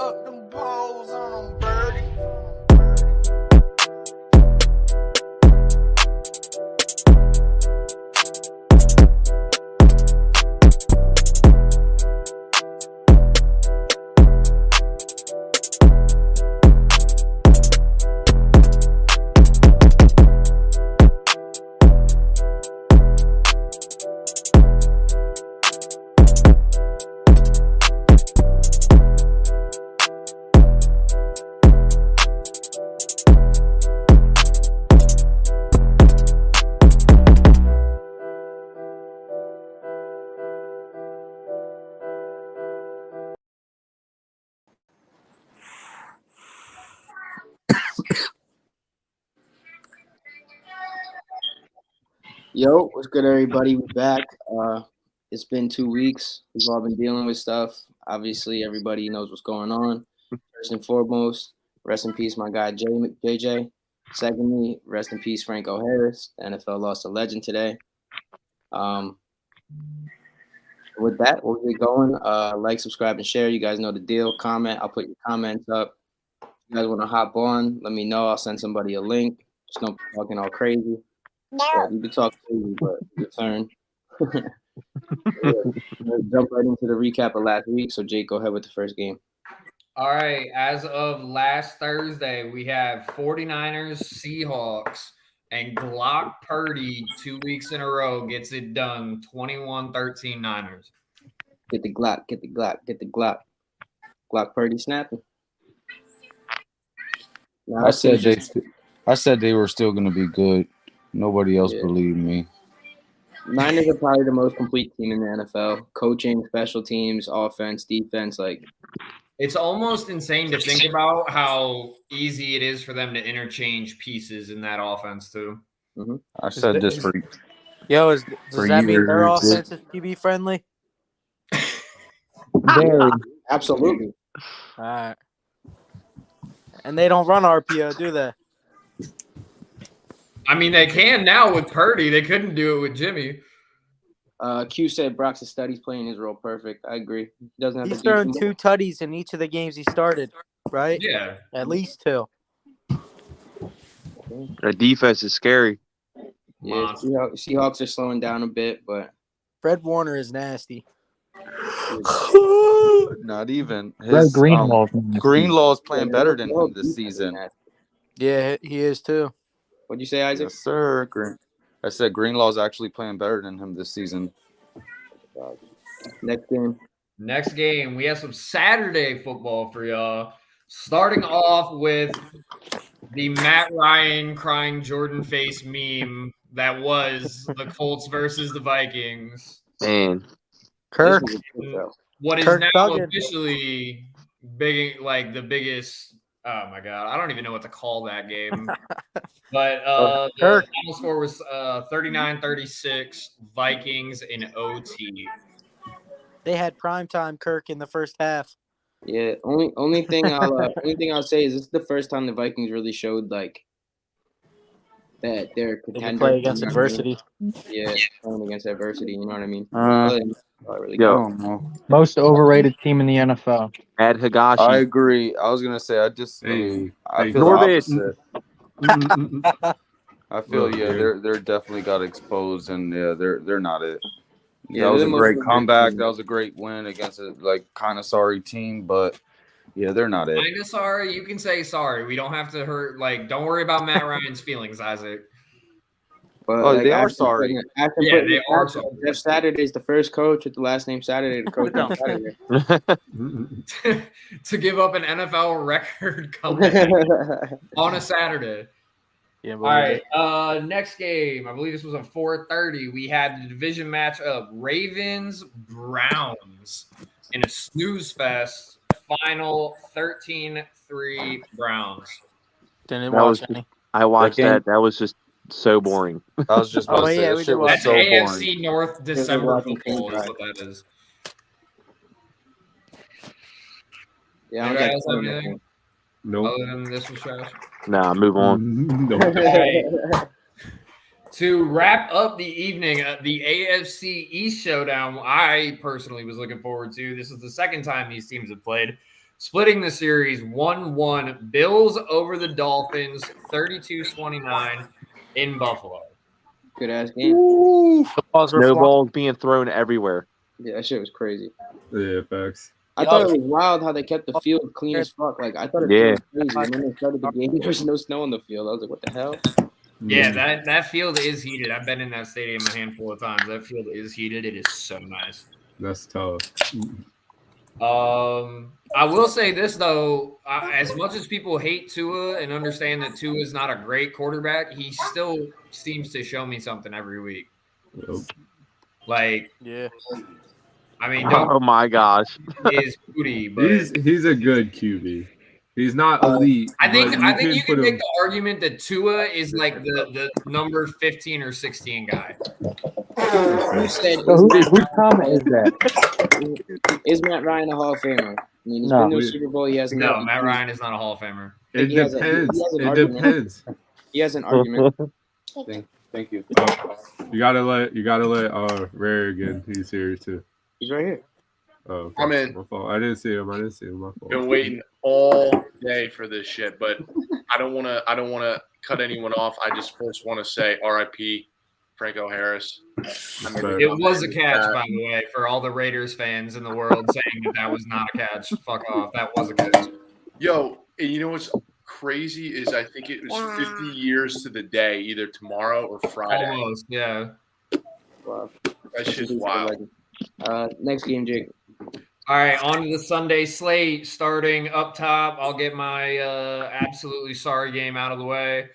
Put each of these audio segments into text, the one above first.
Up them poles on them, birdie. Yo, what's good, everybody? We're back. It's been 2 weeks. We've all been dealing with stuff. Obviously, everybody knows what's going on. First and foremost, rest in peace, my guy JJ. Secondly, rest in peace, Franco Harris. The NFL lost a legend today. With that, we'll get going. Like, subscribe, and share. You guys know the deal. Comment. I'll put your comments up. If you guys want to hop on, let me know. I'll send somebody a link. Just don't be talking all crazy. Well, you can talk crazy, but your turn. Let's jump right into the recap of last week. So, Jake, go ahead with the first game. All right. As of last Thursday, we have 49ers, Seahawks, and Glock Purdy 2 weeks in a row gets it done. 21-13 Niners. Get the Glock, get the Glock, get the Glock. Glock Purdy snapping. Now, I said they were still going to be good. Nobody else believed me. Niners are probably the most complete team in the NFL. Coaching, special teams, offense, defense, it's almost insane to think about how easy it is for them to interchange pieces in that offense too. Mm-hmm. I said this for does that mean their years. offense is QB friendly? Absolutely. All right. And they don't run RPO, do they? I mean, they can now with Purdy. They couldn't do it with Jimmy. Q said Brock's studies playing his role perfect. I agree. He doesn't have He's to throwing 2 tutties in each of the games he started, right? Yeah. At least 2. That defense is scary. Yeah, Seahawks are slowing down a bit, but Fred Warner is nasty. Not even. Greenlaw's playing better than him this season. Yeah, he is too. What'd you say, Isaac? Yes, sir. I said Greenlaw's actually playing better than him this season. Next game, we have some Saturday football for y'all. Starting off with the Matt Ryan crying Jordan face meme that was the Colts versus the Vikings. Man. Kirk. What is Kirk now Duggan. officially the biggest. Oh my God, I don't even know what to call that game. But the final score was 39-36 Vikings in OT. They had primetime Kirk in the first half. Yeah, only thing I'll say is this is the first time the Vikings really showed that they're contender. They can play against adversity. Yeah, playing against adversity. You know what I mean? Most overrated team in the NFL. Add Higashi. I agree. I was gonna say I feel the opposite. I feel they're definitely got exposed, and they're not it. Yeah, that was a great comeback. That was a great win against a kind of sorry team, but they're not it. Kind of sorry. You can say sorry. We don't have to hurt. Don't worry about Matt Ryan's feelings, Isaac. But, they are sorry. They are sorry. Jeff Saturday's the first coach with the last name Saturday to coach on Saturday. To give up an NFL record comeback on a Saturday. Yeah. All right. Next game. I believe this was at 4:30. We had the division matchup: Ravens-Browns in a snooze fest. Final 13-3 Browns. Didn't watch any. I watched that. That was just so boring. I was just about to say that shit was That's so AFC boring. North December football is what that is. Yeah, You guys have anything? Nope. Other than this was trash? Nah, move on. Okay. To wrap up the evening, the AFC East showdown, I personally was looking forward to. This is the second time these teams have played. Splitting the series 1-1. Bills over the Dolphins 32-29 in Buffalo. Good ass game. Snowballs being thrown everywhere. Yeah, that shit was crazy. Yeah, facts. I thought it was wild how they kept the field clean as fuck. Like I thought it was crazy. And then they started the game. There was no snow on the field. I was like, what the hell? Yeah, that field is heated. I've been in that stadium a handful of times. That field is heated. It is so nice. That's tough. I will say this though, as much as people hate Tua and understand that Tua is not a great quarterback, he still seems to show me something every week. Yep. Like, Yeah. I mean, Oh my gosh, is booty, but He's a good QB. He's not elite. I think you can put make him. the argument that Tua is like the number 15 or 16 guy. You said Whose comment is that? is Matt Ryan a Hall of Famer? I mean, he's No. been to a Super Bowl. He hasn't. No, Matt Ryan is not a Hall of Famer. It He has depends. an It argument. depends. He has an argument. Thank you. You gotta let Rare again. He's here too. He's right here. Oh, okay. I'm in. My fault. I didn't see him. My fault. Been waiting all day for this shit, but I don't wanna cut anyone off. I just first want to say R.I.P. Franco Harris. It was a catch, by the way, for all the Raiders fans in the world saying that was not a catch. Fuck off. That was a catch. Yo, and you know what's crazy is I think it was 50 years to the day, either tomorrow or Friday. Almost, yeah. Wow. That shit's wild. Next game, Jake. All right, on to the Sunday slate. Starting up top, I'll get my absolutely sorry game out of the way.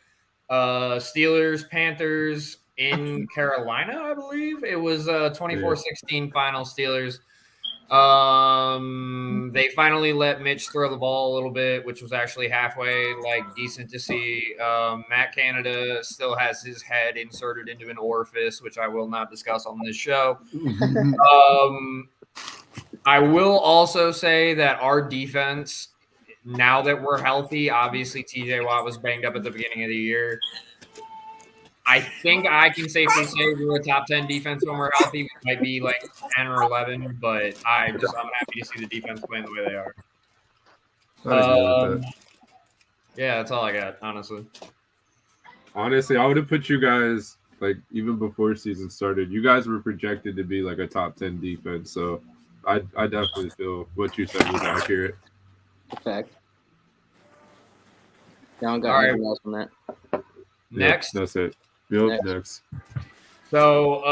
Steelers, Panthers in Carolina, I believe. It was 24-16 final Steelers. They finally let Mitch throw the ball a little bit, which was actually halfway decent to see. Matt Canada still has his head inserted into an orifice, which I will not discuss on this show. I will also say that our defense, now that we're healthy, obviously TJ Watt was banged up at the beginning of the year. I think I can safely say we're a top 10 defense when we're healthy. We might be 10 or 11, but I'm happy to see the defense playing the way they are. Yeah, that's all I got, honestly. Honestly, I would have put you guys even before season started. You guys were projected to be a top 10 defense, so I definitely feel what you said was accurate. Fact. I don't got anything else on that. Next. Yep, that's it. Yep, next. So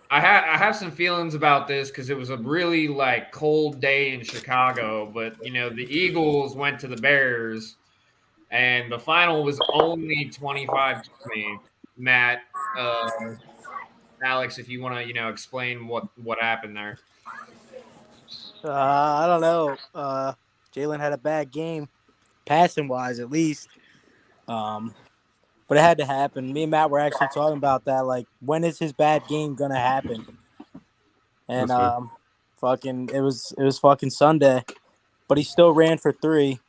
I have some feelings about this because it was a really cold day in Chicago, but the Eagles went to the Bears, and the final was only 25 to me. Matt, Alex, if you want to explain what happened there. I don't know. Jalen had a bad game, passing wise at least. But it had to happen. Me and Matt were actually talking about that. When is his bad game gonna happen? And it was fucking Sunday, but he still ran for 3.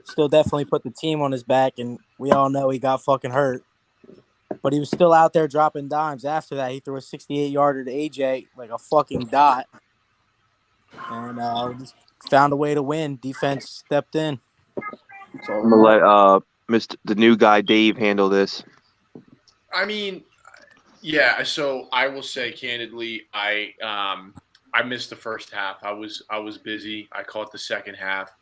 Still definitely put the team on his back, and we all know he got fucking hurt. But he was still out there dropping dimes. After that, he threw a 68-yarder to AJ a fucking dot, and just found a way to win. Defense stepped in. I'm gonna let the new guy Dave handle this. I mean, yeah. So I will say candidly, I missed the first half. I was busy. I caught the second half.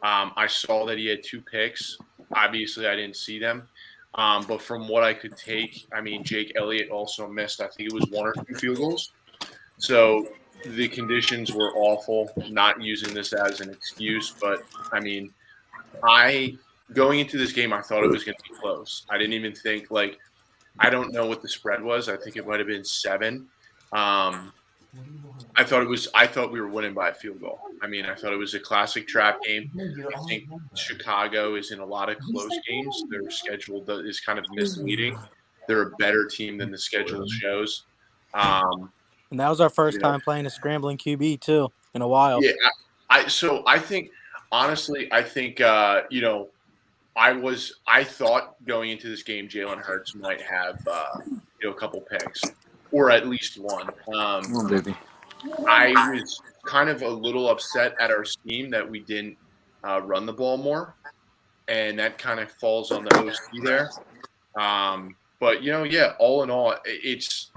I saw that he had 2 picks. Obviously, I didn't see them. But from what I could take, I mean, Jake Elliott also missed. I think it was 1 or 2 field goals. So the conditions were awful. Not using this as an excuse, but I mean, going into this game, I thought it was going to be close. I didn't even think I don't know what the spread was. I think it might have been 7. I thought we were winning by a field goal. I mean, I thought it was a classic trap game. I think Chicago is in a lot of close games. Their schedule is kind of misleading. They're a better team than the schedule shows. And that was our first time playing a scrambling QB too in a while. Yeah, I think honestly, I thought going into this game, Jalen Hurts might have a couple picks or at least 1. I was kind of a little upset at our scheme that we didn't run the ball more, and that kind of falls on the OC there. But all in all, it's.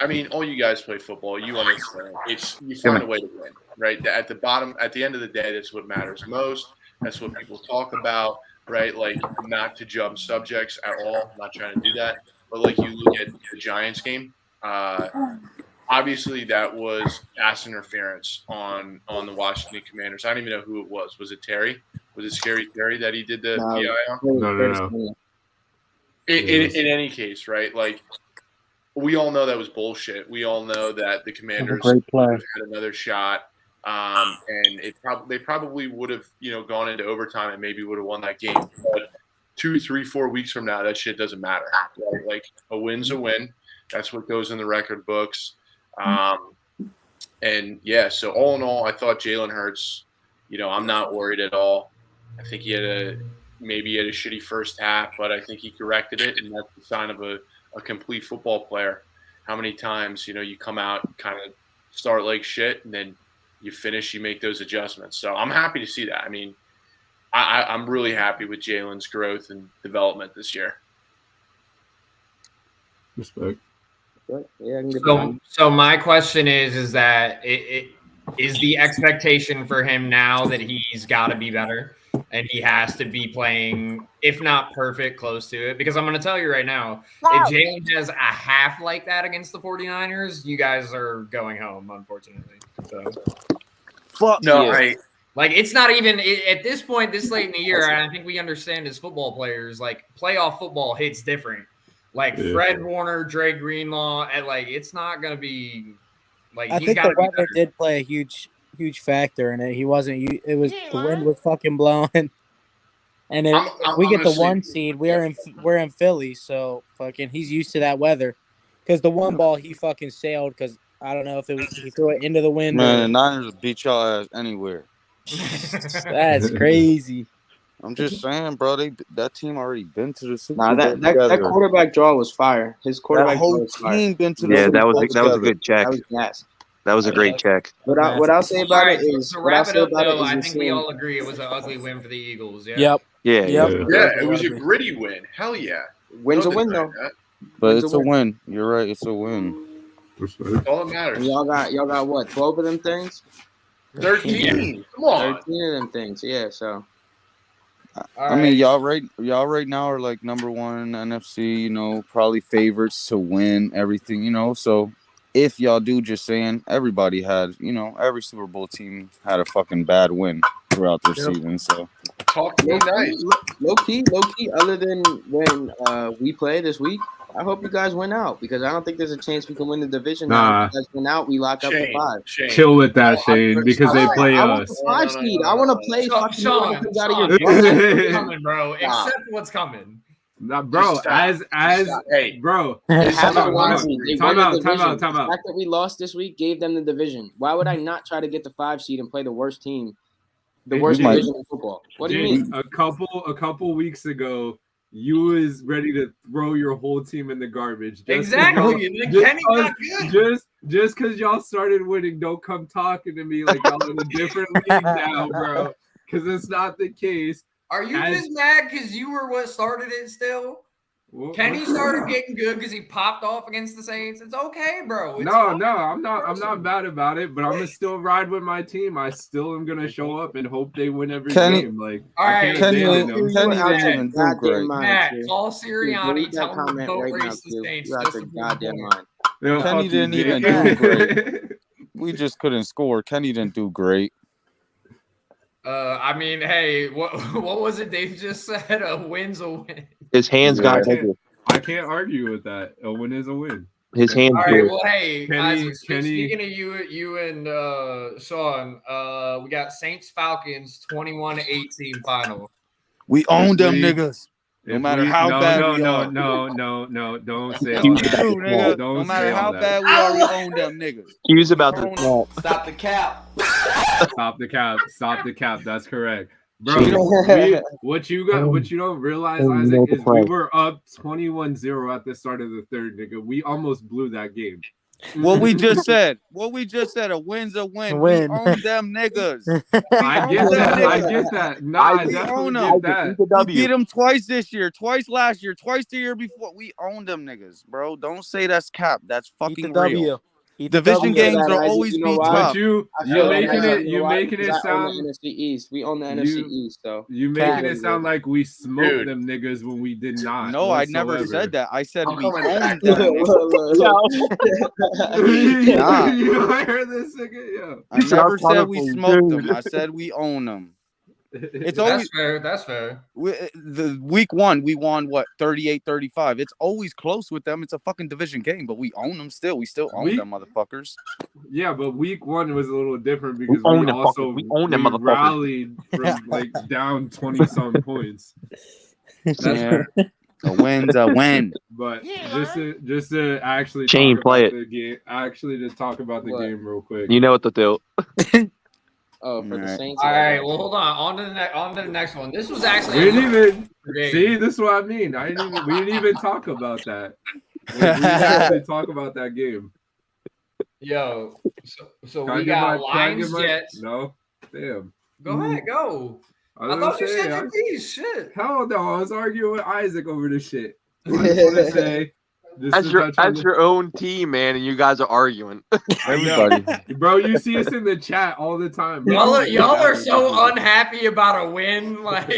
I mean, all you guys play football. You understand. You find a way to win, right? At the end of the day, that's what matters most. That's what people talk about, right? Like, not to jump subjects at all. I'm not trying to do that. But like, you look at the Giants game. Obviously, that was pass interference on the Washington Commanders. I don't even know who it was. Was it Terry? Was it Scary Terry that he did the PI on? No. In any case, right? Like, we all know that was bullshit. We all know that the Commanders had another shot, and they probably would have gone into overtime and maybe would have won that game. But 2, 3, 4 weeks from now, that shit doesn't matter. Right? Like, a win's a win. That's what goes in the record books. So all in all, I thought Jalen Hurts. I'm not worried at all. I think he had a shitty first half, but I think he corrected it, and that's the sign of a complete football player. How many times, you come out, kind of start like shit, and then you finish, you make those adjustments. So I'm happy to see that. I mean, I'm really happy with Jalen's growth and development this year. Respect. Yeah, so my question is that it is the expectation for him now that he's got to be better and he has to be playing, if not perfect, close to it? Because I'm going to tell you right now, if Jalen has a half like that against the 49ers, you guys are going home, unfortunately. So, right. Like, it's not even at this point, this late in the year, and I think we understand as football players, like, playoff football hits different. Like, Fred Warner, Dre Greenlaw, and like, it's not going to be like, I think the weather did play a huge factor in it. He wasn't. It was the wind was fucking blowing, and if we get the 1 seed, we're in Philly, so fucking he's used to that weather. Because the one ball he fucking sailed. Because I don't know if he threw it into the wind. Man, the Niners will beat y'all ass anywhere. That's crazy. I'm just saying, bro. That team already been to the Super Bowl. That quarterback draw was fire. His quarterback whole team been to the Super Bowl. Yeah, that was a good check. That was gas. That was a great check. What I'll say about it is, to wrap it up, though, I think we all agree it was an ugly win for the Eagles. Yeah. Yep. Yeah. It was a gritty win. Hell yeah. Win's a win though. But it's a win. You're right. It's a win. That's all that matters. And y'all got what? 12 of them things. 13. Come on. 13 of them things. Yeah. So. I mean, y'all right now are like number one in the NFC, probably favorites to win everything, so if y'all do, just saying, everybody had, every Super Bowl team had a fucking bad win throughout their season, so. Talk to me nice. Low key, other than when we play this week, I hope you guys win out because I don't think there's a chance we can win the division. Now. If you guys win out, we lock up the 5. Chill with that, Shane, because they play us. I want the 5 seed. I want to play fucking Sean, out of your coming, bro. Accept what's coming. Nah, bro, bro. Time out. The fact that we lost this week gave them the division. Why would I not try to get the 5 seed and play the worst team, the worst division in football? What do you mean? A couple weeks ago, you was ready to throw your whole team in the garbage. Exactly. Kenny got good. Just because y'all started winning, don't come talking to me like y'all in a different league now, bro. Because it's not the case. Are you just mad because you were what started it still? Kenny started getting good because he popped off against the Saints. It's okay, bro. No, I'm not bad about it, but I'm gonna still ride with my team. I still am gonna show up and hope they win every game. Like, all right, Kenny didn't even do great. Matt, call Sirianni, tell him to vote race the Saints. Kenny didn't even do great. We just couldn't score. Kenny didn't do great. I mean, hey, what was it Dave just said? A win's a win. His hands got bigger. I can't argue with that. A win is a win. His hands. All right, well, hey, guys, speaking of you and Sean, we got Saints Falcons 21-18 final. We own them niggas. No matter how bad we are. No, don't say all that. No matter how bad we are, we own them niggas. He was about to stop the cap. Stop the cap. That's correct. Bro, what you don't realize, Isaac, is we were up 21-0 at the start of the third, nigga. We almost blew that game. What we just said. A win's a win. We own them niggas. I get that. Nah, I definitely get that. We beat them twice this year, twice last year, twice the year before. We own them niggas, bro. Don't say that's cap. That's fucking real. Division games will always be tough. But you making it sound the NFC East. We own the NFC East, though. You making it sound like we smoked them niggas when we did not. No, whatsoever. I never said that. I said we owned them. You know, I heard this nigga. Yeah. I never said we smoked them. I said we own them. It's always fair. That's fair. The week one, we won 38-35. It's always close with them. It's a fucking division game, but we own them still. We still own them motherfuckers. Yeah, but week one was a little different because we rallied from like down 20 some points. Yeah. A win's a win. But just to actually Shane, play it. The game, actually to talk about the game real quick. You know what to do. Oh, for the Saints. All right. Well, hold on. On to the next one. This was actually. We didn't even see. This is what I mean. We didn't even talk about that. We didn't actually talk about that game. Yo, so we got Lions Jets. No, damn. Go ahead, go. I thought you said your piece. Shit. Hell no, I was arguing with Isaac over this shit. I just want to say. That's your own team, man, and you guys are arguing. Everybody, bro, you see us in the chat all the time. Y'all are so unhappy about a win, like.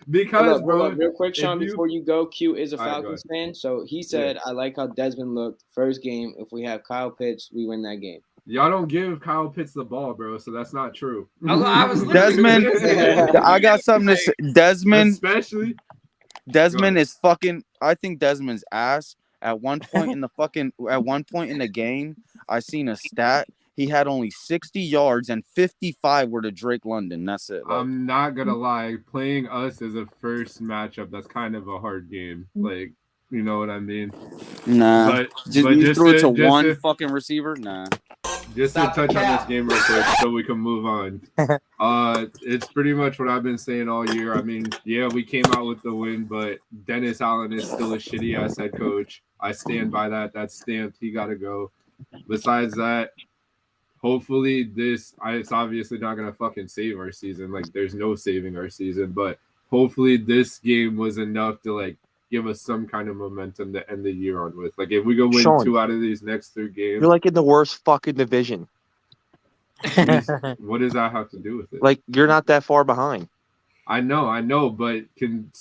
Because, bro, real quick, Sean, before you go, Q is a Falcons fan, so he said, "I like how Desmond looked first game. If we have Kyle Pitts, we win that game." Y'all don't give Kyle Pitts the ball, bro, so that's not true. I was Desmond, I got something to say. Desmond, especially. Desmond is fucking. I think Desmond's ass. At one point in the game, I seen a stat. He had only 60 yards and 55 were to Drake London. That's it. Like, I'm not gonna lie. Playing us as a first matchup, that's kind of a hard game. Like, you know what I mean? Nah. But you threw it to one fucking receiver? Nah. Just to touch on this game real quick so we can move on. It's pretty much what I've been saying all year. I mean, yeah, we came out with the win, but Dennis Allen is still a shitty-ass head coach. I stand by that. That's stamped. He got to go. Besides that, hopefully it's obviously not going to fucking save our season. Like, there's no saving our season. But hopefully this game was enough to, like, give us some kind of momentum to end the year on with. Like, if we go win 2 out of these next 3 games. You're, like, in the worst fucking division. What does that have to do with it? Like, you're not that far behind. I know, but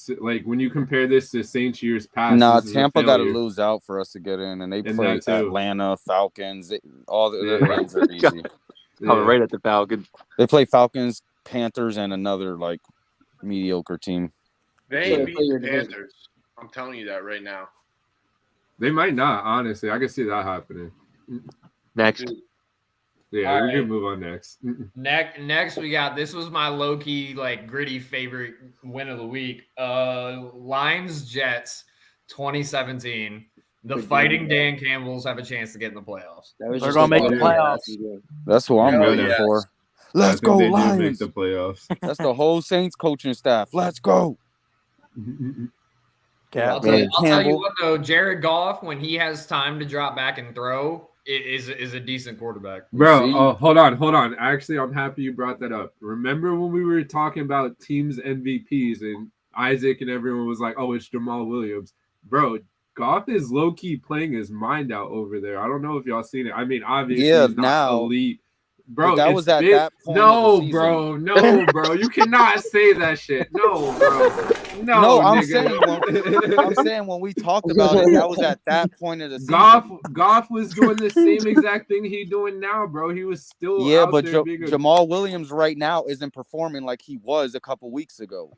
when you compare this to Saints years past, Tampa got to lose out for us to get in, and they play Atlanta Falcons. All the games are easy. Right at the Falcons. They play Falcons, Panthers, and another like mediocre team. They beat the Panthers. I'm telling you that right now. They might not. Honestly, I can see that happening. Next. Yeah, we can move on next. Next, we got, this was my low-key, like, gritty favorite win of the week. Lions Jets 2017. The Fighting Dan Campbells have a chance to get in the playoffs. They're going to make the playoffs. That's what I'm rooting for. Let's go, Lions. Make the playoffs. That's the whole Saints coaching staff. Let's go. I'll tell you what, though, Jared Goff, when he has time to drop back and throw, is a decent quarterback. Bro, hold on. Actually, I'm happy you brought that up. Remember when we were talking about teams MVPs and Isaac and everyone was like, oh, it's Jamal Williams. Bro, Goff is low-key playing his mind out over there. I don't know if y'all seen it. I mean, obviously, he's not elite. Bro, that was at that point. No, bro. You cannot say that shit. No, bro. No, I'm saying when we talked about it, that was at that point of the season. Goff was doing the same exact thing he's doing now, bro. He was still but Jamal Williams right now isn't performing like he was a couple weeks ago.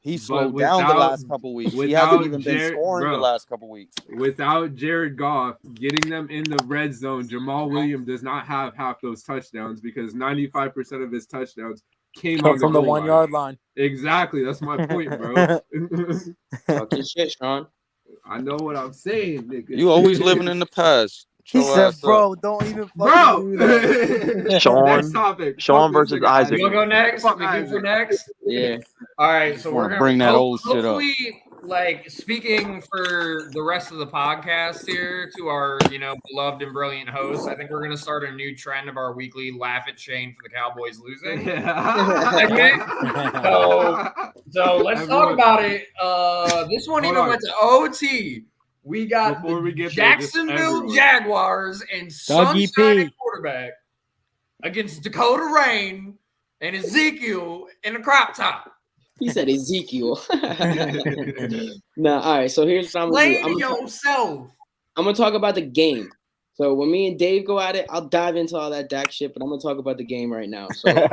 He slowed down the last couple weeks. He hasn't even been scoring the last couple weeks. Without Jared Goff getting them in the red zone, Jamal Williams does not have half those touchdowns because 95% of his touchdowns came from the 1 yard line. Exactly. That's my point, bro. Talking shit, Sean. I know what I'm saying, nigga. You always living in the past. He said, bro, don't even fucking do that. Sean, Sean versus Isaac. You want to go next? We good for next? Yeah. All right, so we're going to bring that old shit up. like speaking for the rest of the podcast here to our, beloved and brilliant hosts, I think we're gonna start a new trend of our weekly laugh at Shane for the Cowboys losing segment. So let's talk about it. This one even went to OT. We got Before we the get there, just Jacksonville everyone. Jaguars and Dougie Sunshine P. quarterback against Dakota Rain and Ezekiel in a crop top. He said Ezekiel. No, all right. So here's what I'm gonna do. Explain yourself. I'm gonna talk about the game. So when me and Dave go at it, I'll dive into all that Dak shit, but I'm gonna talk about the game right now. So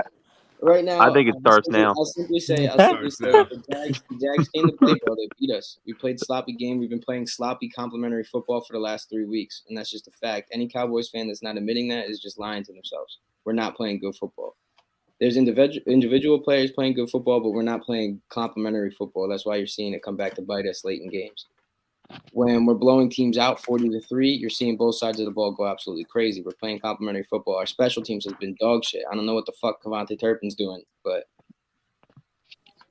right now, I think it starts now. I'll simply say the Jags came to play, bro. They beat us. We played sloppy game. We've been playing sloppy complimentary football for the last 3 weeks, and that's just a fact. Any Cowboys fan that's not admitting that is just lying to themselves. We're not playing good football. There's individual players playing good football, but we're not playing complimentary football. That's why you're seeing it come back to bite us late in games. When we're blowing teams out 40-3, you're seeing both sides of the ball go absolutely crazy. We're playing complimentary football. Our special teams has been dog shit. I don't know what the fuck Cavante Turpin's doing, but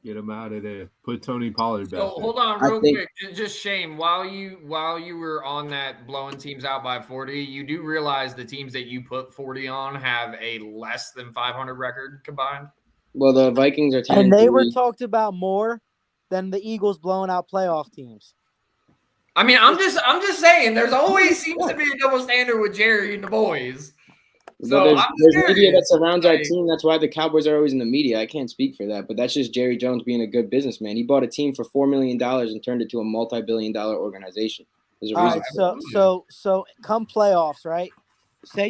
Get him out of there. Put Tony Pollard back. So hold on real quick. Just Shane, while you were on that blowing teams out by 40, you do realize the teams that you put 40 on have a less than 500 record combined? Well, the Vikings are 10 and they were talked about more than the Eagles blowing out playoff teams. I mean, I'm just saying there's always seems to be a double standard with Jerry and the boys. So there's media that surrounds our team. That's why the Cowboys are always in the media. I can't speak for that, but that's just Jerry Jones being a good businessman. He bought a team for $4 million and turned it to a multi-billion-dollar organization. There's a reason. All right, so come playoffs, right? Say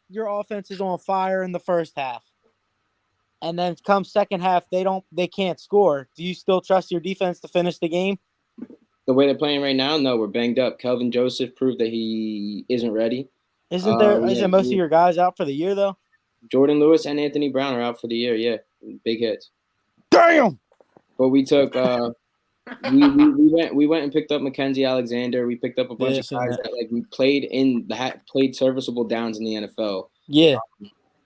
your offense is on fire in the first half, and then come second half they can't score. Do you still trust your defense to finish the game? The way they're playing right now, no, we're banged up. Kelvin Joseph proved that he isn't ready. Isn't most of your guys out for the year though? Jordan Lewis and Anthony Brown are out for the year. Yeah, big hits. Damn. But we took we went and picked up Mackenzie Alexander. We picked up a bunch of guys that we played serviceable downs in the NFL. Yeah.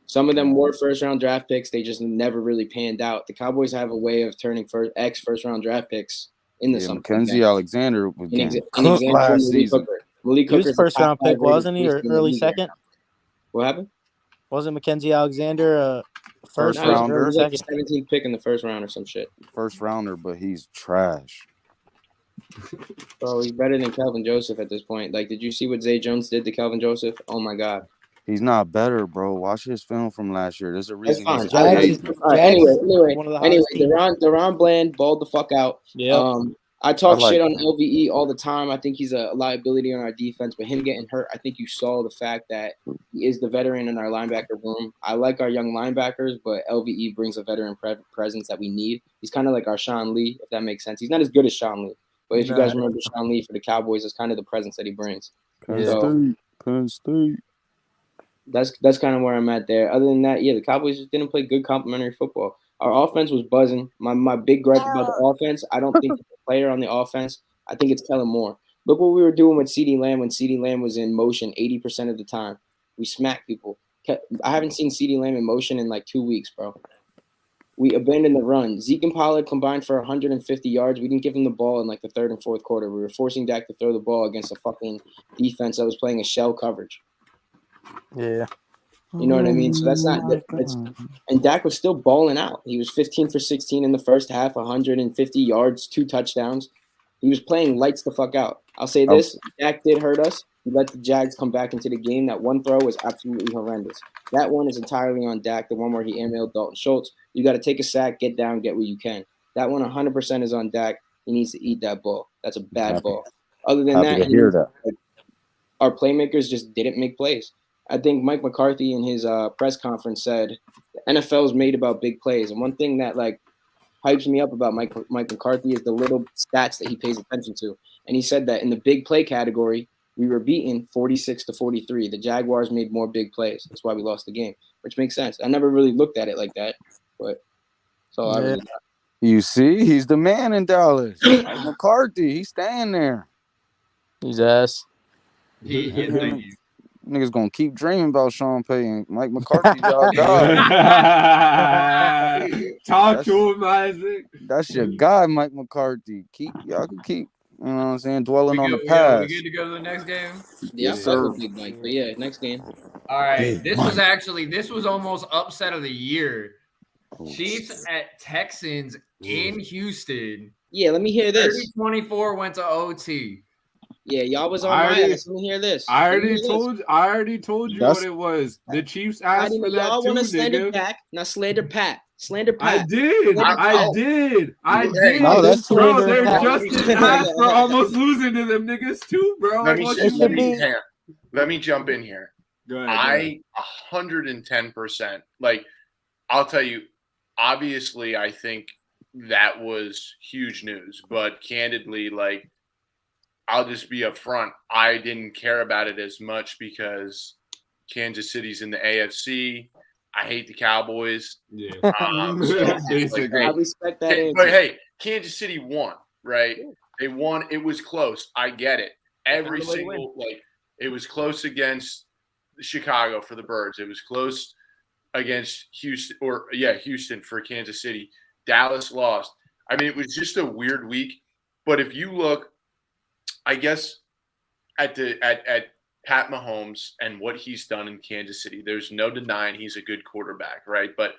Some of them were first-round draft picks. They just never really panned out. The Cowboys have a way of turning first-round draft picks into something. Mackenzie Alexander was last season. He was first-round pick, wasn't he, or early second? What happened? Wasn't Mackenzie Alexander a first rounder? He was like the 17th pick in the first round or some shit. First rounder, but he's trash. Bro, he's better than Kelvin Joseph at this point. Like, did you see what Zay Jones did to Kelvin Joseph? Oh my God. He's not better, bro. Watch his film from last year. There's a reason. Anyway, Deron Bland balled the fuck out. Yeah. I talk shit on LVE all the time. I think he's a liability on our defense, but him getting hurt, I think you saw the fact that he is the veteran in our linebacker room. I like our young linebackers, but LVE brings a veteran presence that we need. He's kind of like our Sean Lee, if that makes sense. He's not as good as Sean Lee, but if you guys remember Sean Lee for the Cowboys, it's kind of the presence that he brings. Penn State. That's kind of where I'm at there. Other than that, yeah, the Cowboys just didn't play good complimentary football. Our offense was buzzing. My big gripe about the offense, I don't think the player on the offense, I think it's Kellen Moore. Look what we were doing with CeeDee Lamb when CeeDee Lamb was in motion 80% of the time. We smacked people. I haven't seen CeeDee Lamb in motion in like 2 weeks, bro. We abandoned the run. Zeke and Pollard combined for 150 yards. We didn't give him the ball in like the third and fourth quarter. We were forcing Dak to throw the ball against a fucking defense that was playing a shell coverage. Yeah. You know what I mean? So that's not and Dak was still balling out. He was 15 for 16 in the first half, 150 yards, 2 touchdowns. He was playing lights the fuck out. I'll say this, Dak did hurt us. He let the Jags come back into the game. That one throw was absolutely horrendous. That one is entirely on Dak, the one where he airmailed Dalton Schultz. You got to take a sack, get down, get what you can. That one 100% is on Dak. He needs to eat that ball. That's a bad ball. Other than that, our playmakers just didn't make plays. I think Mike McCarthy in his press conference said the NFL is made about big plays. And one thing that hypes me up about Mike McCarthy is the little stats that he pays attention to. And he said that in the big play category, we were beaten 46-43. The Jaguars made more big plays. That's why we lost the game, which makes sense. I never really looked at it like that, but so I really got. You see, he's the man in Dallas. Mike McCarthy, he's staying there. He's ass. Thank you. Niggas gonna keep dreaming about Sean Payton. Mike McCarthy, y'all God. Talk to him, Isaac. That's your guy, Mike McCarthy. Y'all can keep, you know what I'm saying, dwelling on the We past. good to go to the next game? Yeah, Yes, I fuck sir. with Big Mike. But yeah, next game. All right. Big This Mike. was almost upset of the year. Oh, Chiefs at Texans in Houston. Yeah, let me hear this. 30-24 went to OT. Yeah, y'all was on my ass. Let me hear this. I already told you what it was. The Chiefs asked for that y'all too, want to slander nigga. Pat. Now slander Pat. Slander Pat. I did. No, that's bro, slander they're Pat. just as ass for almost losing to them niggas too, bro. Let me jump in here. Go ahead. I 110%. Like, I'll tell you, obviously, I think that was huge news. But candidly, like, I'll just be upfront. I didn't care about it as much because Kansas City's in the AFC. I hate the Cowboys. Yeah. Basically. I respect that answer. But hey, Kansas City won, right? They won. It was close. I get it. Every single, like, it was close against Chicago for the Birds. It was close against Houston for Kansas City. Dallas lost. I mean, it was just a weird week. But if you look, I guess at Pat Mahomes and what he's done in Kansas City, there's no denying he's a good quarterback, right? But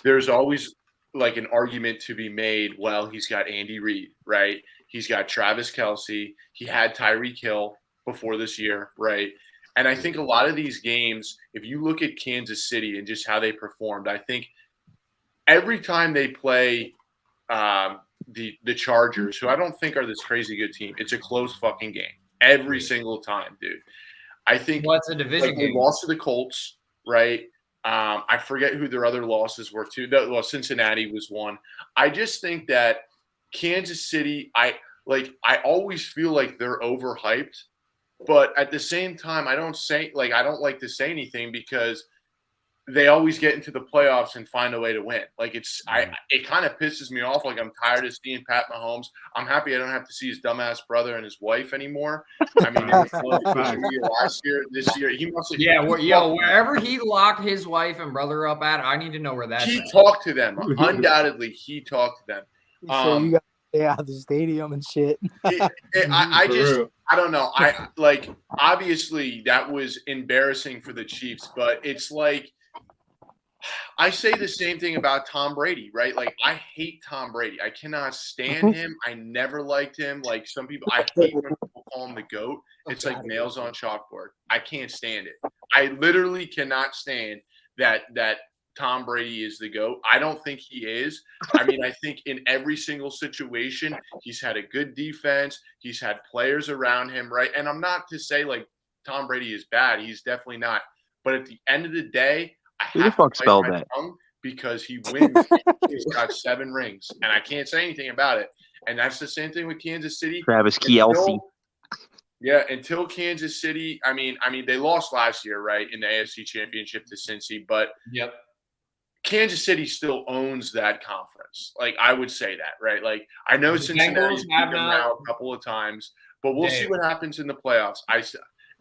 there's always like an argument to be made. Well, he's got Andy Reid, right? He's got Travis Kelce. He had Tyreek Hill before this year, right? And I think a lot of these games, if you look at Kansas City and just how they performed, I think every time they play the Chargers, who I don't think are this crazy good team, it's a close fucking game every single time, dude. I think what's a division game? They lost to the Colts, right? I forget who their other losses were too. Well, Cincinnati was one. I just think that Kansas City, I always feel like they're overhyped, but at the same time, I don't like to say anything because they always get into the playoffs and find a way to win. Like it kind of pisses me off. Like I'm tired of seeing Pat Mahomes. I'm happy I don't have to see his dumbass brother and his wife anymore. I mean, this year, he must have. Wherever he locked his wife and brother up at, I need to know where that's He at. talked to them. Undoubtedly, he talked to them. So you got to stay out of the stadium and shit. I don't know. Obviously that was embarrassing for the Chiefs, but it's like, I say the same thing about Tom Brady, right? Like, I hate Tom Brady. I cannot stand him. I never liked him. Like, some people, I hate when people call him the GOAT. It's like nails on chalkboard. I can't stand it. I literally cannot stand that Tom Brady is the GOAT. I don't think he is. I mean, I think in every single situation, he's had a good defense. He's had players around him, right? And I'm not to say, like, Tom Brady is bad. He's definitely not. But at the end of the day, who the fuck spelled that? Because he wins. He's got 7 rings, and I can't say anything about it. And that's the same thing with Kansas City. Travis Kelce. Until Kansas City. I mean, they lost last year, right, in the AFC Championship to Cincy, but Kansas City still owns that conference. Like, I would say that, right? Like, I know Cincinnati's beat them now a couple of times, but we'll see what happens in the playoffs.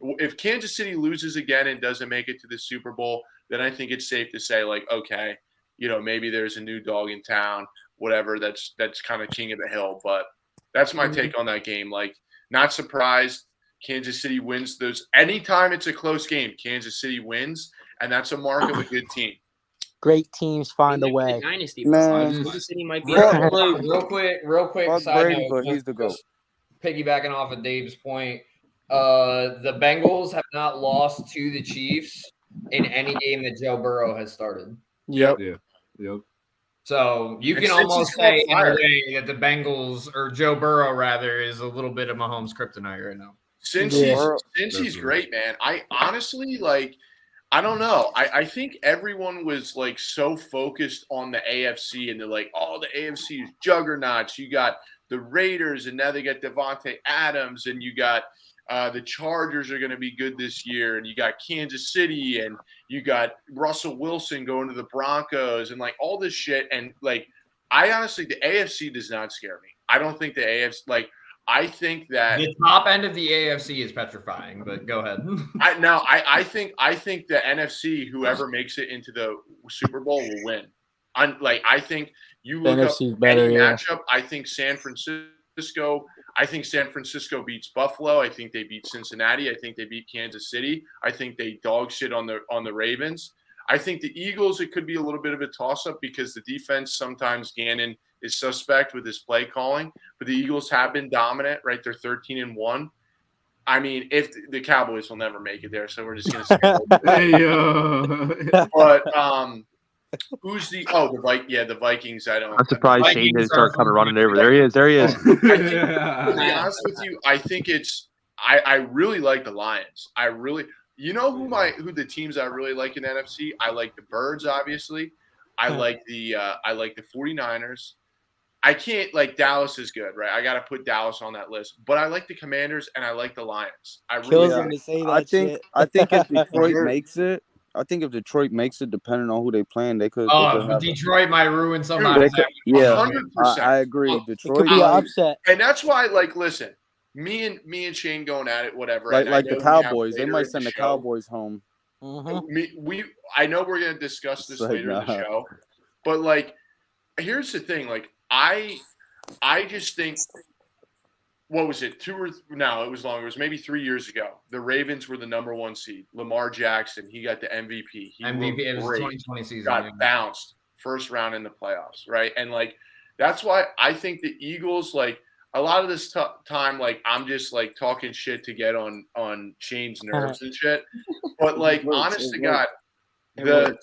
If Kansas City loses again and doesn't make it to the Super Bowl, then I think it's safe to say, like, okay, maybe there's a new dog in town, whatever. That's kind of king of the hill. But that's my take on that game. Like, not surprised. Kansas City wins those. Anytime it's a close game, Kansas City wins, and that's a mark of a good team. Great teams find a way. Dynasty, man. Kansas City might be real quick. Fuck Side Brady, note, but he's the GOAT. Piggybacking off of Dave's point, the Bengals have not lost to the Chiefs in any game that Joe Burrow has started. Yep. So you can almost say in a way that the Bengals, or Joe Burrow rather, is a little bit of Mahomes' kryptonite right now. Since he's great, man. I honestly, like, I don't know. I think everyone was, like, so focused on the AFC, and they're like, oh, the AFC is juggernauts. You got the Raiders, and now they got Devontae Adams, and you got the Chargers are going to be good this year, and you got Kansas City, and you got Russell Wilson going to the Broncos, and, like, all this shit. And, like, I honestly, the AFC does not scare me. I don't think the AFC, like, I think that the top end of the AFC is petrifying. But go ahead. I think the NFC, whoever makes it into the Super Bowl, will win. I think you look up any matchup. I think San Francisco. I think San Francisco beats Buffalo. I think they beat Cincinnati. I think they beat Kansas City. I think they dog shit on the Ravens. I think the Eagles, it could be a little bit of a toss-up because the defense, sometimes Gannon is suspect with his play calling, but the Eagles have been dominant, right? They're 13-1. I mean, if the Cowboys will never make it there, so we're just going to say But who's the Vikings. I'm surprised Shane didn't start kind of running over. There he is. To be honest with you, I think I really like the Lions. You know who the teams I really like in the NFC? I like the Birds, obviously. I like the 49ers. I can't Dallas is good, right? I got to put Dallas on that list. But I like the Commanders and I like the Lions. I think if Detroit makes it, depending on who they playing, they could. Detroit might ruin somebody. Yeah, 100%. I agree. Detroit could be an upset, and that's why, listen. Me and Shane going at it, whatever. Like the Cowboys, they might send the Cowboys home. Mm-hmm. I know we're gonna discuss this later in the show, but here's the thing. I just think, what was it? It was longer. It was maybe 3 years ago. The Ravens were the number 1 seed. Lamar Jackson, he got the MVP. It was the 2020 season. Got bounced first round in the playoffs, right? And that's why I think the Eagles a lot of this time, I'm just talking shit to get on Shane's nerves and shit. But honest to God, the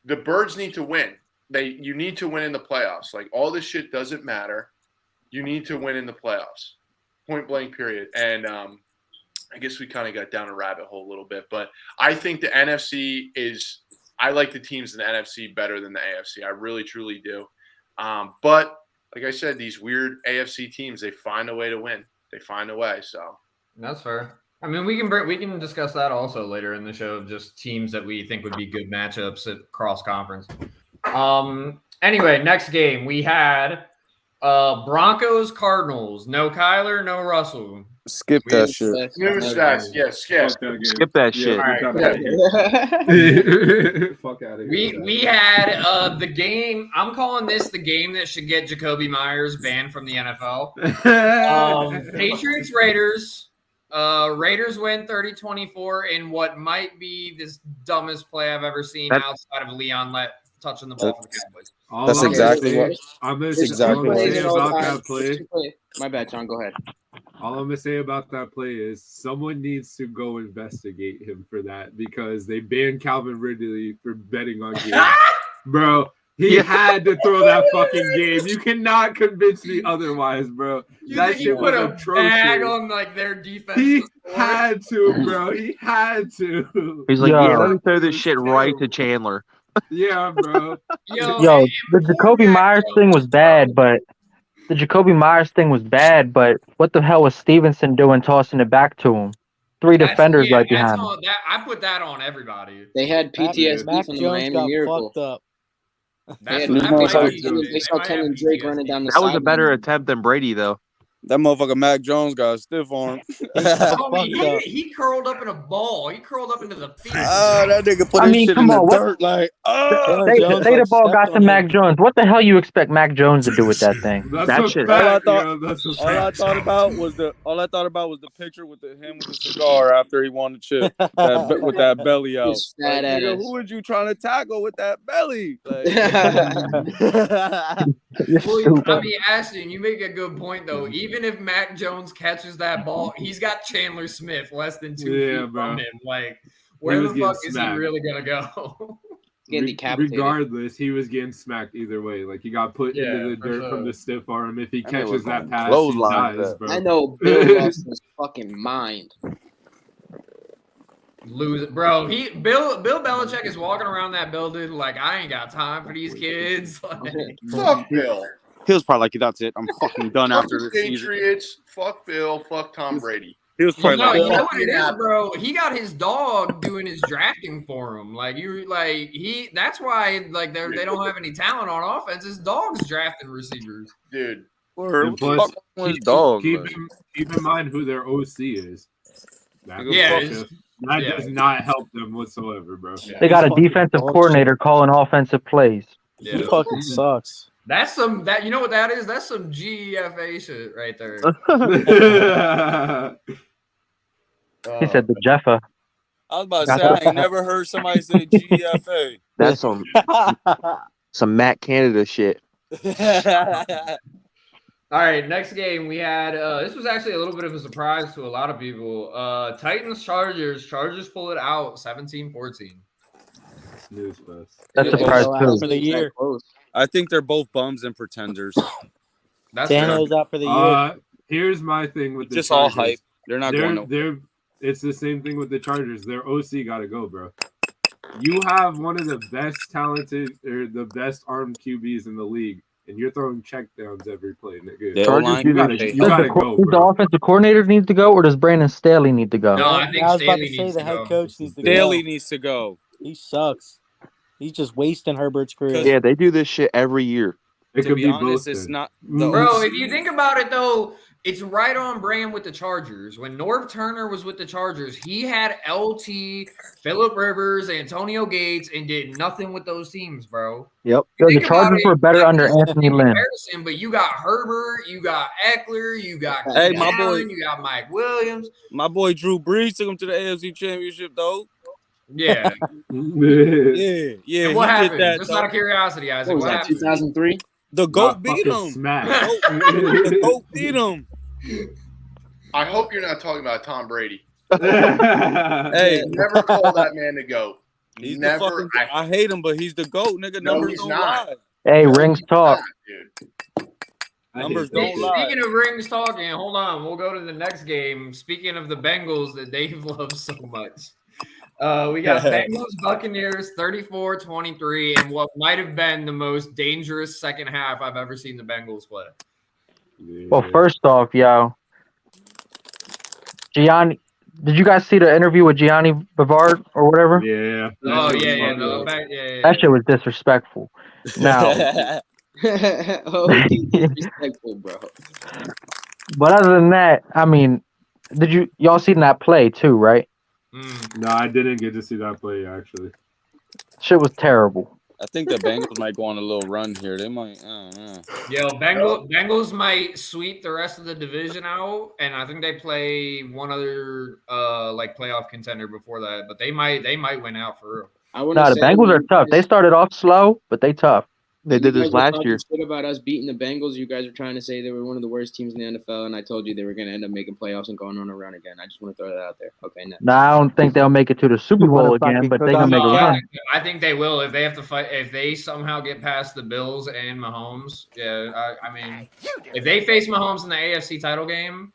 Birds need to win. You need to win in the playoffs. All this shit doesn't matter. You need to win in the playoffs. Point blank, period. And I guess we kind of got down a rabbit hole a little bit, but I think the NFC I like the teams in the NFC better than the AFC. I really, truly do. But like I said, these weird AFC teams, they find a way to win. They find a way. So that's fair. I mean, we can discuss that also later in the show of just teams that we think would be good matchups at cross conference. Anyway, next game we had Broncos Cardinals. No Kyler, no Russell. Skip that shit. Skip that shit. Fuck out of here. We had the game. I'm calling this the game that should get Jacoby Myers banned from the NFL. Patriots Raiders. Raiders win 30-24 in what might be this dumbest play I've ever seen outside of Leon touching the ball for the Cowboys. That's exactly what I'm going to say about that play. My bad, John. Go ahead. All I'm going to say about that play is someone needs to go investigate him for that because they banned Calvin Ridley for betting on games. Bro, he had to throw that fucking game. You cannot convince me otherwise, bro. That shit was atrocious. Bag on their defense. He had to, bro. He had to. He's like, let me throw this shit right to Chandler. Yeah, bro. Yo, the Jacoby Myers thing was bad, but what the hell was Stevenson doing tossing it back to him? Three defenders right behind him. I put that on everybody. They had PTSD Mac from the Jones Miami got Miracle. fucked up. They saw Kenyon Drake running down the side. That was a better attempt than Brady, though. That motherfucker Mac Jones got a stiff arm. He curled up in a ball. He curled up into the field. That nigga put his shit in the dirt. Say the ball got to Mac Jones. What the hell you expect Mac Jones to do with that thing? That shit. All I thought about was the picture with him with the cigar after he won the chip with that belly out. Who was you trying to tackle with that belly? I mean, Ashton, you make a good point though. Even if Mac Jones catches that ball, he's got Chandler Smith less than 2 feet from him. Where the fuck is he really gonna go? Regardless, he was getting smacked either way. He got put into the dirt from the stiff arm. If he catches that pass, he dies, bro. I know Bill lost his fucking mind. Lose it, bro. Bill Belichick is walking around that building like, I ain't got time for these kids. Fuck Bill. He was probably like, that's it. I'm fucking done after this season. Patriots, fuck Bill, fuck Tom Brady. He was probably you know what it is, bro? He got his dog doing his drafting for him. That's why they don't have any talent on offense. His dog's drafting receivers. Dude, Word, And what the fuck wrong with his dog? Keep in mind who their OC is. That does not help them whatsoever, bro. Yeah. They got a defensive coordinator calling offensive plays. He fucking sucks. That's you know what that is? That's some GFA shit right there. He said the Jeffa. I was about to say, I ain't never heard somebody say GFA. That's some Matt Canada shit. All right, next game we had. This was actually a little bit of a surprise to a lot of people. Titans Chargers. Chargers pull it out 17-14. That's a surprise too. For the year. I think they're both bums and pretenders. That's Daniel's out for the year. Here's my thing with the just Chargers. all hype. They're not going nowhere. It's the same thing with the Chargers. Their OC got to go, bro. You have one of the best talented or the best armed QBs in the league, and you're throwing checkdowns every play, nigga. Chargers, you gotta go, does the offensive coordinator need to go, or does Brandon Staley need to go? No, I think I was about to Staley say needs the to head go. coach needs to go. Staley needs to go. He sucks. He's just wasting Herbert's career. Yeah, they do this shit every year. It To could be be honest, both. it's then. not the Bro, OC. if you think about it though, it's right on brand with the Chargers. When Norv Turner was with the Chargers, he had LT, Phillip Rivers, Antonio Gates, and did nothing with those teams, bro. Yep. Yo, the Think about Chargers it, were better like, under there's Anthony no Lynn. comparison, but you got Herbert, you got Eckler, you got Hey, Keenan my boy. Allen, you got Mike Williams. My boy Drew Brees took him to the AFC Championship, though. Yeah. Yeah. And what he happened? did that, Just though. out of curiosity, Isaac. What was What that? happened? 2003. The GOAT beat fucking him. smack. The GOAT beat him. I hope you're not talking about Tom Brady. Hey, Never call that man the GOAT. he's Never. the fucking. I hate him, but he's the GOAT, nigga. No, Numbers he's don't not. lie. Hey, rings talk. Dude. Numbers don't lie. Speaking of rings talking, hold on. We'll go to the next game. Speaking of the Bengals that Dave loves so much. We got Bengals Buccaneers 34-23 and what might have been the most dangerous second half I've ever seen the Bengals play. Well, first off, yo, Gianni, did you guys see the interview with Gianni Bavard or whatever? Yeah. Oh, That shit yeah. was No, fucked up. yeah. That shit was disrespectful. Now, Disrespectful, bro. but other than that, I mean, y'all seen that play too, right? No, I didn't get to see that play actually. Shit was terrible. I think the Bengals might go on a little run here. They might. I don't know. Yo, Bengals might sweep the rest of the division out, and I think they play one other like playoff contender before that, but they might win out for real. No, the Bengals are tough. They started off slow, but they tough. They did this last year. Shit about us beating the Bengals. You guys were trying to say they were one of the worst teams in the NFL, and I told you they were going to end up making playoffs and going on a run again. I just want to throw that out there. Okay, next. No, I don't think they'll make it to the Super Bowl again, but they're gonna make a run. I think they will if they have to fight. If they somehow get past the Bills and Mahomes, yeah. I mean, if they face Mahomes in the AFC title game,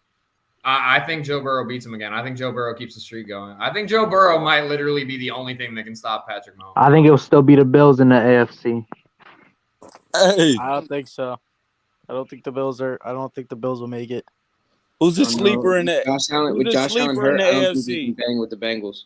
I think Joe Burrow beats him again. I think Joe Burrow keeps the streak going. I think Joe Burrow might literally be the only thing that can stop Patrick Mahomes. I think it'll still be the Bills in the AFC. Hey, I don't think so. I don't think the Bills will make it. who's the sleeper in the? Josh Allen, Who's with the Josh Allen sleeper in hurt, the I don't think AFC? he can bang with the Bengals.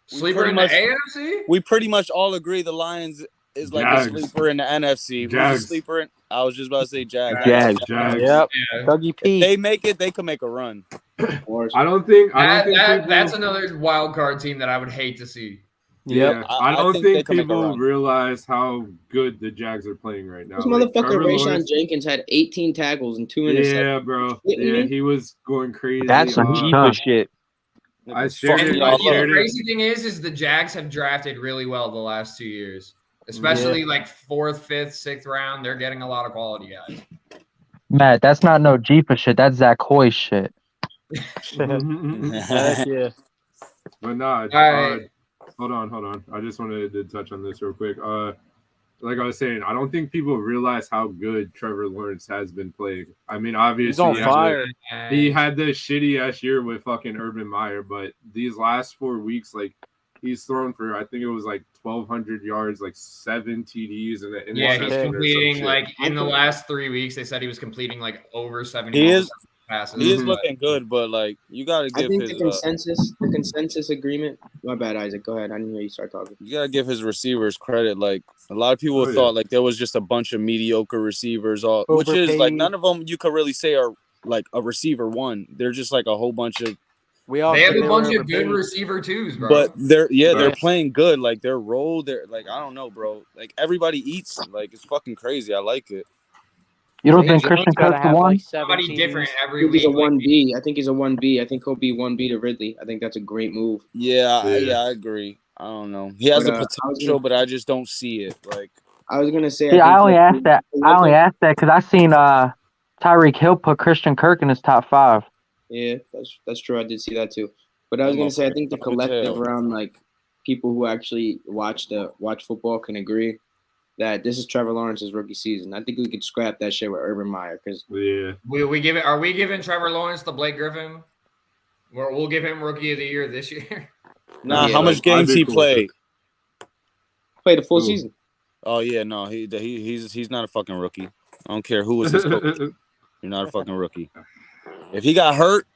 Sleeper in the AFC? We pretty much all agree the Lions is like Jags. the sleeper in the NFC. Who's the Jags. sleeper in? I was just about to say Jags. Jags. Jags. Yep. Yeah. Dougie If P. they make it, they can make a run. I don't think people, That's another wild card team that I would hate to see. Yeah, I don't think they think can make a people run. realize how good the Jags are playing right now. This Like, motherfucker Trevor Rayshawn Lawrence- Jenkins had 18 tackles and 2 interceptions. Yeah, bro. Kidding Yeah, me? he was going crazy. That's some Tough. Jeeva shit. I shared Fucking it. y'all I up. shared The it. crazy thing is the Jags have drafted really well the last 2 years, especially like 4th, 5th, 6th round. They're getting a lot of quality guys. Matt, that's not no Jeepa shit. That's Zach Hoy shit. Heck yeah. But nah, All right. hold on. I just wanted to touch on this real quick. Like I was saying, I don't think people realize how good Trevor Lawrence has been playing. I mean, obviously, He's on fire. he had this shitty ass year with fucking Urban Meyer, but these last 4 weeks, like, he's thrown for, I think it was like 1,200 yards, like 7 TDs and an Yeah, interception he's or some completing shit. like in the last 3 weeks. They said he was completing like over 70. He is. passes. He is looking good, but like you gotta I give think his the consensus agreement. My bad, Isaac. Go ahead. I didn't hear you start talking. you gotta give his receivers credit. Like a lot of people Oh, yeah. thought like there was just a bunch of mediocre receivers, which is like Overpaid. none of them you could really say are like a receiver one. They're just like a whole bunch of. We all They have said a they bunch were of good overpaid. receiver twos, bro. But they're Right. playing good. Like their role, they're like I don't know, bro. Like everybody eats. Like it's fucking crazy. I like it. You don't think Zay Christian Jones gotta Kirk's the have one? like 7 Somebody TDs. different I every think he's week. a 1B. I think he's a 1B. I think he'll be 1B to Ridley. I think that's a great move. Yeah, Yeah. I agree. I don't know. He has the potential, but I just don't see it. Like I was gonna say. Yeah, I only asked that. I only asked that because I seen Tyreek Hill put Christian Kirk in his top 5. Yeah, that's true. I did see that too. But I was gonna say, I think the collective around like people who actually watch football can agree that this is Trevor Lawrence's rookie season. I think we could scrap that shit with Urban Meyer because Yeah. Are we giving Trevor Lawrence the Blake Griffin? We'll give him rookie of the year this year. Nah, Yeah, how much games he played? Played a full season. Oh yeah, no, he's not a fucking rookie. I don't care who was his coach. You're not a fucking rookie. If he got hurt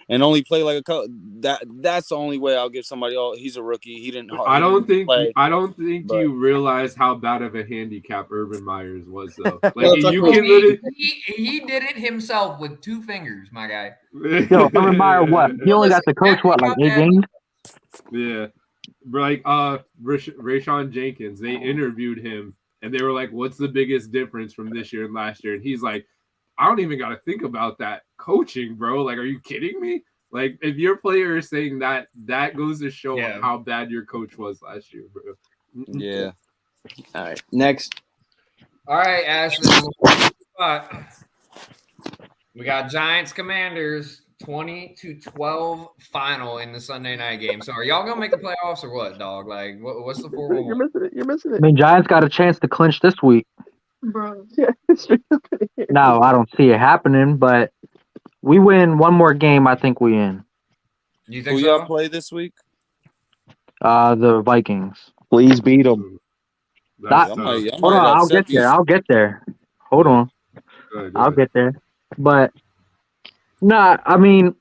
and only played like a couple, that's the only way I'll give somebody. Oh, he's a rookie. He didn't. I don't think but you realize how bad of a handicap Urban Myers was, though. Like Well, you can literally. He did it himself with 2 fingers, my guy. Yo, Urban Meyer, what? He only got the coach what, like 8 games? Yeah, like Rayshon Jenkins. They interviewed him and they were like, "What's the biggest difference from this year and last year?" And he's like, "I don't even got to think about that coaching, bro. Like, are you kidding me? Like, if your player is saying that, that goes to show how bad your coach was last year, bro." Yeah. All right. Next. All right, Ashton. We got Giants Commanders 20-12 final in the Sunday night game. So are y'all gonna make the playoffs or what, dog? Like, what's the 4-1? You're missing it. I mean, Giants got a chance to clinch this week. Bro, yeah. Now, I don't see it happening, but we win one more game, I think we in. You think Who y'all play this week? The Vikings. Please beat them. Hold on, I'll get there. Hold on. I'll get there. But, nah, I mean,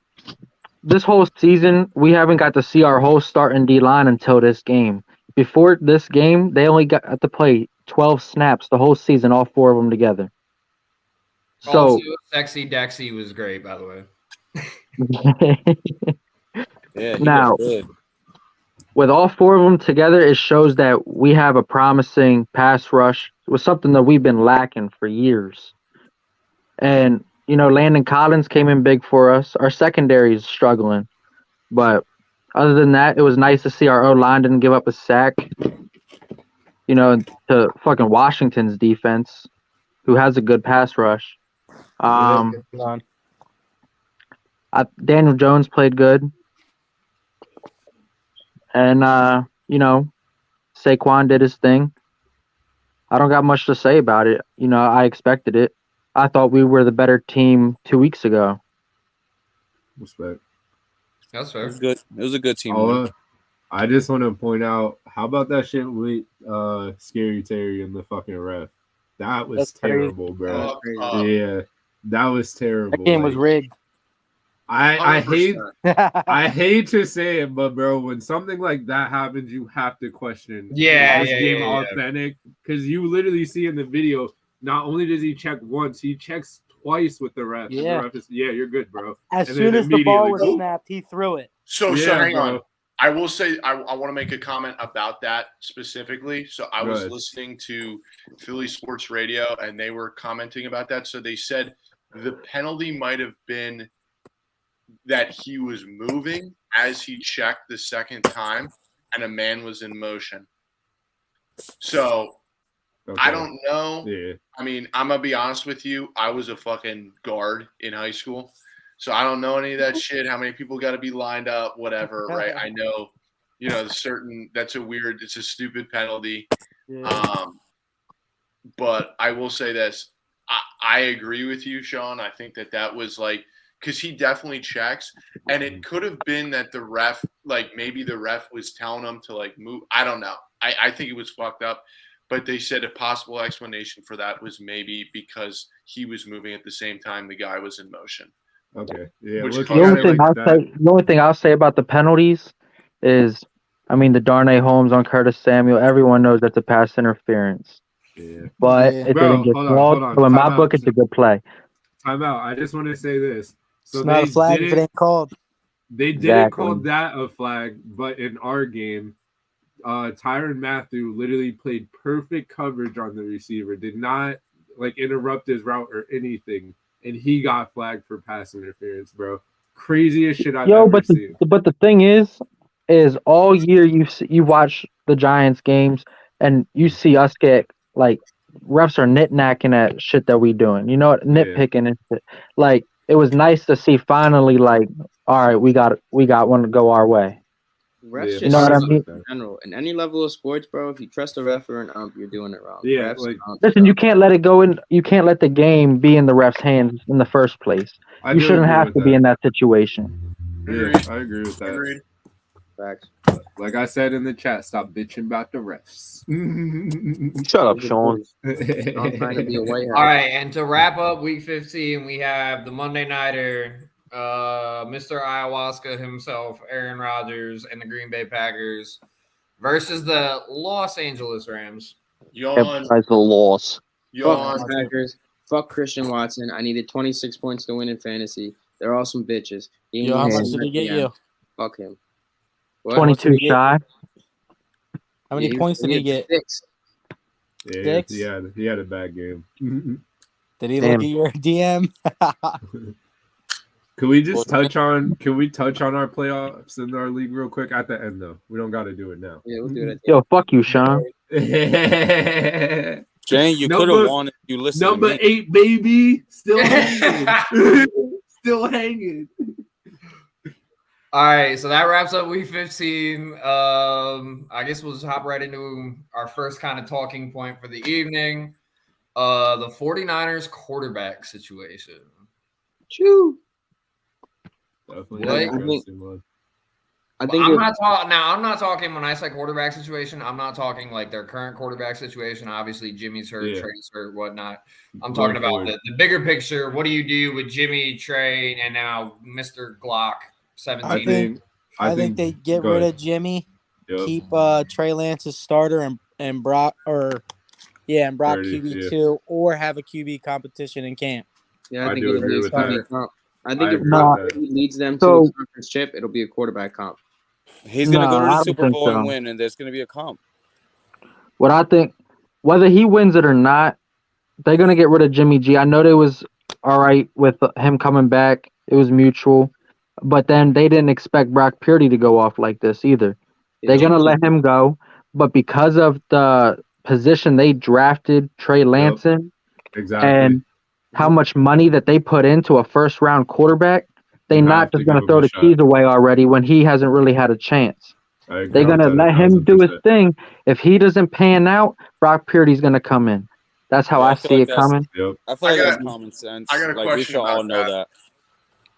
this whole season, we haven't got to see our whole starting D-line until this game. Before this game, they only got to play 12 snaps the whole season, all 4 of them together. So, also, Sexy Dexy was great, by the way. Yeah, now, with all 4 of them together, it shows that we have a promising pass rush. It was something that we've been lacking for years. And, you know, Landon Collins came in big for us. Our secondary is struggling. But other than that, it was nice to see our O-line didn't give up a sack, you know, to fucking Washington's defense, who has a good pass rush. Daniel Jones played good. And, you know, Saquon did his thing. I don't got much to say about it. You know, I expected it. I thought we were the better team 2 weeks ago. Respect. That's fair. It was good. It was a good team. I just want to point out, how about that shit with Scary Terry and the fucking ref? That was terrible, bro. Yeah, that was terrible. That game was rigged. I hate to say it, but bro, when something like that happens, you have to question. Is this game authentic? Because you literally see in the video, not only does he check once, he checks twice with the ref. Yeah. The ref is, you're good, bro. As And soon then as the ball was immediately, snapped, he threw it. So Yeah, hang bro. on. I will say I want to make a comment about that specifically. So I was Good. listening to Philly Sports Radio and they were commenting about that. So they said the penalty might have been that he was moving as he checked the second time and a man was in motion. So I don't know. Yeah. I mean, I'm going to be honest with you. I was a fucking guard in high school. So I don't know any of that shit, how many people got to be lined up, whatever, right? I know, you know, it's a stupid penalty. Yeah. But I will say this. I agree with you, Sean. I think that was like, because he definitely checks. And it could have been that the ref, like maybe the ref was telling him to like move. I don't know. I think it was fucked up. But they said a possible explanation for that was maybe because he was moving at the same time the guy was in motion. Okay. Yeah. Which Look, The only thing the only thing I'll say about the penalties is, I mean, the Darnay Holmes on Curtis Samuel. Everyone knows that's a pass interference, Yeah. but Yeah. it didn't Bro, get hold called. on. So in my Time out. book, it's a good play. Time out. I just want to say this. So It's not a flag if it ain't called. They didn't Exactly. call that a flag, but in our game, Tyrann Matthew literally played perfect coverage on the receiver, did not like interrupt his route or anything, and he got flagged for pass interference, bro. Craziest shit I've ever seen. But the thing is all year you watch the Giants games and you see us get like refs are nitnacking at shit that we doing. You know what? Nitpicking and shit. Like it was nice to see finally like, all right, we got one to go our way. Refs You know what I mean? in general, in any level of sports, bro, if you trust a ref or an ump, you're doing it wrong. Yeah, Refs, like listen, you can't let it go in. You can't let the game be in the ref's hands in the first place. You shouldn't have to be in that situation. Yeah, I agree with that. Agreed. Facts. Like I said in the chat, stop bitching about the refs. Shut up, Sean. I'm trying to be a white hat. All right, and to wrap up Week 15, we have the Monday Nighter, Mr. Ayahuasca himself, Aaron Rodgers, and the Green Bay Packers versus the Los Angeles Rams. That's a loss. Fuck the Packers. Fuck Christian Watson. I needed 26 points to win in fantasy. They're all some bitches. Yo, how much did he get you? Fuck him. 22 shy. How many points did he get? 6. Yeah, 6? he had a bad game. Did he look at your DM? Can we touch on our playoffs in our league real quick at the end though? We don't got to do it now. Yeah, we'll do it. Yo, fuck you, Sean. Jane, you could have won if you listened. Number 8, baby, still hanging. Still hanging. All right, so that wraps up Week 15. I guess we'll just hop right into our first kind of talking point for the evening. The 49ers quarterback situation. Choo. Definitely I think I'm not talking when I say quarterback situation. I'm not talking like their current quarterback situation. Obviously, Jimmy's hurt, Trey's hurt, whatnot. I'm talking about the bigger picture. What do you do with Jimmy, Trey, and now Mr. Glock 17? I think they get rid of Jimmy, keep Trey Lance as starter, and Brock QB2, or have a QB competition in camp. Yeah, I think do agree with that. I think if Brock leads them to a conference chip, it'll be a quarterback comp. He's going to go to the Super Bowl and win, and there's going to be a comp. What I think, whether he wins it or not, they're going to get rid of Jimmy G. I know they was all right with him coming back. It was mutual. But then they didn't expect Brock Purdy to go off like this either. They're going to let him go. But because of the position they drafted Trey Lance in, and how much money that they put into a first-round quarterback, they're not just going to throw the keys away already when he hasn't really had a chance. They're going to let him do his thing. If he doesn't pan out, Brock Purdy's going to come in. That's how I see it coming. I feel like that's common sense. I got a question. We should all know that.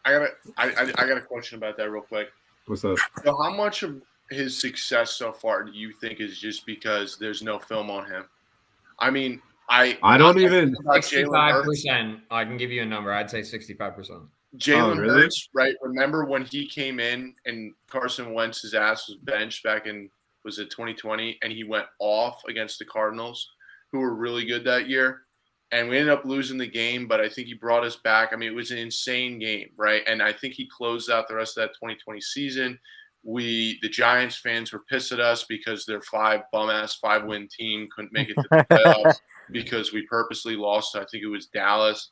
I got a question about that real quick. What's up? So how much of his success so far do you think is just because there's no film on him? I mean, I don't even 65%. I can give you a number. I'd say 65%. Jalen Hurts, right? Remember when he came in and Carson Wentz's ass was benched back in, was it 2020? And he went off against the Cardinals, who were really good that year. And we ended up losing the game, but I think he brought us back. I mean, it was an insane game, right? And I think he closed out the rest of that 2020 season. The Giants fans were pissed at us because their 5-win team couldn't make it to the playoffs because we purposely lost. I think it was Dallas.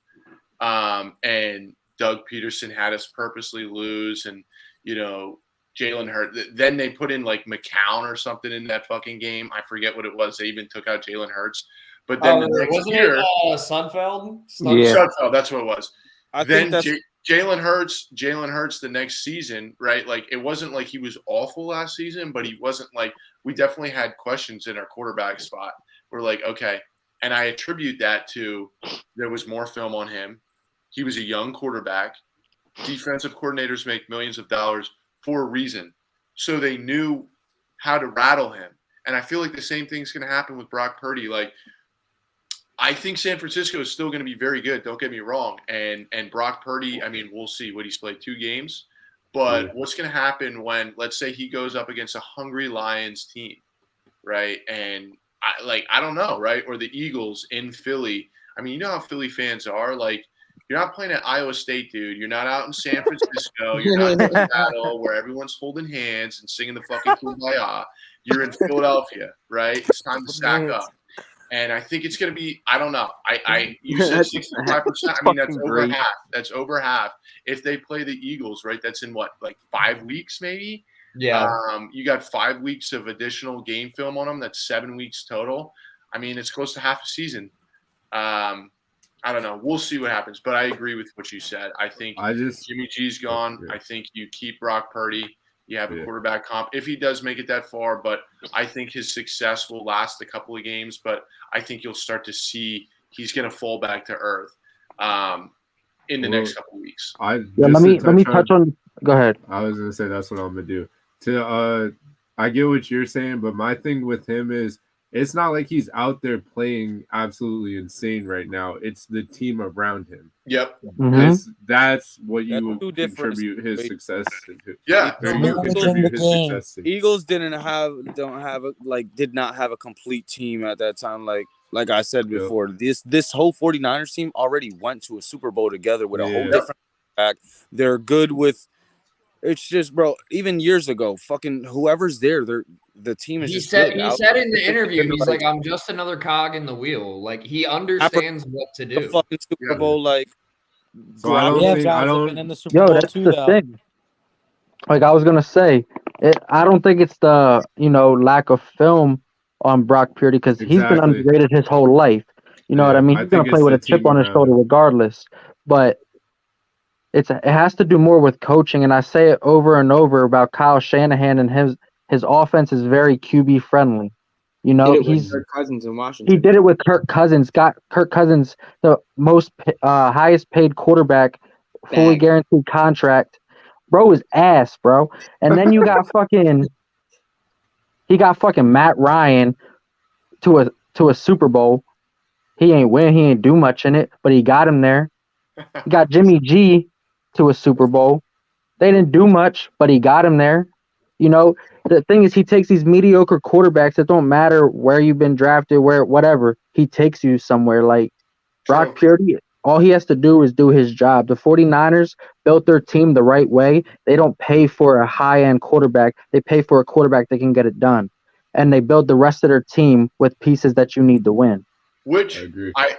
And Doug Peterson had us purposely lose. And, Jalen Hurts. Then they put in like McCown or something in that fucking game. I forget what it was. They even took out Jalen Hurts. But then the next year, Sudfeld? Sudfeld, that's what it was. Then Jalen Hurts the next season, right? Like it wasn't like he was awful last season, but he wasn't like we definitely had questions in our quarterback spot. We're like, okay. And I attribute that to there was more film on him. He was a young quarterback. Defensive coordinators make millions of dollars for a reason. So they knew how to rattle him. And I feel like the same thing's going to happen with Brock Purdy. Like I think San Francisco is still going to be very good. Don't get me wrong. And Brock Purdy, I mean, we'll see what he's played 2 games. But what's going to happen when, let's say, he goes up against a hungry Lions team, right? And I don't know, right? Or the Eagles in Philly. I mean, you know how Philly fans are. Like, you're not playing at Iowa State, dude. You're not out in San Francisco. You're not in Seattle where everyone's holding hands and singing the fucking Kumbaya. You're in Philadelphia, right? It's time to stack up. And I think it's going to be, I don't know. You said 65%. I mean, that's over half. That's over half. If they play the Eagles, right, that's in what, like 5 weeks maybe? Yeah. You got 5 weeks of additional game film on them. That's 7 weeks total. I mean, it's close to half a season. I don't know. We'll see what happens. But I agree with what you said. I think Jimmy G's gone. I think you keep Brock Purdy. You have a quarterback comp if he does make it that far. But I think his success will last a couple of games. But I think you'll start to see he's going to fall back to earth in the next couple of weeks. Let me touch on. Go ahead. I was going to say that's what I'm going to do. I get what you're saying, but my thing with him is it's not like he's out there playing absolutely insane right now. It's the team around him. Yep. Mm-hmm. That's what you would contribute his success to. Yeah. You contribute his success to. Eagles did not have a complete team at that time. Like I said before, this whole 49ers team already went to a Super Bowl together with a whole different back. They're good with. It's just, bro. Even years ago, fucking whoever's there, the team is. He just said. good. He said in the interview, he's like, "I'm just another cog in the wheel." Like he understands what to do. The fucking Super Bowl, like. So I don't. Been in the Super Bowl that's too, the though. thing. Like I was gonna say, I don't think it's the lack of film on Brock Purdy because he's been underrated his whole life. You know what I mean? He's gonna play with a chip on his shoulder regardless. But it has to do more with coaching, and I say it over and over about Kyle Shanahan and his offense is very QB friendly. You know, he's Kirk Cousins in Washington. He did it with Kirk Cousins. Got Kirk Cousins the most highest paid quarterback, fully guaranteed contract. Bro is ass, bro. And then you got he got fucking Matt Ryan to a Super Bowl. He ain't win. He ain't do much in it, but he got him there. He got Jimmy G to a Super Bowl. They didn't do much, but he got him there. You know, the thing is he takes these mediocre quarterbacks that don't matter where you've been drafted, whatever. He takes you somewhere. Like Brock Purdy, all he has to do is do his job. The 49ers built their team the right way. They don't pay for a high-end quarterback. They pay for a quarterback that can get it done. And they build the rest of their team with pieces that you need to win. Which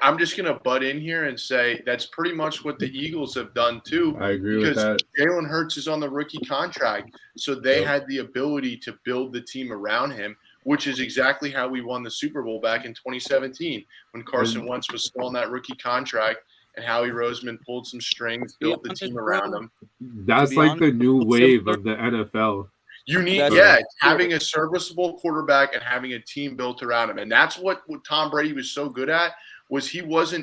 I'm just going to butt in here and say that's pretty much what the Eagles have done too. I agree with that. Because Jalen Hurts is on the rookie contract, so they had the ability to build the team around him, which is exactly how we won the Super Bowl back in 2017 when Carson Wentz was still on that rookie contract and Howie Roseman pulled some strings, built the team around him. That's like the new wave of the NFL. You need, having a serviceable quarterback and having a team built around him. And that's what Tom Brady was so good at was he was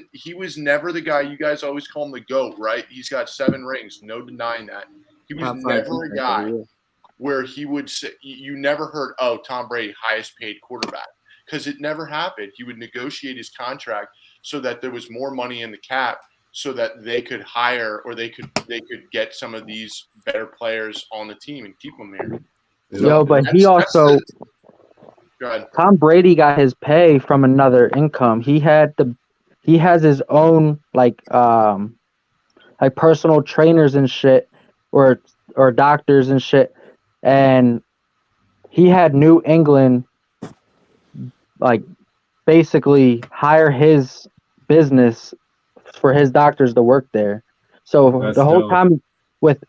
never the guy, you guys always call him the GOAT, right? He's got 7 rings, no denying that. He was never a guy where he would say, you never heard, oh, Tom Brady, highest paid quarterback. Because it never happened. He would negotiate his contract so that there was more money in the cap so that they could hire or they could get some of these better players on the team and keep them there. But he also Tom Brady got his pay from another income. He has his own like personal trainers and shit or doctors and shit. And he had New England like basically hire his business for his doctors to work there. So the whole time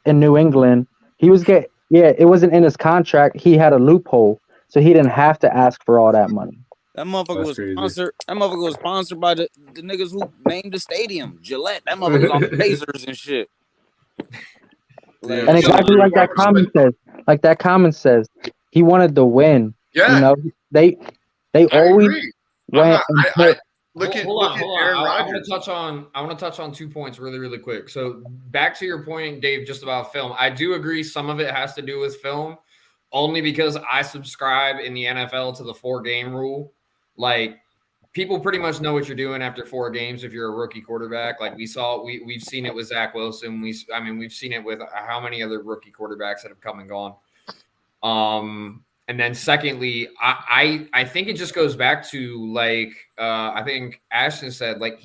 in New England, he was it wasn't in his contract. He had a loophole, so he didn't have to ask for all that money. That motherfucker was sponsored. That motherfucker was sponsored by the niggas who named the stadium, Gillette. That motherfucker was on the lasers and shit. And exactly like that comment says, he wanted to win. Yeah. You know, they always went and Hold on. I want to touch on 2 points really, really quick. So back to your point, Dave, just about film. I do agree some of it has to do with film, only because I subscribe in the NFL to the 4-game rule. Like people pretty much know what you're doing after 4 games if you're a rookie quarterback. Like we've seen it with Zach Wilson. We've seen it with how many other rookie quarterbacks that have come and gone. And then secondly, I think it just goes back to like I think Ashton said, like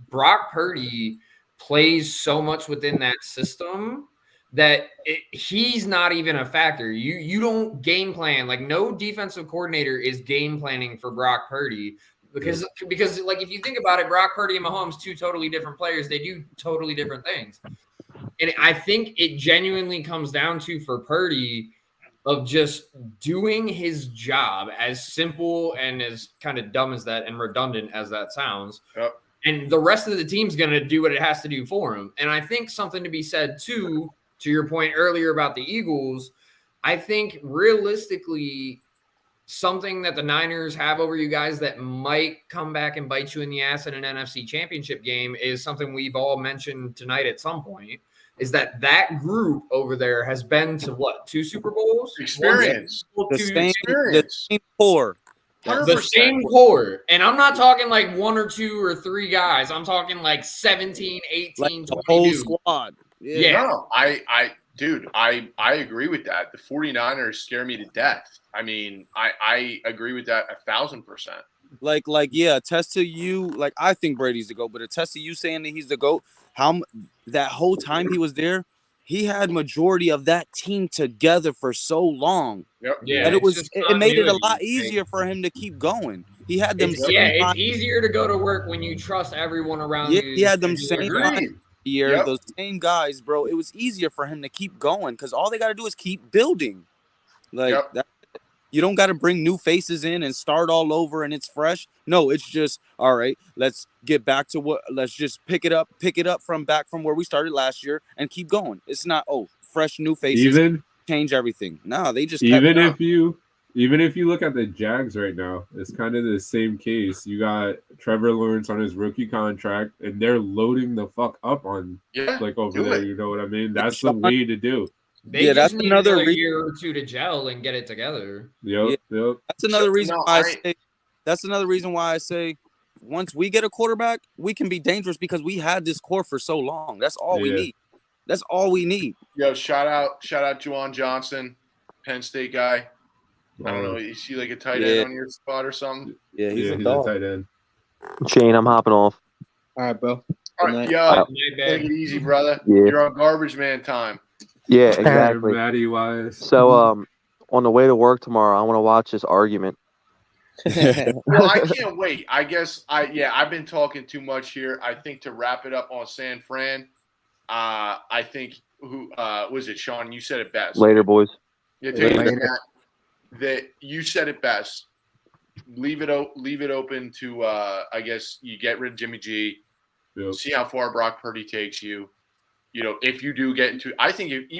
Brock Purdy plays so much within that system that he's not even a factor. You don't game plan. Like no defensive coordinator is game planning for Brock Purdy because like if you think about it, Brock Purdy and Mahomes, 2 totally different players. They do totally different things. And I think it genuinely comes down to for Purdy of just doing his job, as simple and as kind of dumb as that and redundant as that sounds. Yep. And the rest of the team's going to do what it has to do for him. And I think something to be said too, to your point earlier about the Eagles, I think realistically something that the Niners have over you guys that might come back and bite you in the ass in an NFC championship game is something we've all mentioned tonight at some point, is that group over there has been to what, 2 Super Bowls? Experience. The same core. 100%. The same core. And I'm not talking like 1 or 2 or 3 guys. I'm talking like 17, 18, like 20 the whole dudes. squad. Yeah. No, I agree with that. The 49ers scare me to death. I mean, I agree with that 1,000%. Like, yeah, attest to you. Like, I think Brady's the GOAT, but attest to you saying that he's the GOAT. That whole time he was there, he had majority of that team together for so long. Yep. Yeah, that it made it a lot easier for him to keep going. He had them. It's easier to go to work when you trust everyone around you. He had them same year, Yep. those same guys, bro. It was easier for him to keep going because all they got to do is keep building. Like that. You don't got to bring new faces in and start all over and it's fresh. No, it's just, all right, let's get back to let's just pick it up from where we started last year and keep going. It's not, fresh new faces, change everything. No, they just even if you look at the Jags right now, it's kind of the same case. You got Trevor Lawrence on his rookie contract and they're loading the fuck up on like over there. You know what I mean? That's the way to do. They just need another year or 2 to gel and get it together. Yep. That's another reason That's another reason why I say once we get a quarterback, we can be dangerous because we had this core for so long. That's all we need. That's all we need. Yo, shout out Juwan Johnson, Penn State guy. I don't know. Is he like a tight end on your spot or something? Yeah, he's a tight end. Shane, I'm hopping off. All right, bro. All right, yo, take it easy, brother. Yeah. You're on garbage man time. Yeah, exactly. Matty Wise. So, on the way to work tomorrow, I want to watch this argument. Well, I can't wait. I guess I've been talking too much here. I think to wrap it up on San Fran, I think who was it, Sean? You said it best. Later, boys. Yeah, take it that you said it best. Leave it open to I guess you get rid of Jimmy G. Yep. See how far Brock Purdy takes you. You know, if you do get into, I think if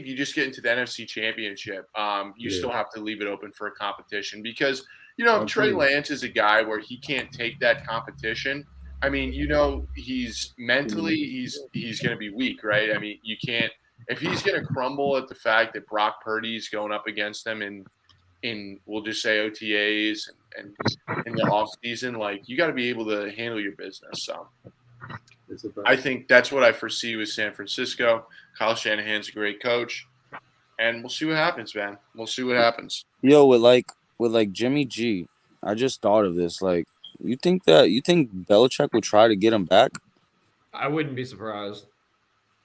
you just get into the NFC Championship, you still have to leave it open for a competition because, you know, Trey Lance is a guy where he can't take that competition. I mean, you know, he's mentally, he's going to be weak, right? I mean, you can't, if he's going to crumble at the fact that Brock Purdy's going up against them in we'll just say OTAs and in the off season, like you got to be able to handle your business. So I think that's what I foresee with San Francisco. Kyle Shanahan's a great coach, and we'll see what happens, man. We'll see what happens. Yo, with Jimmy G, I just thought of this. Like, you think Belichick would try to get him back? I wouldn't be surprised.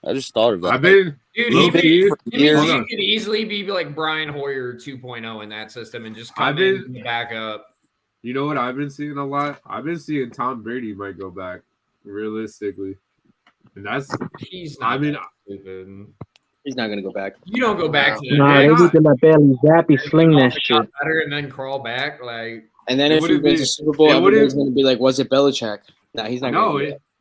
I just thought of that. He could easily be like Brian Hoyer 2.0 in that system and just come in and back up. You know what I've been seeing a lot? I've been seeing Tom Brady might go back. Realistically, and that's he's not. I mean, he's not gonna go back. You don't go back to. Nah, they need to let Bailey Zappi sling that shit. Better and then crawl back, like. And then if he wins the Super Bowl, everybody's gonna be like, "Was it Belichick?" Nah, he's not.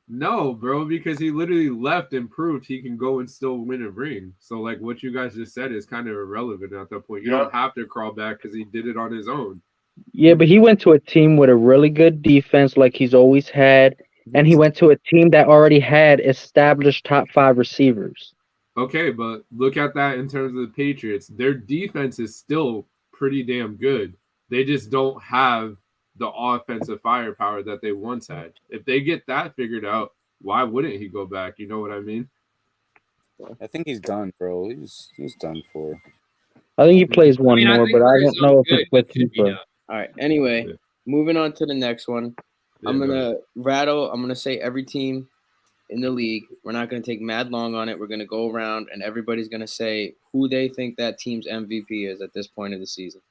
No, bro, because he literally left and proved he can go and still win a ring. So, like what you guys just said is kind of irrelevant at that point. You don't have to crawl back because he did it on his own. Yeah, but he went to a team with a really good defense, like he's always had. And he went to a team that already had established top 5 receivers. Okay, but look at that in terms of the Patriots. Their defense is still pretty damn good. They just don't have the offensive firepower that they once had. If they get that figured out, why wouldn't he go back? You know what I mean? I think he's done, bro. He's done for. I think he plays one I more, think but I for his don't know own if good, it's with he should be FIFA. done. All right. Anyway, Yeah. moving on to the next one. Yeah, I'm go gonna ahead. rattle. I'm gonna say every team in the league. We're not gonna take mad long on it. We're gonna go around and everybody's gonna say who they think that team's MVP is at this point of the season.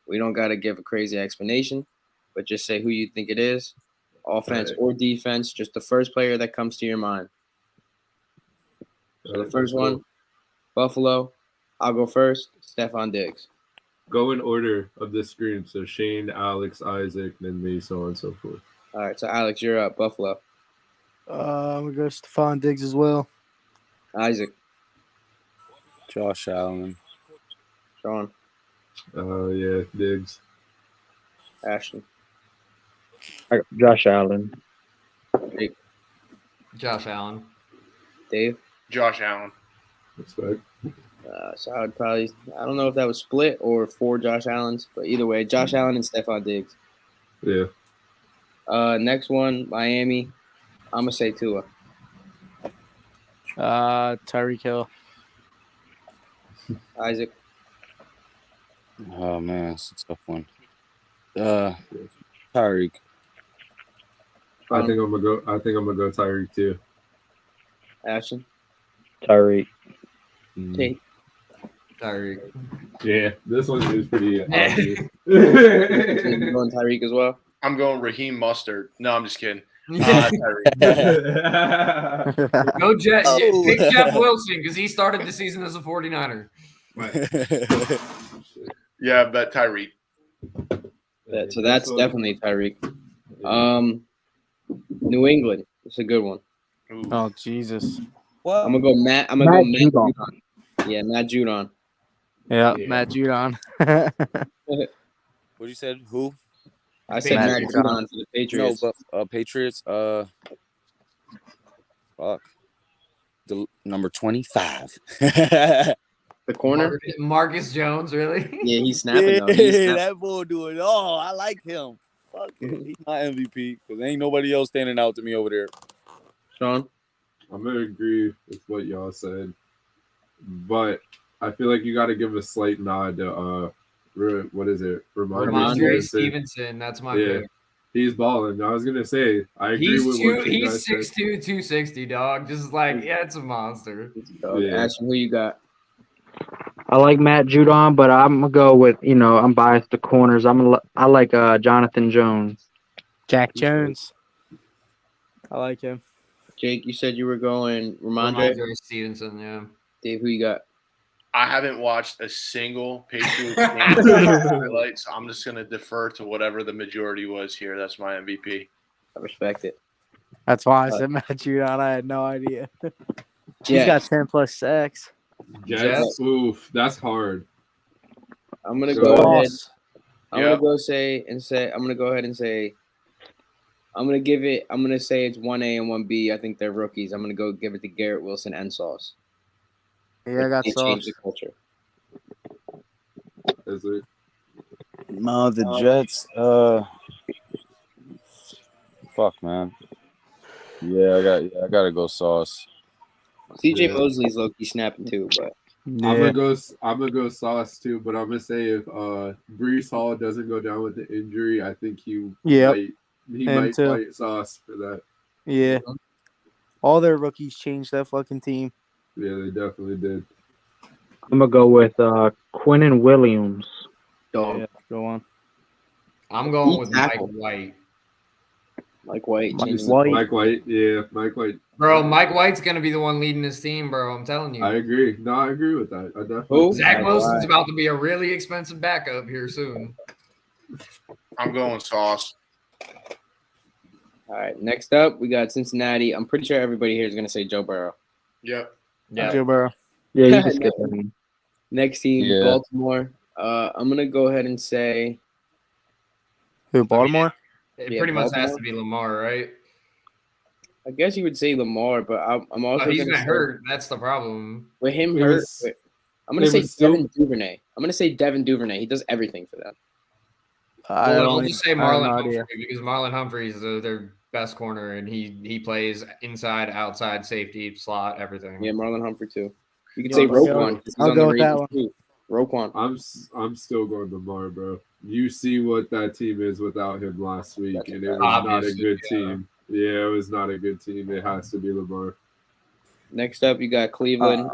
We don't gotta give a crazy explanation, but just say who you think it is, offense or defense. Just the first player that comes to your mind. So the first one, Buffalo. I'll go first. Stephon Diggs. Go in order of the screen. So Shane, Alex, Isaac, then me, so on and so forth. All right. So Alex, you're up. Buffalo. I'm gonna go Stephon Diggs as well. Isaac. Josh Allen. Sean. Yeah, Diggs. Ashton. Josh Allen. Jake. Josh Allen. Dave. Josh Allen. Respect. So I would probably, I don't know if that was split or 4 Josh Allens, but either way, Josh Allen and Stephon Diggs. Yeah. Next one, Miami. I'm going to say Tua. Tyreek Hill. Isaac. Oh man, it's a tough one. Tyreek. I think I'm gonna go Tyreek too. Ashton. Tyreek. Tate. Tyreek. Yeah, this one is pretty obvious. You going Tyreek as well? I'm going Raheem Mustard. No, I'm just kidding. Go Jet. Oh. Pick Jeff Wilson because he started the season as a 49er. Yeah, but Tyreek. So that's definitely Tyreek. New England. It's a good one. Ooh. Oh Jesus. What? I'm gonna go Matt. I'm gonna go Matt Judon. Yeah, Matt Judon. Yeah, Yeah. Matt Judon. What you said? Who? I said Matt Matt Judon. Judon for the Patriots. No, but Patriots. Fuck. The number 25. The corner. Marcus Jones, really? Yeah, he's snapping though. He's snapping. That boy doing. Oh, I like him. Fuck it. He's my MVP because ain't nobody else standing out to me over there. Sean. I'm gonna agree with what y'all said, but I feel like you got to give a slight nod to what is it? Ramondre Stevenson. That's my pick. He's balling. I was gonna say I agree He's with what you guys 6'2", said. 260, dog. Just like, yeah, it's a monster. Yeah. Ashton, who you got? I like Matt Judon, but I'm gonna go with I'm biased to corners. I like Jonathan Jones. Jack Jones. I like him. Jake, you said you were going Ramondre. Stevenson, yeah. Dave, who you got? I haven't watched a single Patriots game highlight, so I'm just going to defer to whatever the majority was here. That's my MVP. I respect it. That's why I said Matt Judon. I had no idea. He's Jets. got 10 plus sacks. Jets. Oof, that's hard. I'm gonna So- go ahead. I'm Yeah. gonna go say. I'm gonna go ahead and say. I'm gonna say it's 1A and 1B. I think they're rookies. I'm gonna go give it to Garrett Wilson and Sauce. Yeah, I got They changed Sauce. the culture. Is it? No, the Jets. Fuck, man. Yeah, I gotta go Sauce. CJ Yeah. Mosley's low-key snapping too, but I'm gonna go Sauce too, but I'm gonna say if Brees Hall doesn't go down with the injury, I think he might too. fight Sauce for that. Yeah. All their rookies changed that fucking team. Yeah, they definitely did. I'm gonna go with Quinnen Williams. dog. Yeah, go on. I'm going He with tackled. Mike White. Mike White. Mike changing- White. Mike White, yeah, Mike White. Bro, Mike White's going to be the one leading this team, bro. I'm telling you. I agree. No, I agree with that. I definitely. Who? Zach Mike Wilson's White. about to be a really expensive backup here soon. I'm going Sauce. All right. Next up, we got Cincinnati. I'm pretty sure everybody here is gonna say Joe Burrow. Yep. Yeah. Joe Burrow. Yeah, you can skip that one. Next team, Yeah. Baltimore. I'm gonna go ahead and say Who, Baltimore? It Yeah, pretty much has Baltimore. to be Lamar, right? I guess you would say Lamar, but I'm also Oh, he's gonna gonna say, hurt. That's the problem. with him It hurt. was- I'm gonna it say was still- Devin Duvernay. I'm gonna say Devin Duvernay. He does everything for them. I'll just say I have Marlon no Humphrey idea. because Marlon Humphrey is their best corner, and he plays inside, outside, safety, slot, everything. Yeah, Marlon Humphrey too. You could Yeah, say I'll go- Roquan because he's I'll on go the with that Ravens one. too. Roquan. I'm still going Lamar, bro. You see what that team is without him last week, That's and a it fact. was not a Obviously, good yeah. team. Yeah, it was not a good team. It has to be Lamar. Next up, you got Cleveland.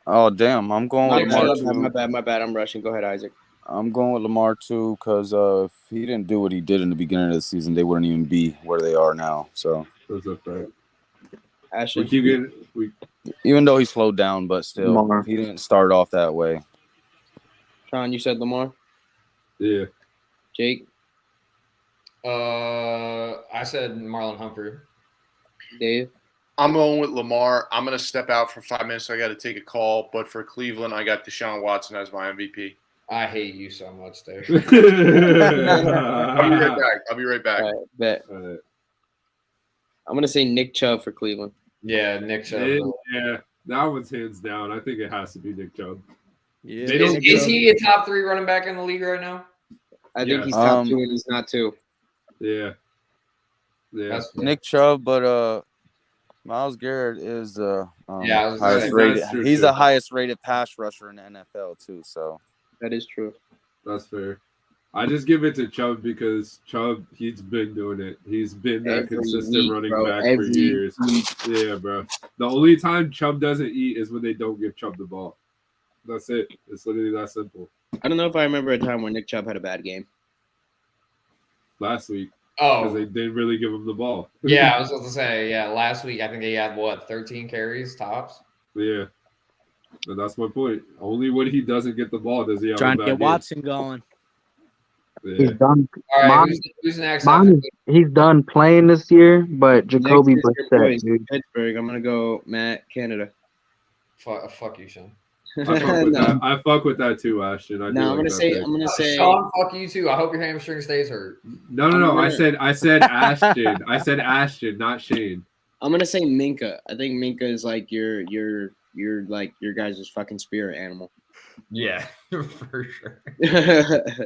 Oh damn, I'm going My with Lamar bad, too. my bad. I'm rushing. Go ahead, Isaac. I'm going with Lamar too because if he didn't do what he did in the beginning of the season, they wouldn't even be where they are now. So That's a fact. Ashton. We keep getting even though he slowed down, but still, Lamar. he didn't start off that way. Sean, you said Lamar. yeah. Jake, I said Marlon Humphrey. Dave. I'm going with Lamar. I'm going to step out for 5 minutes. I got to take a call. But for Cleveland, I got Deshaun Watson as my MVP. I hate you so much, Dave. I'll be right back. All right, bet. All right. I'm gonna say Nick Chubb for Cleveland. Yeah, Nick Chubb. Yeah, that one's hands down. I think it has to be Nick Chubb. Yeah. They don't Is he a top 3 running back in the league right now? I think Yeah. he's top 2 and he's not 2. Yeah. Yeah. That's Nick Chubb, but Myles Garrett is the Yeah, I was gonna highest say, rated. that's true, He's too. the highest rated pass rusher in the NFL too. So That is true. That's fair. I just give it to Chubb because Chubb, he's been doing it. He's been that Every consistent week, running bro. back for Every years. week. Yeah, bro. The only time Chubb doesn't eat is when they don't give Chubb the ball. That's it. It's literally that simple. I don't know if I remember a time when Nick Chubb had a bad game. Last week, because Oh, they didn't really give him the ball. yeah, I was about to say, yeah, last week I think he had, 13 carries tops? Yeah. And that's my point. Only when he doesn't get the ball does he have Trying a to bad get game. Watson going. Yeah. He's done. All right, Mine- who's next? Mine is- he's done playing this year, but Jacoby Next is your Brissett, boys, dude. Pittsburgh. I'm gonna go Matt Canada. Fuck you, Sean. I fuck with No. that. I fuck with that too, Ashton. I do No, like I'm gonna that say. pick. I'm gonna say. Sean, fuck you too. I hope your hamstring stays hurt. No. I'm I gonna- said Ashton. I said Ashton, not Shane. I'm gonna say Minka. I think Minka is like your like your guys' fucking spirit animal. Yeah, for sure.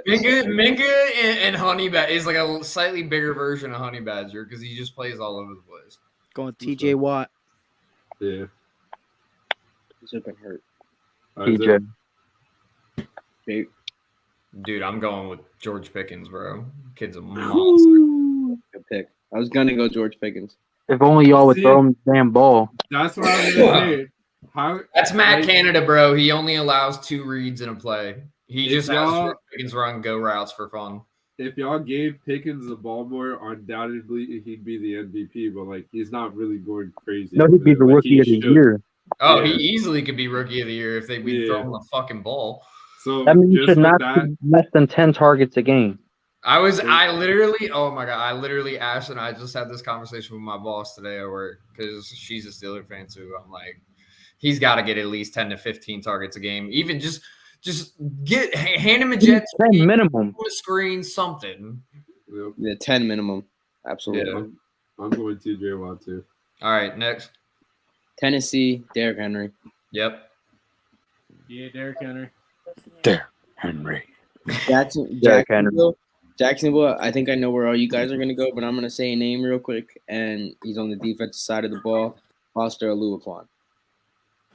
Minka and Honey Badger is like a slightly bigger version of Honey Badger because he just plays all over the place. Going TJ Watt. Yeah. He's been hurt. TJ. Jake. Dude, I'm going with George Pickens, bro. Kid's a monster. Good pick. I was gonna go George Pickens. If only y'all would See? throw him the damn ball. That's what I was gonna say. How That's Matt like, Canada, bro. He only allows 2 reads in a play. He If just has y'all- George Pickens run go routes for fun. If y'all gave Pickens the ball more, undoubtedly he'd be the MVP. But like, he's not really going crazy. No, he'd be the Like, rookie he of the should. year. Oh, Yeah. he easily could be rookie of the year if they be Yeah. throwing the fucking ball. So That means you just should with not that, see less than 10 targets a game. I literally, oh my God, Ash and I just had this conversation with my boss today at work because she's a Steeler fan too. I'm like, he's got to get at least 10 to 15 targets a game. Even just hand him a jet 10 minimum. a screen, something. yep, Yeah, 10 minimum. Absolutely. Yeah. I'm going TJ Watt too. All right, next. Tennessee, Derrick Henry. Yep. Yeah, Derrick Henry. Henry. Derrick Henry. Jacksonville, I think I know where all you guys are going to go, but I'm going to say a name real quick, and he's on the defensive side of the ball, Foster Oluokun.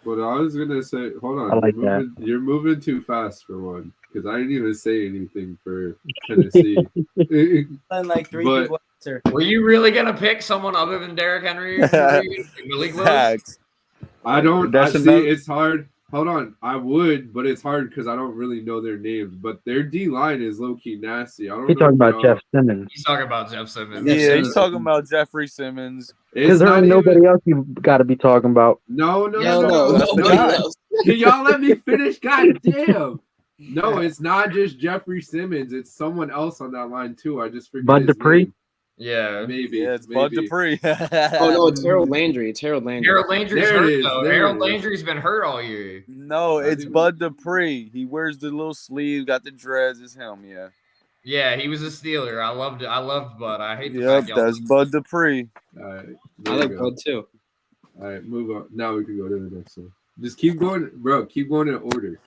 But I was gonna say, hold on, I like you're moving too fast for one because I didn't even say anything for Tennessee. And like 3 But- people answer. Were you really going to pick someone other than Derrick Henry? Malik Willis? Facts. I don't. That's I see. another- It's hard. Hold on, I would, but it's hard because I don't really know their names. But their D line is low key nasty. I don't He's know. talking if about y'all- Jeff Simmons. He's talking about Jeff Simmons. Yeah, he's talking about Jeffrey Simmons. Because It's there not ain't even, nobody else you got to be talking about. No, Nobody else. Can y'all let me finish? God damn. No, it's not just Jeffrey Simmons. It's someone else on that line too. I just forget Bud his Dupree? name. Yeah. Maybe. Yeah, it's maybe. Bud Dupree. Oh, no, it's Harold Landry. Harold Landry's There it hurt, is, though. there it Harold is. Landry's been hurt all year. No, it's Bud Dupree. He wears the little sleeve, got the dreads. It's him, yeah. Yeah, he was a Steeler. I loved it. I loved Bud. I hate the Yep, fact y'all that's Bud Dupree. All right. I there like we go. Bud, too. All right, move on. Now we can go to the next one. Just keep going, bro. Keep going in order.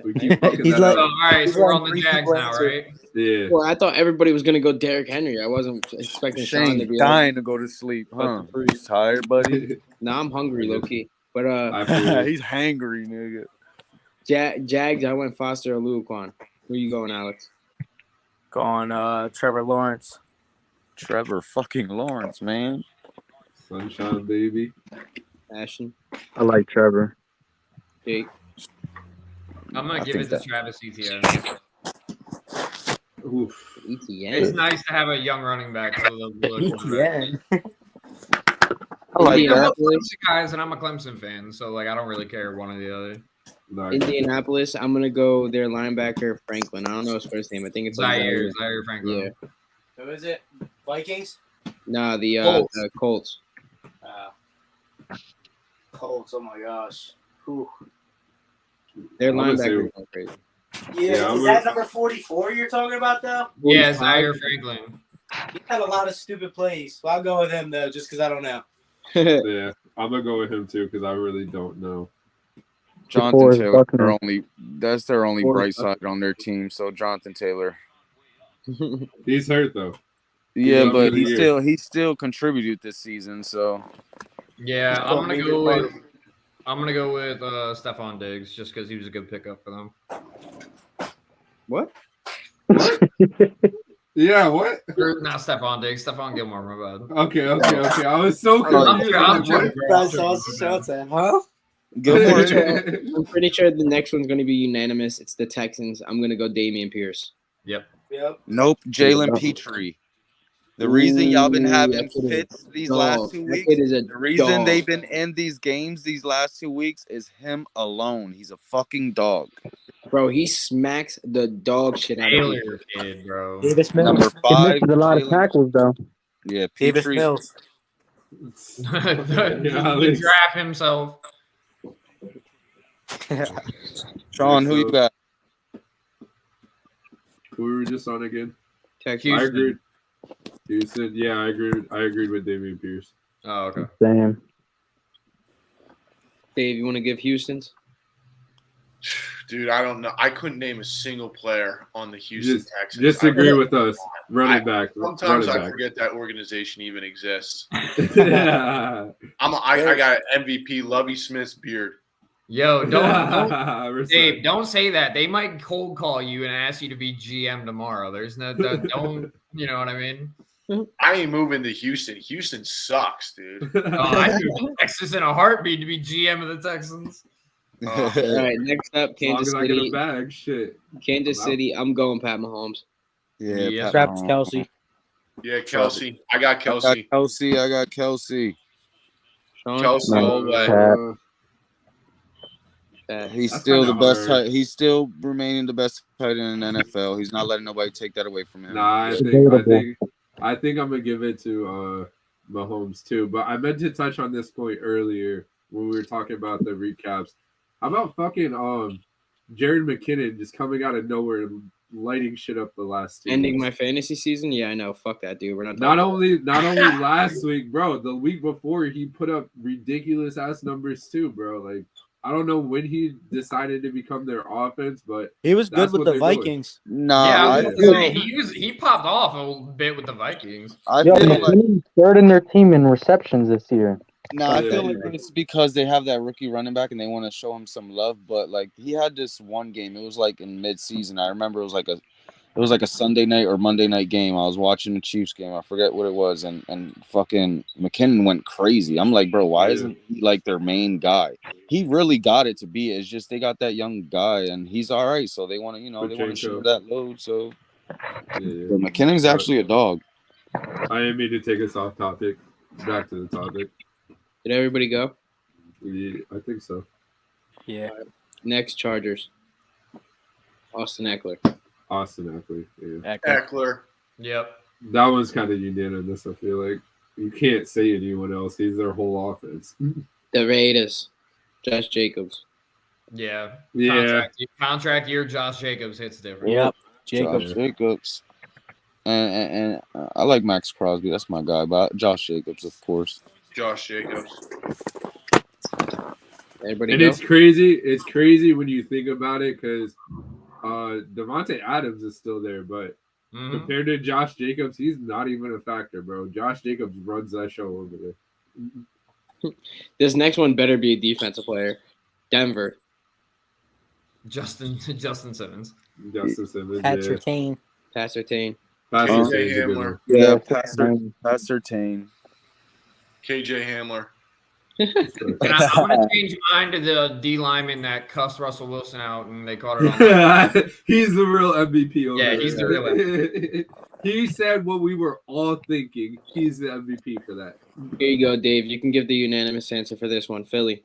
We keep fucking He's that like- So, up. all right, so we're on the Three Jags people now, answer. right? Yeah. Well, I thought everybody was gonna go Derrick Henry. I wasn't expecting Sean to Shane be dying to go to sleep, huh? Fucking free. He's tired, buddy. Nah, I'm hungry, low key. But I feel He's hangry, nigga. Jags, I went Foster or Luquan. Where you going, Alex? Going Trevor Lawrence. Trevor fucking Lawrence, man. Sunshine, baby. Ashton, I like Trevor. Jake. I'm gonna I give think it to that- Travis Etienne. Oof. It's ETN. nice to have a young running back for the quarterback. I like I'm that. a Clemson guys, and I'm a Clemson fan, so like I don't really care one or the other. Nice. Indianapolis, I'm gonna go their linebacker Franklin. I don't know his first name. I think it's like Zaire Franklin. Yeah. Who is it? Vikings? Nah, the Colts. Colts. Oh my gosh. Whew. Their I'm gonna say- linebacker is going crazy. Yeah, I'm is that number 44 you're talking about though? Yeah, Zaire Franklin. He had a lot of stupid plays. So I'll go with him though, just because I don't know. Yeah, I'm gonna go with him too because I really don't know. Jonathan DeForest Taylor, Buckner. that's their only DeForest bright side on their team. So Jonathan Taylor. He's hurt though. Yeah, Yeah, but for the year. he still contributed this season. So Yeah, I'm gonna go with Stephon Diggs just because he was a good pickup for them. What? Yeah, what? Or not Stephon Diggs, Stephon Gilmore, my bad. Okay. I was so confused. I'm Like, what? Huh? Gilmore. I'm pretty sure the next one's gonna be unanimous. It's the Texans. I'm gonna go Damian Pierce. Yep. nope, Jalen Petrie. The reason y'all been Ooh, having that kid is a fits these dog. last 2 That weeks, kid is a the reason dog. they've been in these games these last 2 weeks is him alone. He's a fucking dog. Bro, he smacks the dog shit out of Taylor people. kid, bro. Davis Mills. Number He 5, missed a lot of Jalen- tackles though. Yeah, Davis Petrie. Mills. the Alex. draft himself. Sean, who you got? Who we were just on again? Texans. I agreed. Houston. Yeah, I agreed with Damian Pierce. Oh, okay. Same. Dave, you want to give Houston's? Dude, I don't know. I couldn't name a single player on the Houston Texans. Just I- agree with us. Running back. Sometimes I Running forget that organization even exists. back. Yeah. I got an MVP, Lovey Smith's beard. Yo, don't Respect. Dave, don't say that. They might cold call you and ask you to be GM tomorrow. There's no don't you know what I mean? I ain't moving to Houston. Houston sucks, dude. I do Texas in a heartbeat to be GM of the Texans. All right, next up, As long Kansas as I get a City. bag, shit. Kansas I'm out. City. I'm going Pat Mahomes. Yeah, Yeah. Pat Travis Mahomes. Kelsey. Yeah, Kelsey. I got I Kelsey. got Kelsey. I got Kelsey. Sean? Kelsey No, all the way. Pat. He's That's still the kinda best. hard. He's still remaining the best tight end in the NFL. He's not letting nobody take that away from him. Nah, I think I'm gonna give it to Mahomes too. But I meant to touch on this point earlier when we were talking about the recaps. How about fucking Jared McKinnon just coming out of nowhere and lighting shit up the last 2 Ending weeks? my fantasy season? Yeah, I know. Fuck that, dude. We're not Not talking only last week, bro. The week before, he put up ridiculous ass numbers too, bro. Like I don't know when he decided to become their offense, but He was That's good with what the they're doing. Vikings. Nah, Yeah, I I was gonna feel, say, he popped off a little bit with the Vikings. I Yo, feel like McKinnon's third in their team in receptions this year. nah, I feel Yeah. like it's because they have that rookie running back and they want to show him some love. But like he had this one game, it was like in mid-season. I remember it was like a Sunday night or Monday night game. I was watching the Chiefs game. I forget what it was, and fucking McKinnon went crazy. I'm like, bro, why isn't he like their main guy? He really got it to be. It's just they got that young guy, and he's all right. So they want to, they want to Pacheco. share that load. So yeah. but McKinnon's actually a dog. I didn't mean to take us off topic. Back to the topic. Did everybody go? Yeah, I think so. Yeah. Next, Chargers. Austin Eckler. Austin Eckler. Yeah. Eckler. Yep. That was kind of unanimous. I feel like you can't say anyone else. He's their whole offense. The Raiders. Josh Jacobs. Yeah. Yeah. Contract year, Josh Jacobs hits different. Yep. Josh Jacobs. Jacobs. And I like Max Crosby. That's my guy. But Josh Jacobs, of course. Josh Jacobs. Everybody And go? it's crazy. It's crazy when you think about it because Devontae Adams is still there, but compared to Josh Jacobs, he's not even a factor, bro. Josh Jacobs runs that show over there. This next one better be a defensive player. Denver. Justin Simmons. Justin Simmons. Patrick Kane. Passertain. KJ Hamler. Yeah, Passertain. KJ Hamler. And I'm going to change mine to the D lineman that cussed Russell Wilson out and they caught it on. He's the real MVP over there. He's the real MVP. He said what we were all thinking. He's the MVP for that. Here you go, Dave. You can give the unanimous answer for this one. Philly.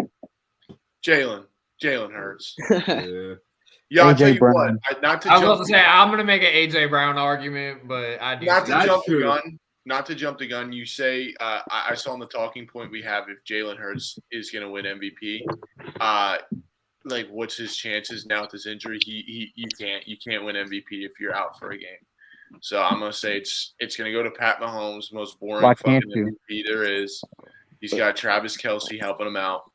Jalen Hurts. Yeah. Yeah, I'll AJ tell you Brown. what. I was going to say, I'm going to make an AJ Brown argument, but I do. Not to That's jump true. the gun. Not to jump the gun. You say I saw in the talking point we have if Jalen Hurts is going to win MVP. Like, what's his chances now with his injury? You can't win MVP if you're out for a game. So I'm gonna say it's gonna go to Pat Mahomes, most boring Why fucking can't you? MVP there is. He's got Travis Kelce helping him out.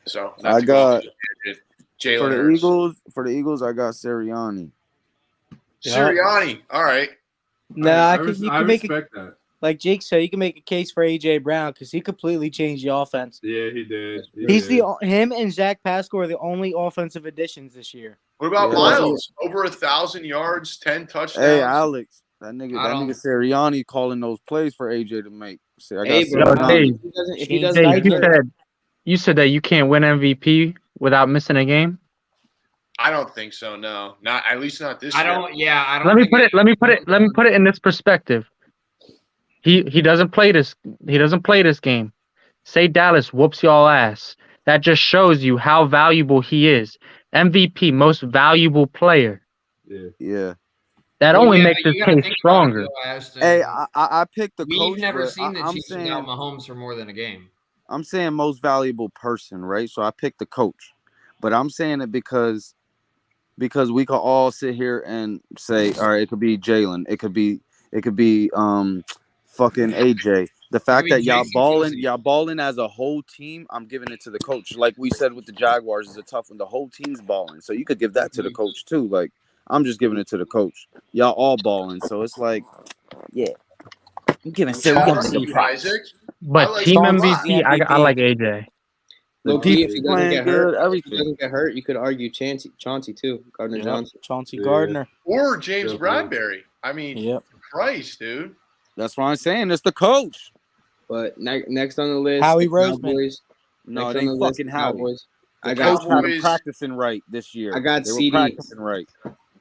So I got for Jalen the Hurts. Eagles. For the Eagles, I got Sirianni. Sirianni. All right. Nah, I you can make respect that. like Jake said, you can make a case for AJ Brown because he completely changed the offense. Yeah, he did. Him and Zach Pascal are the only offensive additions this year. What about Yeah. Miles? Over 1,000 yards, 10 touchdowns. Hey, Alex, that nigga Sirianni calling those plays for AJ to make. See, I got Sirianni. If he doesn't get hurt, You said that you can't win MVP without missing a game. I don't think so. No, not at least not this I year. don't. Yeah, I don't. Let me put it in this perspective. He doesn't play this. He doesn't play this game. Say Dallas whoops y'all ass. That just shows you how valuable he is. MVP, most valuable player. Yeah. That only makes his case stronger. Hey, I picked the coach. We've never but seen the I'm Chiefs saying, without Mahomes for more than a game. I'm saying most valuable person, right? So I picked the coach, but I'm saying it because we could all sit here and say, all right, it could be Jalen, it could be fucking AJ. The fact that y'all balling as a whole team, I'm giving it to the coach. Like we said with the Jaguars, is a tough one. The whole team's balling, so you could give that to the coach too. Like I'm just giving it to the coach. Y'all all balling, so it's like, yeah, I'm giving Isaac. But like team Sean MVP, I like AJ. Low-key, if he doesn't playing get good, hurt, everything. you could argue Chauncey too. Gardner Johnson. Chauncey Gardner. Or James Bradbury. I mean, Christ, dude. That's what I'm saying. It's the coach. But next on the list, Howie the Roseman. Cowboys. No, Next it on the ain't list, fucking the Howie. Cowboys. The I coach got had him practicing right this year. I got they were CD. practicing right.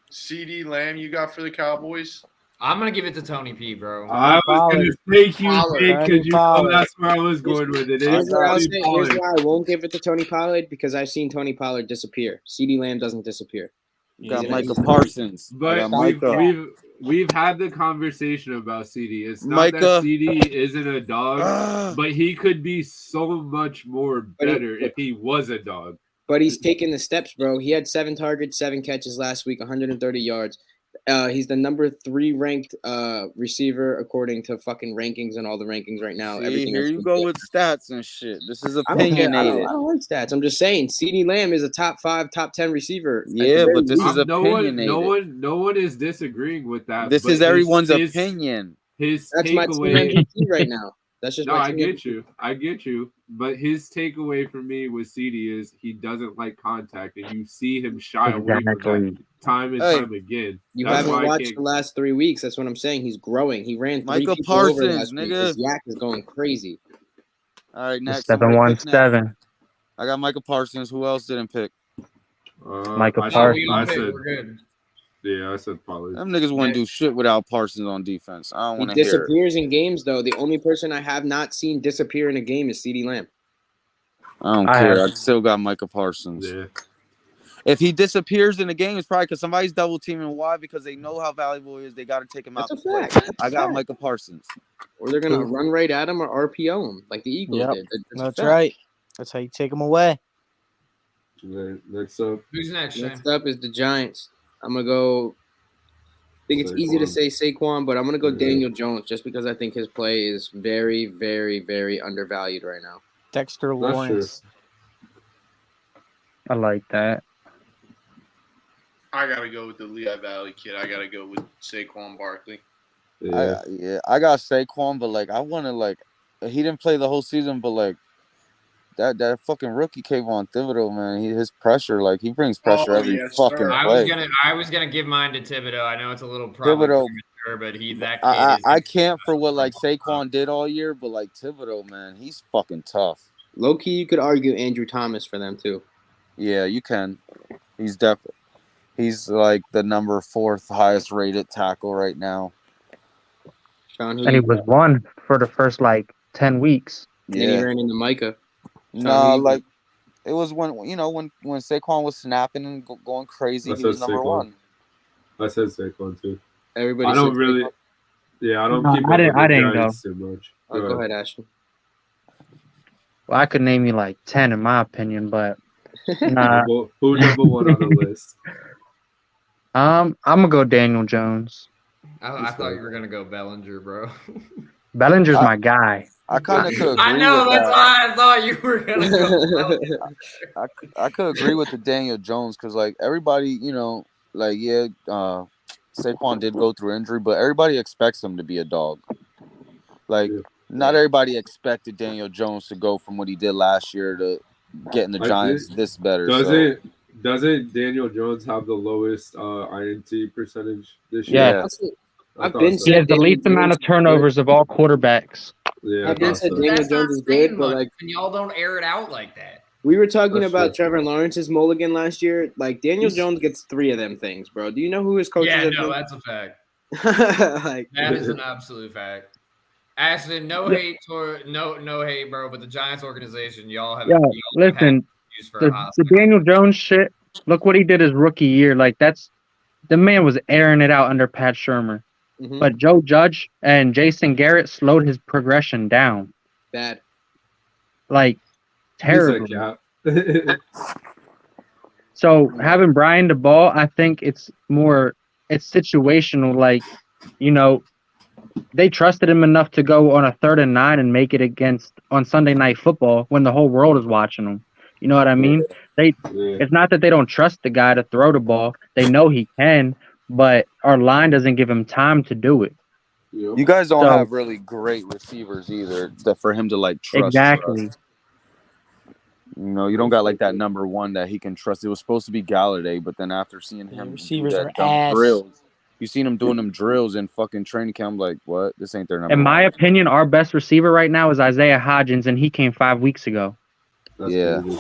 CD Lamb, you got for the Cowboys? I'm gonna give it to Tony P, bro. I was going to take you, Pollard. because you know that's where I was going with it. Here's why Pollard. I won't give it to Tony Pollard, because I've seen Tony Pollard disappear. CD Lamb doesn't disappear. You got Micah Parsons. But we've had the conversation about CD. It's not Micah. that CD isn't a dog, but he could be so much more better if he was a dog. But he's taking the steps, bro. He had 7 targets, 7 catches last week, 130 yards. He's the number 3 ranked receiver according to fucking rankings and all the rankings right now. See, here you go with stats and shit. This is I don't opinionated. like stats. I'm just saying, CD Lamb is a top 5, top 10 receiver. Yeah, but this is no opinionated. No one is disagreeing with that. This is everyone's opinion. His That's my team takeaway. MVP right now. That's just No, my I team get MVP. you. I get you. But his takeaway for me with CD is he doesn't like contact, and you see him shy away from that time and time again. You That's haven't why I watched can't- the last 3 weeks. That's what I'm saying. He's growing. He ran 3 Micah people over Parsons, last week. nigga. His yak is going crazy. All right, next. 717. I got Micah Parsons. Who else didn't pick? Micah I Parsons. said, We're good. yeah, I said Pollard. Them niggas wouldn't do shit without Parsons on defense. I don't He want to hear it. disappears in games, though. The only person I have not seen disappear in a game is CD Lamb. I don't care. I still got Micah Parsons. Yeah. If he disappears in the game, it's probably because somebody's double teaming. Why? Because they know how valuable he is. They got to take him out. That's the a play. fact. That's I a got fact. Micah Parsons. Or they're going to run right at him or RPO him like the Eagles did. That's right. That's how you take him away. Next up. Who's next, Shane? Next up is the Giants. I'm going to go. I think it's easy to say Saquon, but I'm going to go Daniel Jones just because I think his play is very, very, very undervalued right now. Dexter Lawrence. I like that. I gotta go with the Lehigh Valley kid. I gotta go with Saquon Barkley. Yeah. I got Saquon, but like I want to like he didn't play the whole season, but like that fucking rookie Kayvon Thibodeau, man, his pressure, like he brings pressure every yes, fucking sir. play. I was gonna give mine to Thibodeau. I know it's a little probably Thibodeau, premature, but that kid is. I can't for what like Saquon did all year, but like Thibodeau, man, he's fucking tough. Low key, you could argue Andrew Thomas for them too. Yeah, you can. He's definitely. He's like the number 4th highest rated tackle right now. Sean, And he was one for the first like 10 weeks. And then he ran into Micah. Nah, like it was when when Saquon was snapping and going crazy, he was number Saquon. 1. I said Saquon too. Everybody. I don't really. Saquon? Yeah, I don't keep. I didn't go too much. Go ahead, Ashton. Well, I could name you like 10 in my opinion, but nah. Who number 1 on the list? I'm gonna go Daniel Jones. I thought you were gonna go Bellinger, bro. Bellinger's my guy. I kind of could agree. I know with that's that. why I thought you were gonna go. I could agree with the Daniel Jones because like everybody, like Saquon did go through injury, but everybody expects him to be a dog. Like not everybody expected Daniel Jones to go from what he did last year to getting the Giants this better. Doesn't Daniel Jones have the lowest INT percentage this year? Yeah. He has the least amount of turnovers of all quarterbacks. Yeah, I've been said Daniel Jones is good, but like and y'all don't air it out like that. We were talking about Trevor Lawrence's mulligan last year. Like Daniel Jones gets 3 of them things, bro. Do you know who his coaches Yeah, have no, been? that's a fact. Like that is an absolute fact. Ashton, no hate, bro. But the Giants organization, y'all have. Listen, the Daniel Jones shit. Look what he did his rookie year. Like the man was airing it out under Pat Shermer. Mm-hmm. But Joe Judge and Jason Garrett slowed his progression down. Bad. Like terribly. So having Brian DeBall, I think it's situational. Like, they trusted him enough to go on a 3rd and 9 and make it on Sunday Night Football when the whole world is watching him. You know what I mean? It's not that they don't trust the guy to throw the ball. They know he can, but our line doesn't give him time to do it. You guys don't have really great receivers either for him to like trust. Exactly. You don't got like that number 1 that he can trust. It was supposed to be Galladay, but then after seeing him receivers do are that ass. drills, you seen him doing them drills in fucking training camp. Like, what? This ain't their number. In my opinion, our best receiver right now is Isaiah Hodgins, and he came 5 weeks ago. That's crazy.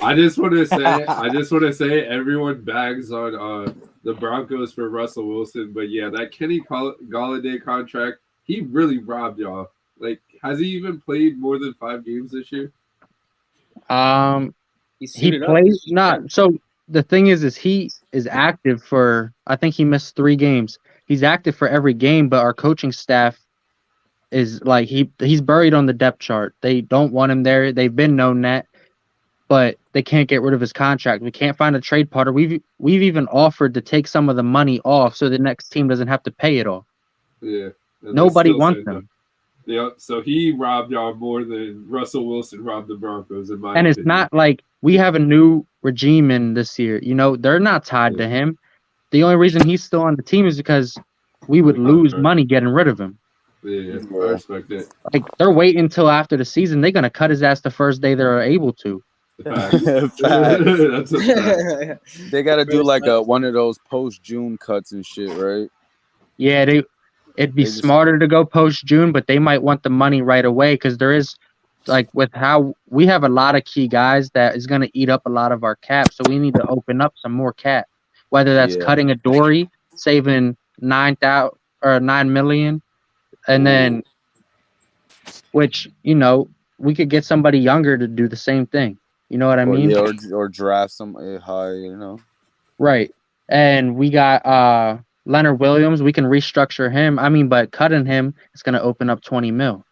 I just want to say, everyone bags on the Broncos for Russell Wilson, but yeah, that Kenny Galladay contract, he really robbed y'all. Like, has he even played more than 5 games this year? He plays not. So the thing is he is active for. I think he missed 3 games. He's active for every game, but our coaching staff is like he's buried on the depth chart. They don't want him there. They've been known that, but they can't get rid of his contract. We can't find a trade partner. We've even offered to take some of the money off so the next team doesn't have to pay it all. Yeah. Nobody wants him. Yeah, so he robbed y'all more than Russell Wilson robbed the Broncos, in my opinion. It's not like we have a new regime in this year. They're not tied to him. The only reason he's still on the team is because we would lose money getting rid of him. Yeah, I respect it. Like, they're waiting until after the season. They're going to cut his ass the first day they're able to. That's a fact. They got to do like one of those post-June cuts and shit, right? Yeah, it'd be smarter to go post-June, but they might want the money right away because there is, like, with how we have a lot of key guys that is going to eat up a lot of our cap, so we need to open up some more cap, whether that's cutting a Dory, saving $9 million, and then, which, we could get somebody younger to do the same thing. You know what I mean? Yeah, or draft some high, Right. And we got Leonard Williams. We can restructure him. But cutting him is going to open up $20 million.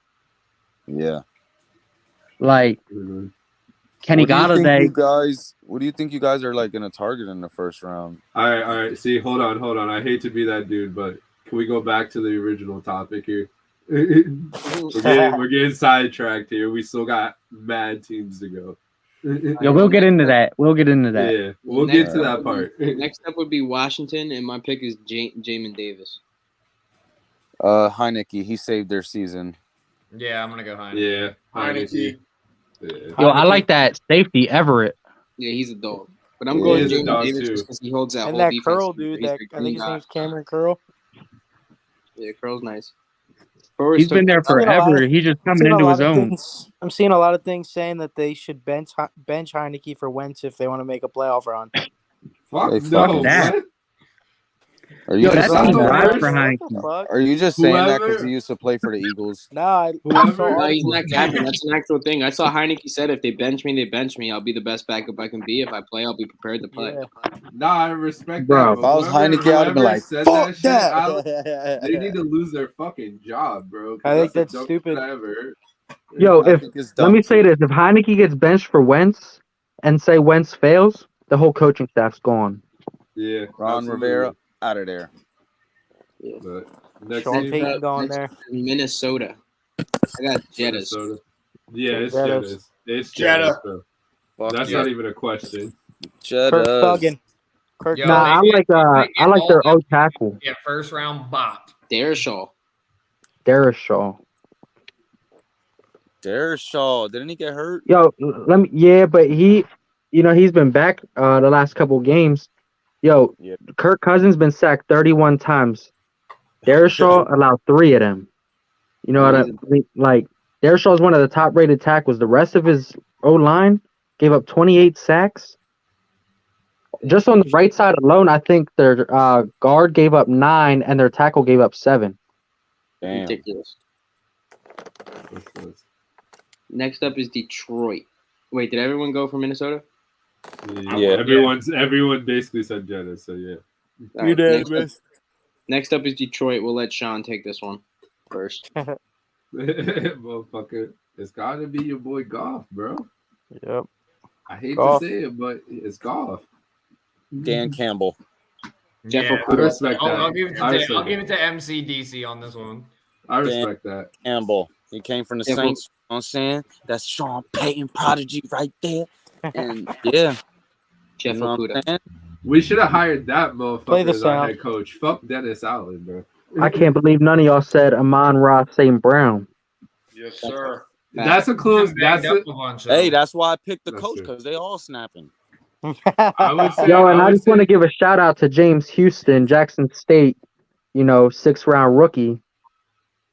Yeah. Like, Kenny Galladay. What do you think you guys are like going to target in the first round? All right. See, hold on. I hate to be that dude, but can we go back to the original topic here? We're getting sidetracked here. We still got mad teams to go. Yo, we'll get into that. Yeah, we'll get to that part. Next up would be Washington, and my pick is Jamin Davis. Heineke, he saved their season. Yeah, I'm gonna go Heineke. Yeah, Heineke. Yeah. Yo, I like that safety Everett. Yeah, he's a dog. But I'm going Jamin Davis just because he holds that and whole that defense. Curl dude, I think his name's Cameron Curl. Yeah, Curl's nice. He's been there forever. He's just coming into his own. I'm seeing a lot of things saying that they should bench Heineke for Wentz if they want to make a playoff run. Fuck that. What? Are you just saying Heineke? Are you just saying that because he used to play for the Eagles? No, he's not capping. That's an actual thing. I saw Heineke said, if they bench me, they bench me. I'll be the best backup I can be. If I play, I'll be prepared to play. Yeah. Nah, I respect Bro, that. if I was Heineke, I'd have been like, fuck that. They need to lose their fucking job, bro. I think that's stupid. Yo, let me say this: if Heineke gets benched for Wentz, and say Wentz fails, the whole coaching staff's gone. Yeah, Ron Rivera out of there. Yeah. But next Sean Payton going there. Minnesota. I got Jettas. Yeah, it's Jettas. Jettas. It's Jetta. Jettas, bro. That's not even a question. Kirk Duggan. Yo, I like their O tackle. Yeah, first round bot. Darrisaw. Darrisaw. Didn't he get hurt? Yo, but he's been back the last couple games. Yo, Kirk Cousins been sacked 31 times. Darrisaw allowed 3 of them. You know what I mean? Like, Darrisaw is one of the top-rated tackles. The rest of his O-line gave up 28 sacks. Just on the right side alone, I think their guard gave up 9 and their tackle gave up 7. Damn. Ridiculous. Next up is Detroit. Wait, did everyone go for Minnesota? Yeah. Everyone basically said Jettas, so yeah. You did, next up is Detroit. We'll let Sean take this one first. Motherfucker, it's gotta be your boy Goff, bro. Yep. I hate to say it, but it's Goff. Dan Campbell. Yeah, I respect that. I'll give it to MCDC on this one. I respect that. Campbell. He came from the Saints. You know what I'm saying? That's Sean Payton prodigy right there. And yeah. Jeff You know what I'm saying? We should have hired that motherfucker as our sound. head coach. Fuck Dennis Allen, bro. I can't believe none of y'all said Amon-Ra St. Brown. Yes, sir. That's a close. Hey, that's why I picked the coach, because they all snapping. I would say, Yo, and I just want to give a shout out to James Houston, Jackson State, 6th round rookie.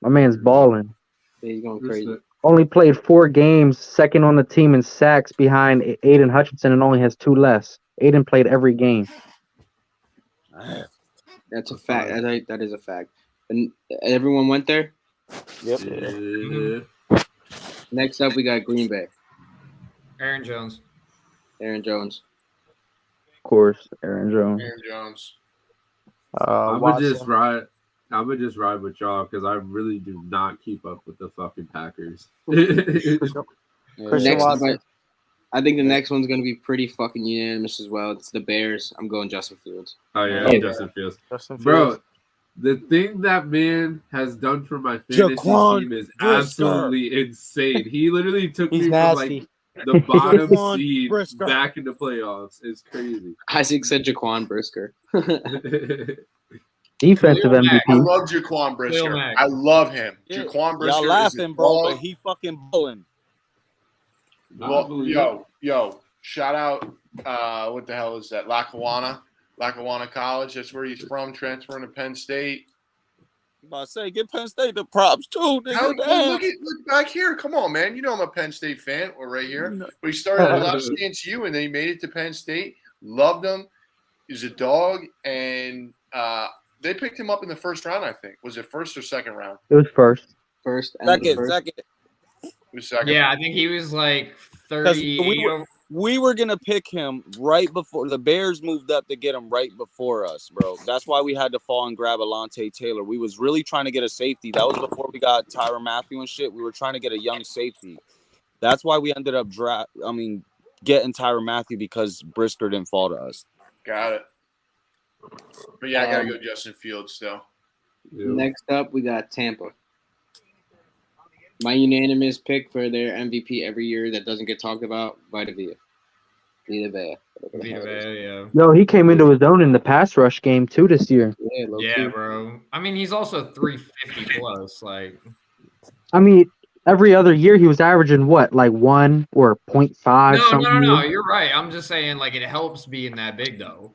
My man's balling. Yeah, he's going crazy. Only played 4 games, second on the team in sacks behind Aiden Hutchinson, and only has 2 less. Aiden played every game. That's a fact. That is a fact. And everyone went there? Yep. Yeah. Next up, we got Green Bay. Aaron Jones. Aaron Jones. Of course, Aaron Jones. Aaron Jones. I'm gonna just ride with y'all because I really do not keep up with the fucking Packers. Next up, I think the next one's gonna be pretty fucking unanimous as well. It's the Bears. I'm going Justin Fields. Oh yeah, Justin Fields. Bro, the thing that man has done for my fantasy team is absolutely insane. He literally took me from like the bottom seed back into playoffs. It's crazy. Isaac said Jaquan Brisker. Defensive MVP. I love Jaquan Brisker. I love him. Yeah. Jaquan Brisker. Y'all laughing, bro, but he fucking bowling. Well, yo, shout out. What the hell is that? Lackawanna College. That's where he's from. Transferring to Penn State. I'm about to say, give Penn State the props too, nigga. Look back here. Come on, man. You know I'm a Penn State fan. We're right here. But he started at LSU and then he made it to Penn State. Loved him. He's a dog, and they picked him up in the first round. I think was it first or second round? It was first. Second. Yeah, I think he was like 30. We were gonna pick him right before the Bears moved up to get him right before us, bro. That's why we had to fall and grab Alontae Taylor. We was really trying to get a safety. That was before we got Tyrann Mathieu and shit. We were trying to get a young safety. That's why we ended up getting Tyrann Mathieu because Brisker didn't fall to us. Got it. But yeah, I gotta go Justin Fields still. Next up, we got Tampa. My unanimous pick for their MVP every year that doesn't get talked about, Vita Vea. Vita Vea. Yeah. Yo, he came into his own in the pass rush game too this year. Yeah, bro. I mean, he's also 350 plus. Like, I mean, every other year he was averaging what, like 1 or 0.5 something. No. You're right. I'm just saying, like, it helps being that big, though.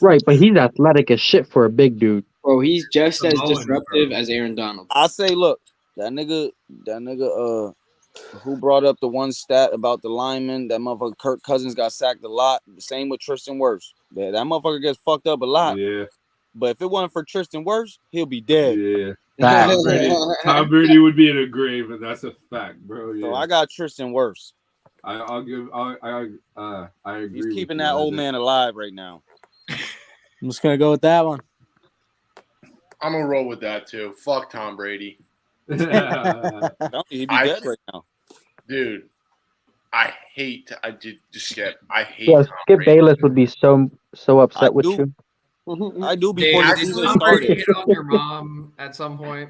Right, but he's athletic as shit for a big dude. Bro, he's just as disruptive as Aaron Donald. I say, look, that nigga, who brought up the one stat about the lineman? That motherfucker Kirk Cousins got sacked a lot. Same with Tristan Wirfs. That motherfucker gets fucked up a lot. Yeah. But if it wasn't for Tristan Wirfs, he'll be dead. Yeah. Tom Brady would be in a grave, and that's a fact, bro. Yeah. So I got Tristan Wirfs. I agree. He's keeping that old man alive right now. I'm just gonna go with that one. I'm gonna roll with that too. Fuck Tom Brady. He'd be dead right now, dude. I hate. I hate. Yeah, Tom Skip Brady. Bayless would be so upset with you. I do before the season started. Hit on your mom at some point.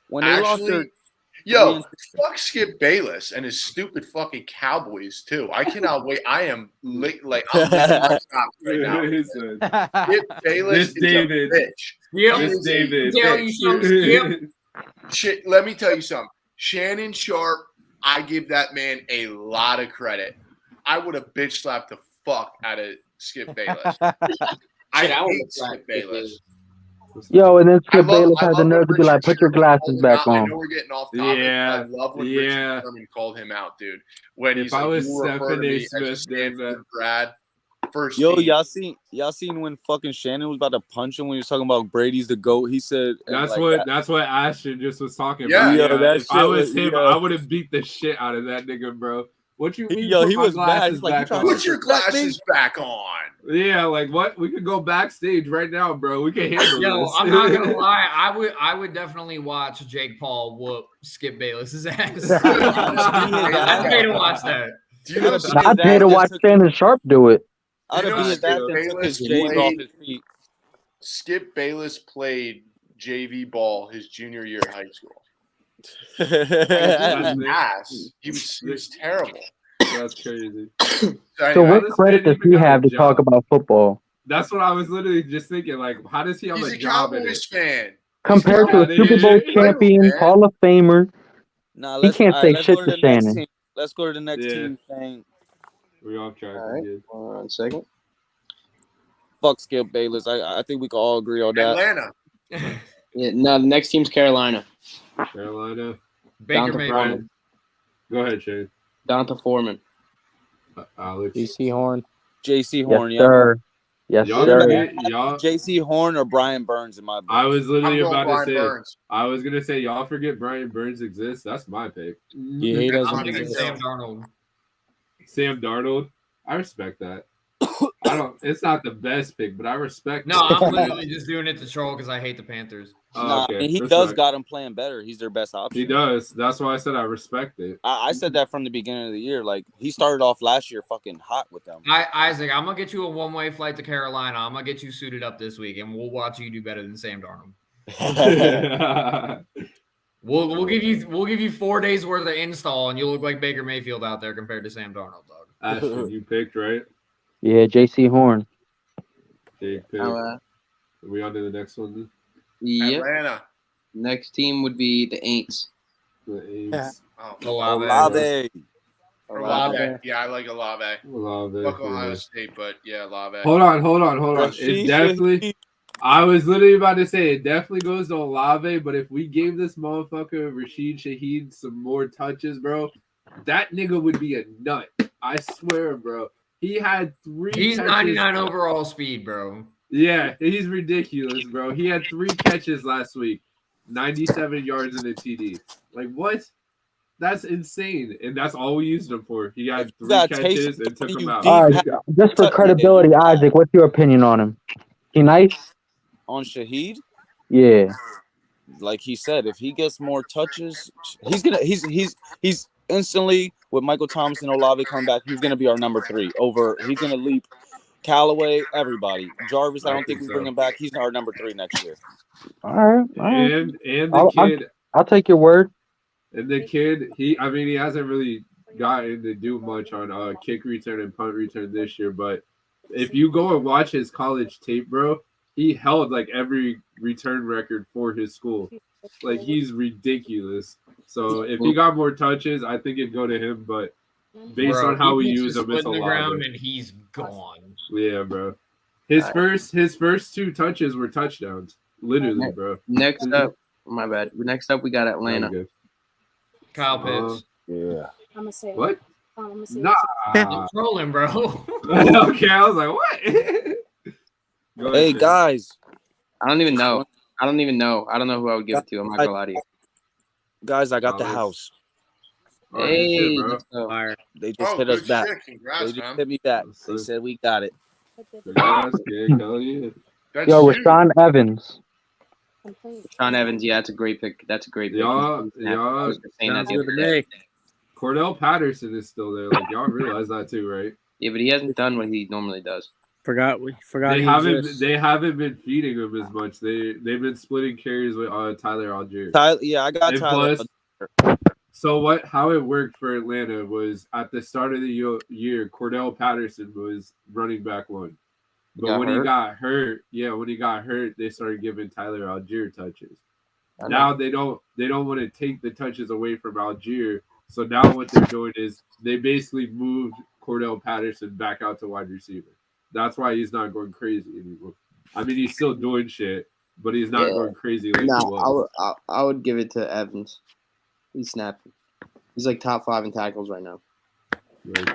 When they lost their fuck Skip Bayless and his stupid fucking Cowboys too. I cannot wait. I am I'm right now. Skip Bayless is David. a bitch. This David. Shit, let me tell you something. Shannon Sharp, I give that man a lot of credit. I would have bitch slapped the fuck out of Skip Bayless. I hate Skip Bayless. Yo, and then Skip Bayless had the nerve to be like, "Put your glasses back on." I know we're getting off topic. Yeah, I love when Richard Sherman called him out, dude. When if he's I like, was "You refer to me as a Stanford grad." First Yo, team. y'all seen when fucking Shannon was about to punch him when he was talking about Brady's the GOAT? He said that's what Ashton just was talking Yeah. about. Yo, that if shit I was was- him, yo. I would have beat the shit out of that nigga, bro. What you mean? Yo, put he my was mad. glasses He's like, back "You on?" Put your glasses back on. Yeah, like what? We could go backstage right now, bro. We can handle Yo, this. I'm not gonna lie. I would definitely watch Jake Paul whoop Skip Bayless's ass. I'd pay to watch that. Do you know I'd pay to watch Shannon Sharp do it. I'd have beat his ass and took his J's off his feet. Skip Bayless played JV ball his junior year of high school. He was terrible. That's crazy. So what credit does he have to talk about football? That's what I was literally just thinking. Like, how does he have He's a a job in Cowboys it? fan. Compared to a Super Bowl champion, Hall of Famer, Nah, he can't say let's shit go to the next Shannon. team. Let's go to the next team thing. We all tried. All right, 1 second. Fuck Skip Bayless. I think we can all agree on that. Atlanta. Yeah, no, the next team's Carolina. Carolina. Baker Donta Mayfield. Foreman. Go ahead, Shane. Donta Foreman. Alex. JC Horn. JC Horn, Yes, sir. Yes, Y'all sir. y'all. JC Horn or Brian Burns in my book. I was literally I'm going about Brian to say. Burns. I was gonna say y'all forget Brian Burns exists. That's my pick. Yeah, he I'm doesn't thinking exist. Sam Darnold. Sam Darnold. I respect that. I don't. It's not the best pick, but I respect. No, I'm literally just doing it to troll because I hate the Panthers. Nah, okay. and he That's does right. got him playing better. He's their best option. He does. That's why I said I respect it. I said that from the beginning of the year. Like he started off last year fucking hot with them. Isaac, I'm gonna get you a one-way flight to Carolina. I'm gonna get you suited up this week, and we'll watch you do better than Sam Darnold. We'll give you 4 days worth of install, and you'll look like Baker Mayfield out there compared to Sam Darnold, dog. Ashton, you picked right. Yeah, JC Horn. Jake picked. Are we on to the next one? Then? Yep. Atlanta. Next team would be the Aints. The A's. Olave. Olave. Yeah, I like Olave. Olave. Fuck Ohio State, but yeah, Olave. Hold on. It definitely. I was literally about to say it definitely goes to Olave, but if we gave this motherfucker Rashid Shaheed some more touches, bro, that nigga would be a nut. I swear, bro. He had 3 He's catches. 99 overall speed, bro. Yeah, he's ridiculous, bro. He had 3 catches last week, 97 yards in a TD. Like, what? That's insane. And that's all we used him for. He had 3 catches and took him out. All right, just for credibility, Isaac, what's your opinion on him? He nice? On Shaheed? Yeah. Like he said, if he gets more touches, he's instantly with Michael Thomas and Olave coming back, he's gonna be our number 3 over. He's gonna leap Callaway, everybody. Jarvis, I don't think we bring him back. He's our number 3 next year. All right. And the kid. I'll take your word. And the kid, he hasn't really gotten to do much on kick return and punt return this year. But if you go and watch his college tape, bro, he held like every return record for his school. Like he's ridiculous. So if he got more touches, I think it'd go to him. But based on how we use him, it's a the lot. Ground and he's gone. Yeah, bro. His first 2 touches were touchdowns. Literally, bro. Next up, my bad. Next up, we got Atlanta. Kyle Pitts. Yeah. I'm gonna say What? I'm gonna say Nah. I'm trolling, bro. Okay, I was like, what? Go ahead, Hey Shane. guys, I don't even know. I don't know who I would give it to. I'm not gonna lie to you. guys, I got the house. Oh, Hey, shit, bro. let's go. They just hit us good back. shit. Congrats, They just man. hit me back. They said we got it. Congrats, kid. Hell yeah. That's Yo, huge. Rashawn Evans. Sean Evans, yeah, that's a great pick. That's a great pick. Y'all, I was saying that the sounds other day. Cordell Patterson is still there. Like y'all realize that too, right? Yeah, but he hasn't done what he normally does. Forgot They he haven't exists. they haven't been feeding him as much. They've been splitting carries with Tyler Algier. Yeah, I got And Tyler. plus, so how it worked for Atlanta was at the start of the year, Cordell Patterson was running back 1. But when he got hurt, they started giving Tyler Algier touches. Now they don't want to take the touches away from Algier. So now what they're doing is they basically moved Cordell Patterson back out to wide receiver. That's why he's not going crazy anymore. I mean, he's still doing shit, but he's not going crazy like he was. I would give it to Evans. He's snapping. He's like top 5 in tackles right now. Right.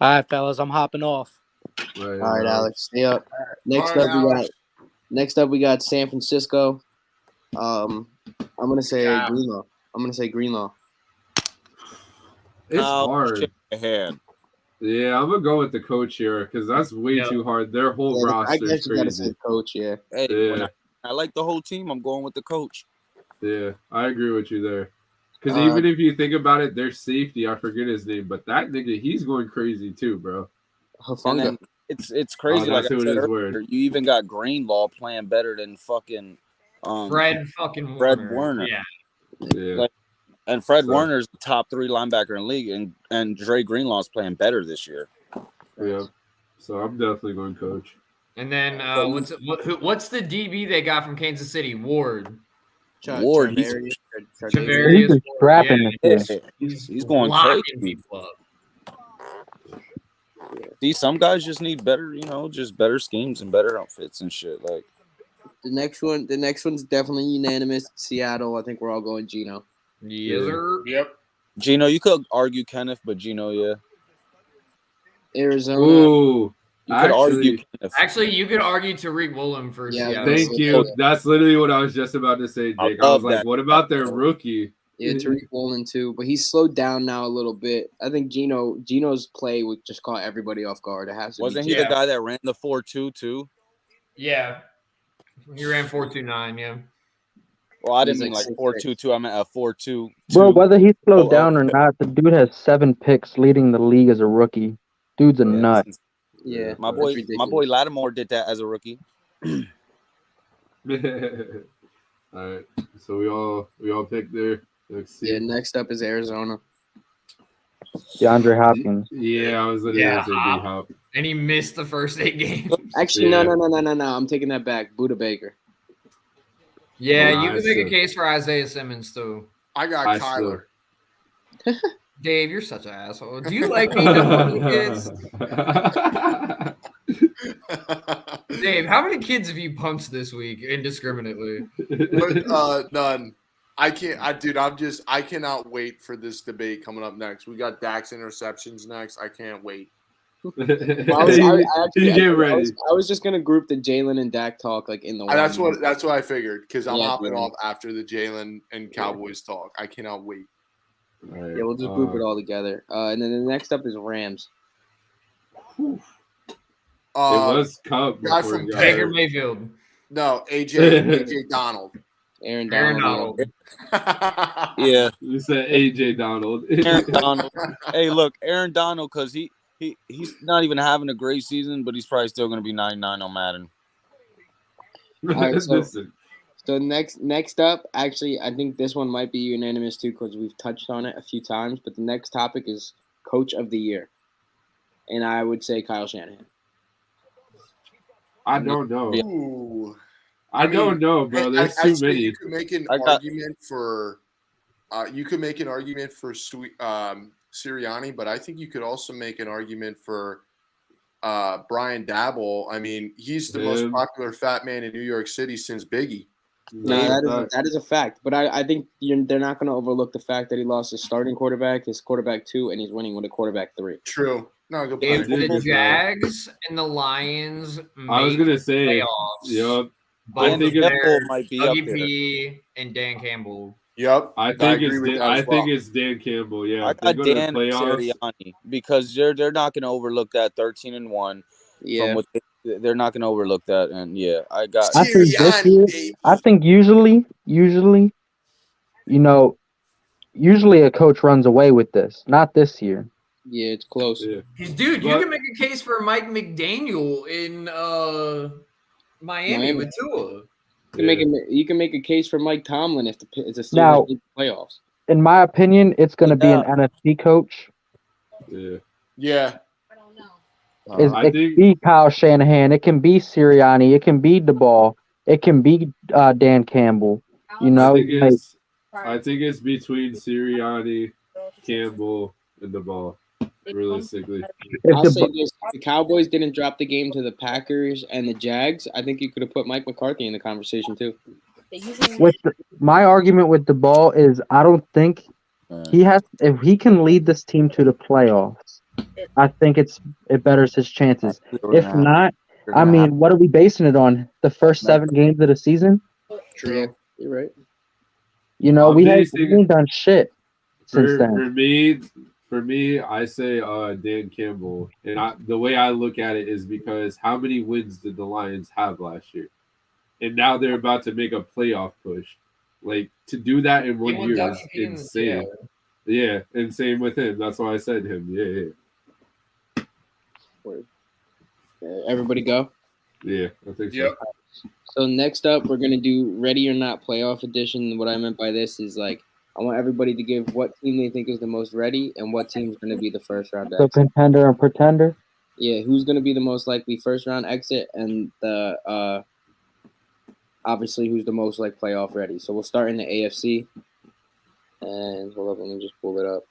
All right, fellas, I'm hopping off. Right, All right, Alex, stay up. Next All right, up, we got San Francisco. I'm gonna say Greenlaw. It's hard. Ahead. Yeah, I'm gonna go with the coach here because that's way too hard. Their whole roster I guess is you gotta crazy. say coach, yeah. Hey, Yeah, I like the whole team. I'm going with the coach. yeah, I agree with you there. Because even if you think about it, their safety, I forget his name, but that nigga, he's going crazy too, bro. And then it's crazy. Like I who it said is, earlier, you even got Greenlaw playing better than fucking Fred Warner. Yeah. And Fred Warner's the top 3 linebacker in the league, and Dre Greenlaw's playing better this year. Yeah. So I'm definitely going coach. And then what's the DB they got from Kansas City? Ward. Ward, he's Travarius scrapping Ward. He's going locking crazy. people up. See, some guys just need better, just better schemes and better outfits and shit. Like The next one's definitely unanimous. Seattle. I think we're all going Geno. Yes, sir. Yep. Geno, you could argue Kenneth, but Geno, yeah. Arizona. Ooh. You could argue Kenneth. Actually, you could argue Tariq Woolen for Seattle. Thank you. That's literally what I was just about to say, Jake. I was like, what about their rookie? Yeah, Tariq Woolen too, but he's slowed down now a little bit. I think Geno's play would just caught everybody off guard. It has to Wasn't be he the guy that ran the 4.2 too? Yeah. He ran 4.29, yeah. Well, I didn't mean like 4.22. I meant a 4.2. Bro, whether he slowed down or not, the dude has 7 picks leading the league as a rookie. Dude's a nut. Yeah, my boy Lattimore did that as a rookie. All right, so we all picked there. Yeah, next up is Arizona. DeAndre Hopkins. Yeah, I was literally going to say D-Hop. And he missed the first 8 games. Actually, no. I'm taking that back. Buda Baker. Yeah, you can make a case for Isaiah Simmons too. I got Kyler. Dave, you're such an asshole. Do you like me? How many kids? Dave, how many kids have you punched this week indiscriminately? None. I can't. I cannot wait for this debate coming up next. We got Dak's interceptions next. I can't wait. I was just gonna group the Jalen and Dak talk like in the. That's what I figured because I'm hopping off after the Jalen and Cowboys talk. I cannot wait. Right, yeah, we'll just group it all together. And then the next up is Rams. It was Cub. Guy from Baker Mayfield. No, AJ Donald. Aaron Donald. Yeah, you said AJ Donald. Aaron Donald. Hey, look, Aaron Donald, because he's not even having a great season, but he's probably still going to be 99 on Madden. All right, so So next up, actually, I think this one might be unanimous too because we've touched on it a few times. But the next topic is Coach of the Year, and I would say Kyle Shanahan. I don't know. Ooh. I don't know, bro. There's too many. You could make an argument for. You could make an argument for Sirianni, but I think you could also make an argument for Brian Dabble. I mean, he's the most popular fat man in New York City since Biggie. No, that is a fact. But I think they're not going to overlook the fact that he lost his starting quarterback, his quarterback 2, and he's winning with a quarterback 3. True. No, good If point. the Jags and the Lions I was gonna say, playoffs, yep. both Dan Campbell might be up Dougie there. P and Dan Campbell. Yep. I think it's Dan Campbell. Yeah, I got Dan Sirianni because they're not going to overlook that 13-1. Yeah, they're not going to overlook that, and yeah, I got. I think this year. I think usually, usually a coach runs away with this. Not this year. Yeah, it's close. Yeah. Dude, you can make a case for Mike McDaniel in Miami with Tua. You can make a case for Mike Tomlin if it's a Now, playoffs. In my opinion, it's going to be an NFC coach. Yeah. It can be Kyle Shanahan. It can be Sirianni. It can be DeBall. It can be Dan Campbell. I think it's between Sirianni, Campbell, and DeBall. Realistically, I'll say this: if the Cowboys didn't drop the game to the Packers and the Jags, I think you could have put Mike McCarthy in the conversation too. My argument with DeBall is I don't think he has. If he can lead this team to the playoffs, I think it betters his chances. If not, I mean, what are we basing it on? The first 7 games of the season? True, you're right. We haven't done shit since then. For me, I say Dan Campbell, and the way I look at it is because how many wins did the Lions have last year, and now they're about to make a playoff push. Like to do that in 1 year is insane. Yeah, and same with him. That's why I said him. Yeah. Everybody go. Yeah, I think so. So next up, we're gonna do Ready or Not Playoff Edition. What I meant by this is I want everybody to give what team they think is the most ready and what team's going to be the first round exit. So contender and pretender? Yeah, who's going to be the most likely first round exit and the obviously who's the most playoff ready. So we'll start in the AFC. And hold up, let me just pull it up.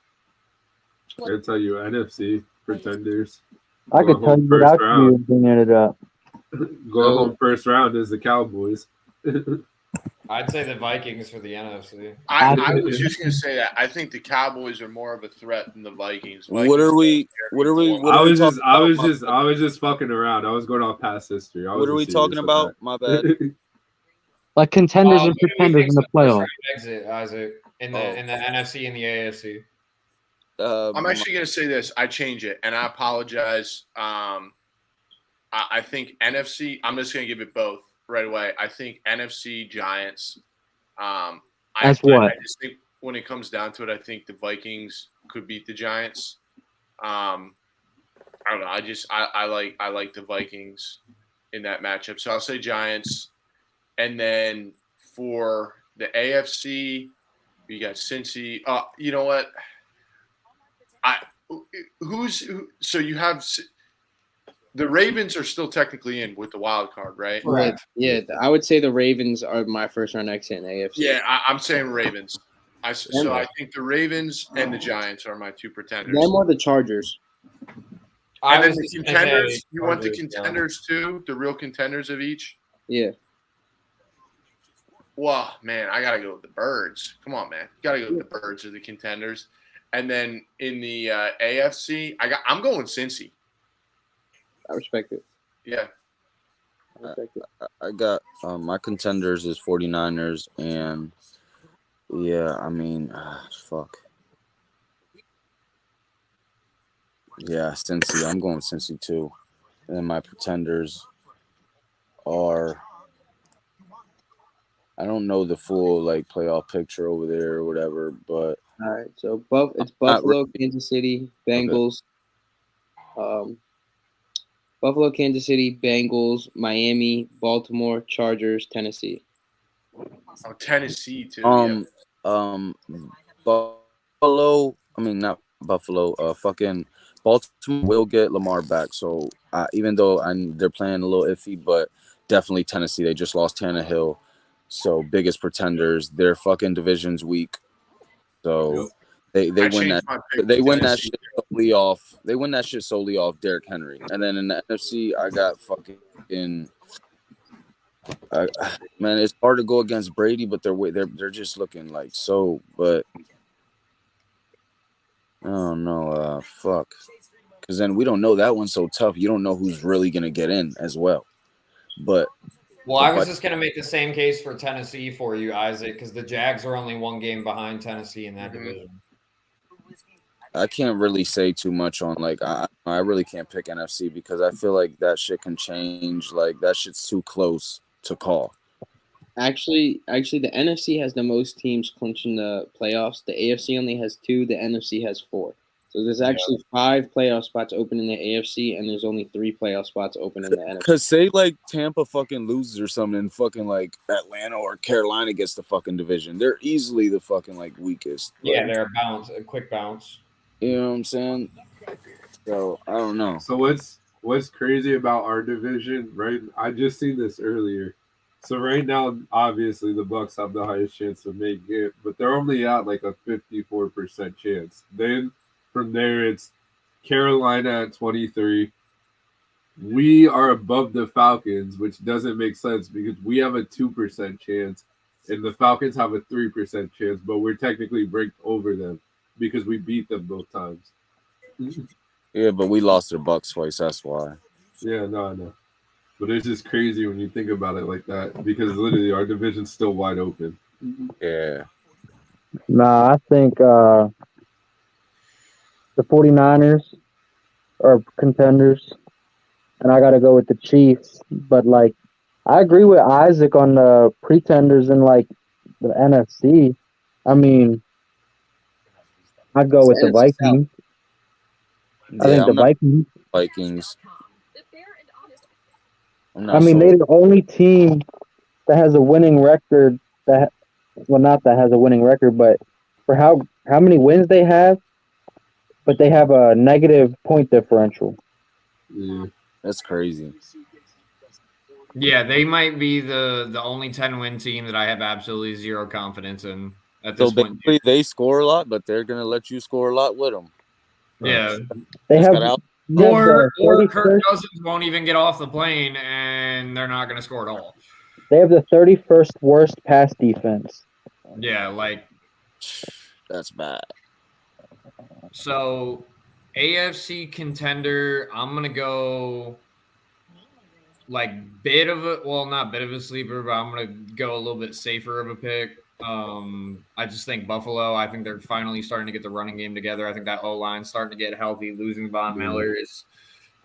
I can tell you NFC pretenders. I could tell you without you bringing it up. Go home first round is the Cowboys. I'd say the Vikings for the NFC. I was just going to say that. I think the Cowboys are more of a threat than the Vikings. What are we? I was just fucking around. I was going off past history. What are we talking about? My bad. Like contenders and pretenders in the playoffs. Exit, Isaac, in the NFC and the AFC. I'm actually going to say this. I change it, and I apologize. I think NFC. I'm just going to give it both right away. I think NFC Giants. I just think when it comes down to it, I think the Vikings could beat the Giants. I don't know. I like the Vikings in that matchup. So I'll say Giants. And then for the AFC, you got Cincy. You know what? So you have the Ravens are still technically in with the wild card, right? Right. Yeah, I would say the Ravens are my first round exit in the AFC. Yeah, I'm saying Ravens. So I think the Ravens and the Giants are my 2 pretenders. Them or the Chargers. And then the contenders. You want the contenders too? The real contenders of each? Yeah. Well, man, I gotta go with the Birds. Come on, man, gotta go with the Birds or the contenders. And then in the AFC, I'm going Cincy. I respect it. Yeah. I got my contenders is 49ers and I mean fuck. Yeah, Cincy. I'm going Cincy too. And then my pretenders are I don't know the full playoff picture over there or whatever, but all right. So it's Buffalo, Kansas City, Bengals. Okay. Buffalo, Kansas City, Bengals, Miami, Baltimore, Chargers, Tennessee. Oh, Tennessee too. Buffalo. I mean, not Buffalo. Fucking Baltimore will get Lamar back. So even though they're playing a little iffy, but definitely Tennessee. They just lost Tannehill. So biggest pretenders. Their fucking division's weak. So they win that. They win that shit solely off. They win that shit solely off Derrick Henry. And then in the NFC, I got fucking. Man, it's hard to go against Brady, but they're just looking like so. But I don't know. Fuck. Because then we don't know that one's so tough. You don't know who's really gonna get in as well. But well, I was just gonna make the same case for Tennessee for you, Isaac, because the Jags are only one game behind Tennessee in that division. I can't really say too much on I really can't pick NFC because I feel like that shit can change. Like that shit's too close to call. Actually, the NFC has the most teams clinching the playoffs. The AFC only has 2. The NFC has 4. So there's actually 5 playoff spots open in the AFC, and there's only 3 playoff spots open in the NFC. Because say like Tampa fucking loses or something, and fucking like Atlanta or Carolina gets the fucking division. They're easily the fucking like weakest. Yeah, they're a quick bounce. You know what I'm saying? So I don't know. So what's crazy about our division, right? I just seen this earlier. So right now, obviously the Bucks have the highest chance of making it, but they're only at like a 54% chance. Then from there, it's Carolina at 23. We are above the Falcons, which doesn't make sense because we have a 2% chance, and the Falcons have a 3% chance, but we're technically ranked over them because we beat them both times. Yeah, but we lost their Bucks twice. That's why. Yeah, no. But it's just crazy when you think about it like that because literally our division's still wide open. Yeah. Nah, I think the 49ers are contenders, and I got to go with the Chiefs. But, like, I agree with Isaac on the pretenders in, like, the NFC. I mean, I'd go with the Vikings. Yeah, I think the Vikings. I mean, they're the only team that has a winning record. Not that has a winning record, but for how many wins they have, but they have a negative point differential. Yeah, that's crazy. Yeah, they might be the only 10-win team that I have absolutely zero confidence in at So this point. they score a lot, but they're gonna let you score a lot with them. Yeah, they have. Or Kirk Cousins won't even get off the plane, and they're not going to score at all. They have the 31st worst pass defense. Yeah, like that's bad. So, AFC contender, I'm going to go like not bit of a sleeper, but I'm going to go a little bit safer of a pick. I just think Buffalo, I think they're finally starting to get the running game together. I think that O-line's starting to get healthy. Losing Von Miller is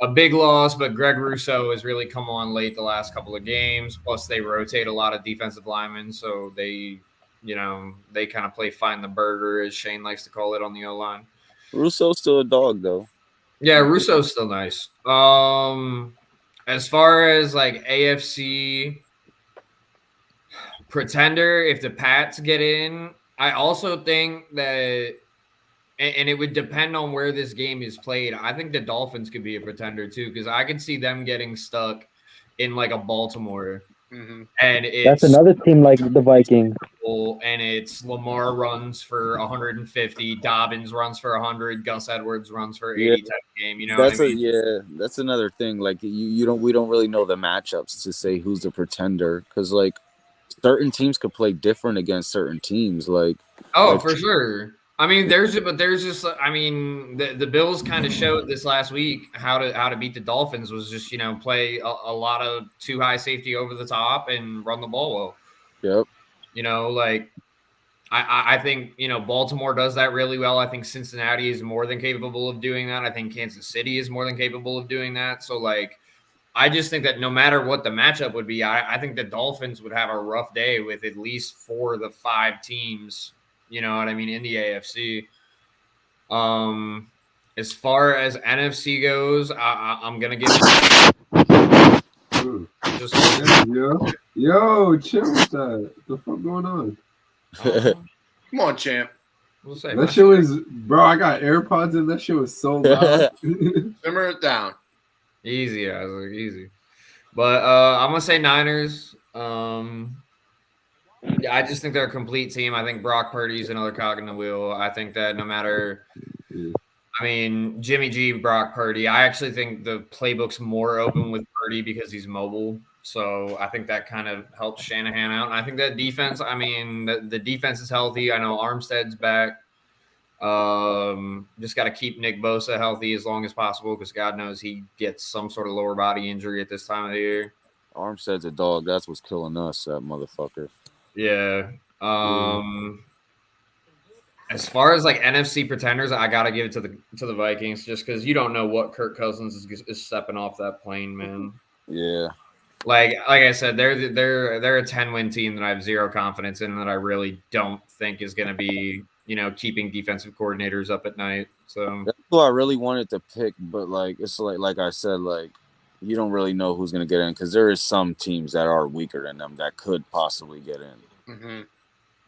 a big loss, but Greg Rousseau has really come on late the last couple of games. Plus, they rotate a lot of defensive linemen, so they kind of play find the burger, as Shane likes to call it, on the O-line. Rousseau's still a dog, though. Yeah, Rousseau's still nice. As far as like AFC pretender, if the Pats get in, I also think that, and it would depend on where this game is played, I think the Dolphins could be a pretender too, because I could see them getting stuck in like a Baltimore. Mm-hmm. And that's another team like the Vikings. And it's Lamar runs for 150, Dobbins runs for 100, Gus Edwards runs for 80 type of game. You know that's what I mean? That's another thing. Like we don't really know the matchups to say who's the pretender, because like certain teams could play different against certain teams. For sure. I mean, there's just I mean, the Bills kind of showed this last week how to beat the Dolphins was just, play a lot of too high safety over the top and run the ball well. Yep. I think, Baltimore does that really well. I think Cincinnati is more than capable of doing that. I think Kansas City is more than capable of doing that. So I just think that no matter what the matchup would be, I think the Dolphins would have a rough day with at least 4 of the 5 teams, you know what I mean, in the AFC. As far as NFC goes, I'm going to give just ordered. Yo, chill with that. What the fuck going on? Come on, champ. We'll say That shit was, bro. I got AirPods in. That shit was so loud. Simmer it down. Easy, Isaac, easy. But I'm gonna say Niners. Yeah, I just think they're a complete team. I think Brock Purdy's another cog in the wheel. I think that no matter, I mean, Jimmy G, Brock Purdy. I actually think the playbook's more open with Purdy because he's mobile. So I think that kind of helps Shanahan out. And I think that defense, I mean, the defense is healthy. I know Armstead's back. Just got to keep Nick Bosa healthy as long as possible because God knows he gets some sort of lower body injury at this time of the year. Armstead's a dog. That's what's killing us, that motherfucker. Yeah. As far as like NFC pretenders, I gotta give it to the Vikings just because you don't know what Kirk Cousins is stepping off that plane, man. Yeah. Like I said, they're a 10-win team that I have zero confidence in, that I really don't think is gonna be, keeping defensive coordinators up at night. So that's who I really wanted to pick, but like it's like I said, like you don't really know who's gonna get in because there is some teams that are weaker than them that could possibly get in. Mm-hmm.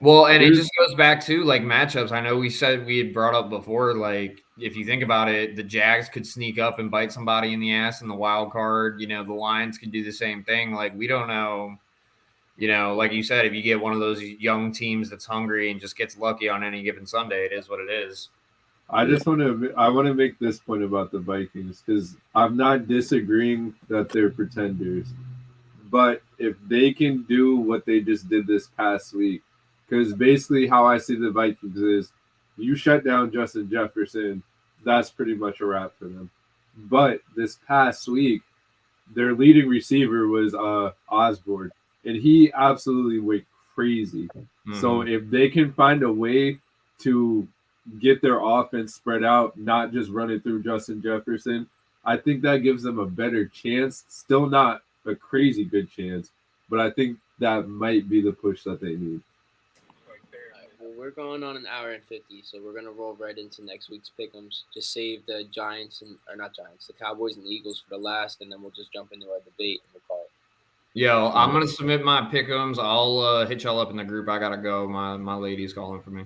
Well, and it just goes back to like matchups. I know we had brought up before, like if you think about it, the Jags could sneak up and bite somebody in the ass in the wild card. The Lions could do the same thing. Like we don't know. Like you said, if you get one of those young teams that's hungry and just gets lucky on any given Sunday, it is what it is. I want to make this point about the Vikings because I'm not disagreeing that they're pretenders, but if they can do what they just did this past week, because basically how I see the Vikings is you shut down Justin Jefferson, that's pretty much a wrap for them. But this past week, their leading receiver was Osborne, and he absolutely went crazy. Mm-hmm. So if they can find a way to get their offense spread out, not just run it through Justin Jefferson, I think that gives them a better chance. Still not a crazy good chance, but I think that might be the push that they need. Well, we're going on an hour and 50, so we're going to roll right into next week's pick'ems. Just save the the Cowboys and the Eagles for the last, and then we'll just jump into our debate and we'll call it. Yo, I'm going to submit my pick'ems. I'll hit y'all up in the group. I got to go. My lady's calling for me.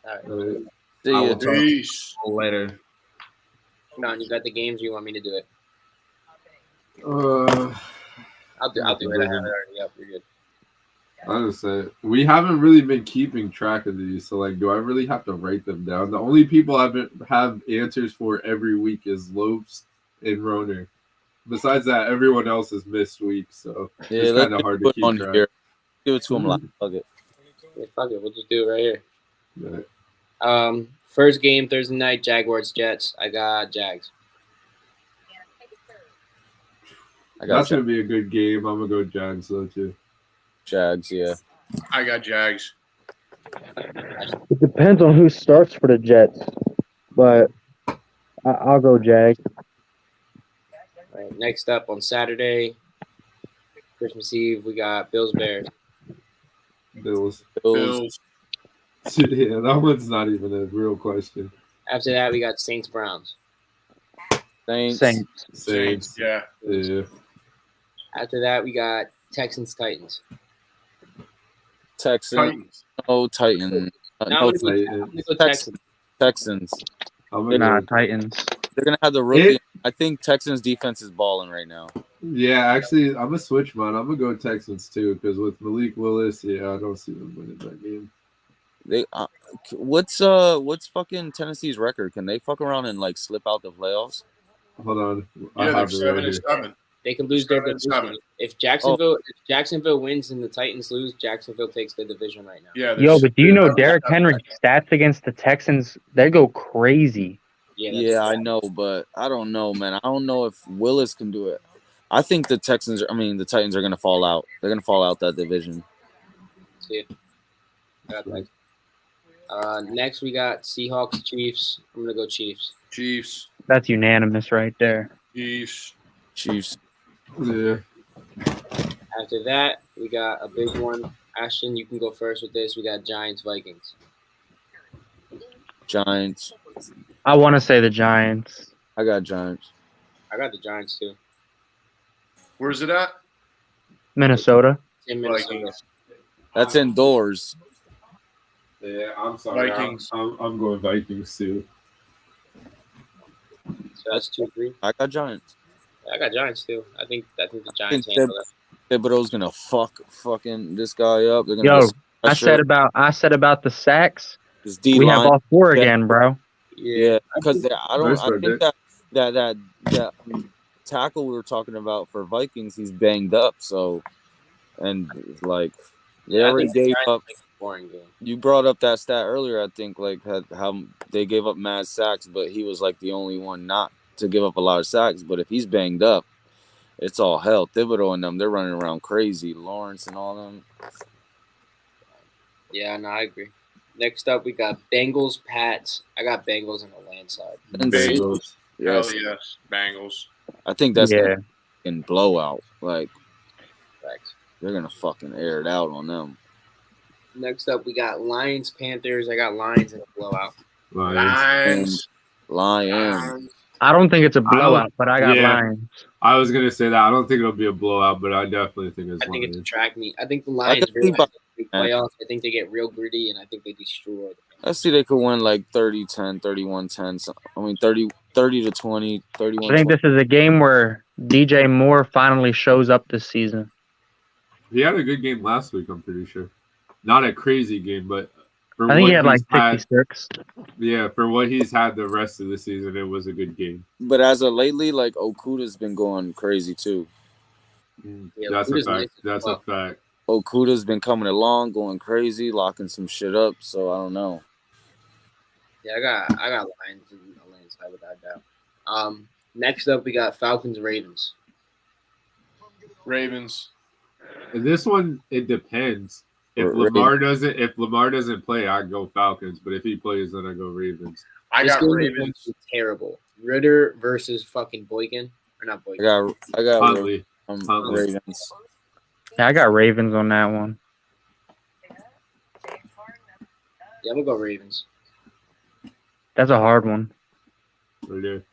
All right. See you. Peace. Later. Don, you got the games, or you want me to do it? I'll do it. I have it already up. You're good. I was say we haven't really been keeping track of these, so like, do I really have to write them down? The only people I have answers for every week is Lopes and Roner. Besides that, everyone else has missed weeks, so it's kind of hard to keep track. Here. Give it to him. Fuck it. Yeah, fuck it. We'll just do it right here. Right. First game Thursday night, Jaguars Jets. I got Jags. That's gonna be a good game. I'm gonna go Jags though too. Jags, yeah. I got Jags. It depends on who starts for the Jets, but I'll go Jags. All right, next up on Saturday, Christmas Eve, we got Bills-Bears. Bills. Yeah, that one's not even a real question. After that, we got Saints-Browns. Saints. Yeah. After that, we got Texans-Titans. Texans. No, Titans. No, Titans. Texans. Titans. They're going to have the rookie. I think Texans defense is balling right now. Yeah, actually, I'm going to switch mine. I'm going to go Texans too because with Malik Willis, I don't see them winning that game. They what's fucking Tennessee's record? Can they fuck around and like slip out the playoffs? Hold on. Yeah, they're 7-7. They can lose their division. If Jacksonville wins and the Titans lose, Jacksonville takes the division right now. Yeah. Yo, but do you know Derrick Henry's stats against the Texans? They go crazy. Yeah, I know, but I don't know, man. I don't know if Willis can do it. I think the Titans are gonna fall out. They're gonna fall out that division. See it. Next we got Seahawks Chiefs. I'm gonna go Chiefs. Chiefs. That's unanimous right there. Chiefs. Yeah. After that, we got a big one. Ashton, you can go first with this. We got Giants Vikings. Giants. I want to say the Giants. I got Giants. I got the Giants too. Where's it at? Minnesota. In Minnesota. Vikings. That's indoors. Yeah, I'm sorry. Vikings. I'm going Vikings too. So that's 2-3. I got Giants. I got Giants too. I think the I Giants think handle it. Thibodeau's gonna fucking this guy up. They're gonna Yo, get I said about the sacks. this D We have line. all four again, bro. Yeah, because I Nice think one, that tackle we were talking about for Vikings, he's banged up. So, and like they I already think the gave Giants up. make a boring game. You brought up that stat earlier. I think like how they gave up mad sacks, but he was like the only one not to give up a lot of sacks. But if he's banged up, it's all hell. Thibodeau and them, they're running around crazy. Lawrence and all them. Yeah, no, I agree. Next up, we got Bengals, Pats. I got Bengals on the landslide. Bengals. Yes. Hell yes, Bengals. I think that's Yeah. a blowout. Like Facts. they're gonna fucking air it out on them. Next up, we got Lions, Panthers. I got Lions in a blowout. Lions. Lions. I don't think it's a blowout, but I got Lions. I was gonna say that. I don't think it'll be a blowout, but I definitely think it's I think Lions. it's a track meet. I think the Lions could see realize by- the playoffs. I think they get real gritty, and I think they destroy the I see they could win like 30-10, 31-10. I mean 30-20, 31. I think this is a game where DJ Moore finally shows up this season. He had a good game last week, I'm pretty sure. Not a crazy game, but for I think he what had like he's 66. yeah, for what he's had the rest of the season, it was a good game. But as of lately, like Okuda's been going crazy too. Yeah, That's a Okuda's fact. nice as That's well. a fact. Okuda's been coming along, going crazy, locking some shit up. So I don't know. Yeah, I got Lions in the landslide without doubt. Next up, we got Falcons, Ravens. Ravens. And this one, it depends. If Ravens. Lamar doesn't play, I go Falcons. But if he plays, then I go Ravens. I This got game is Ravens. going to be terrible. Ritter versus fucking Boykin, or not Boykin? I got Huntley. Ravens. Yeah, I got Ravens on that one. Yeah, I'm gonna go Ravens. That's a hard one. Okay.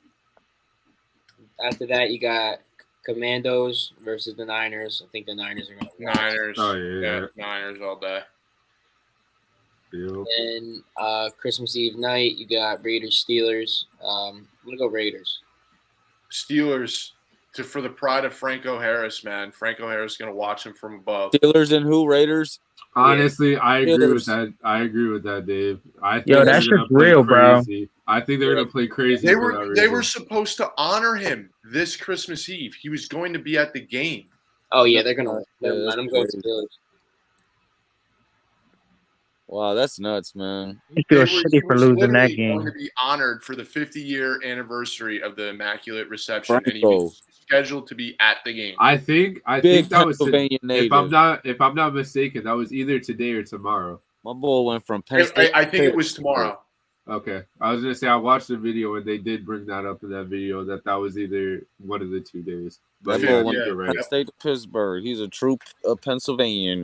After that, you got Commandos versus the Niners. I think the Niners are gonna win. Niners. Oh, yeah. Niners all day. Yep. And Christmas Eve night, you got Raiders, Steelers. I'm gonna go Raiders. Steelers for the pride of Franco Harris, man. Franco Harris is gonna watch him from above. Steelers and who? Raiders? Honestly, I agree with Steelers. that. I agree with that, Dave. I think Yo, they're that's gonna just play real, bro. crazy. I think they're gonna play crazy. They for that were they reason. were supposed to honor him this Christmas Eve. He was going to be at the game. Oh yeah, they're gonna Yeah, let that's them go crazy. Steelers. Wow, that's nuts, man. You feel He shitty for was losing that literally game. Going to be honored for the 50-year anniversary of the Immaculate Reception, and he Franco. was scheduled to be at the game. I think Big that was Pennsylvania if I'm not mistaken, that was either today or tomorrow. My boy went from Penn State. I think it was tomorrow. Okay, I was gonna say I watched the video and they did bring that up in that video that was either one of the 2 days. But That yeah, boy went you're from right. Penn State to Pittsburgh. He's a true Pennsylvanian.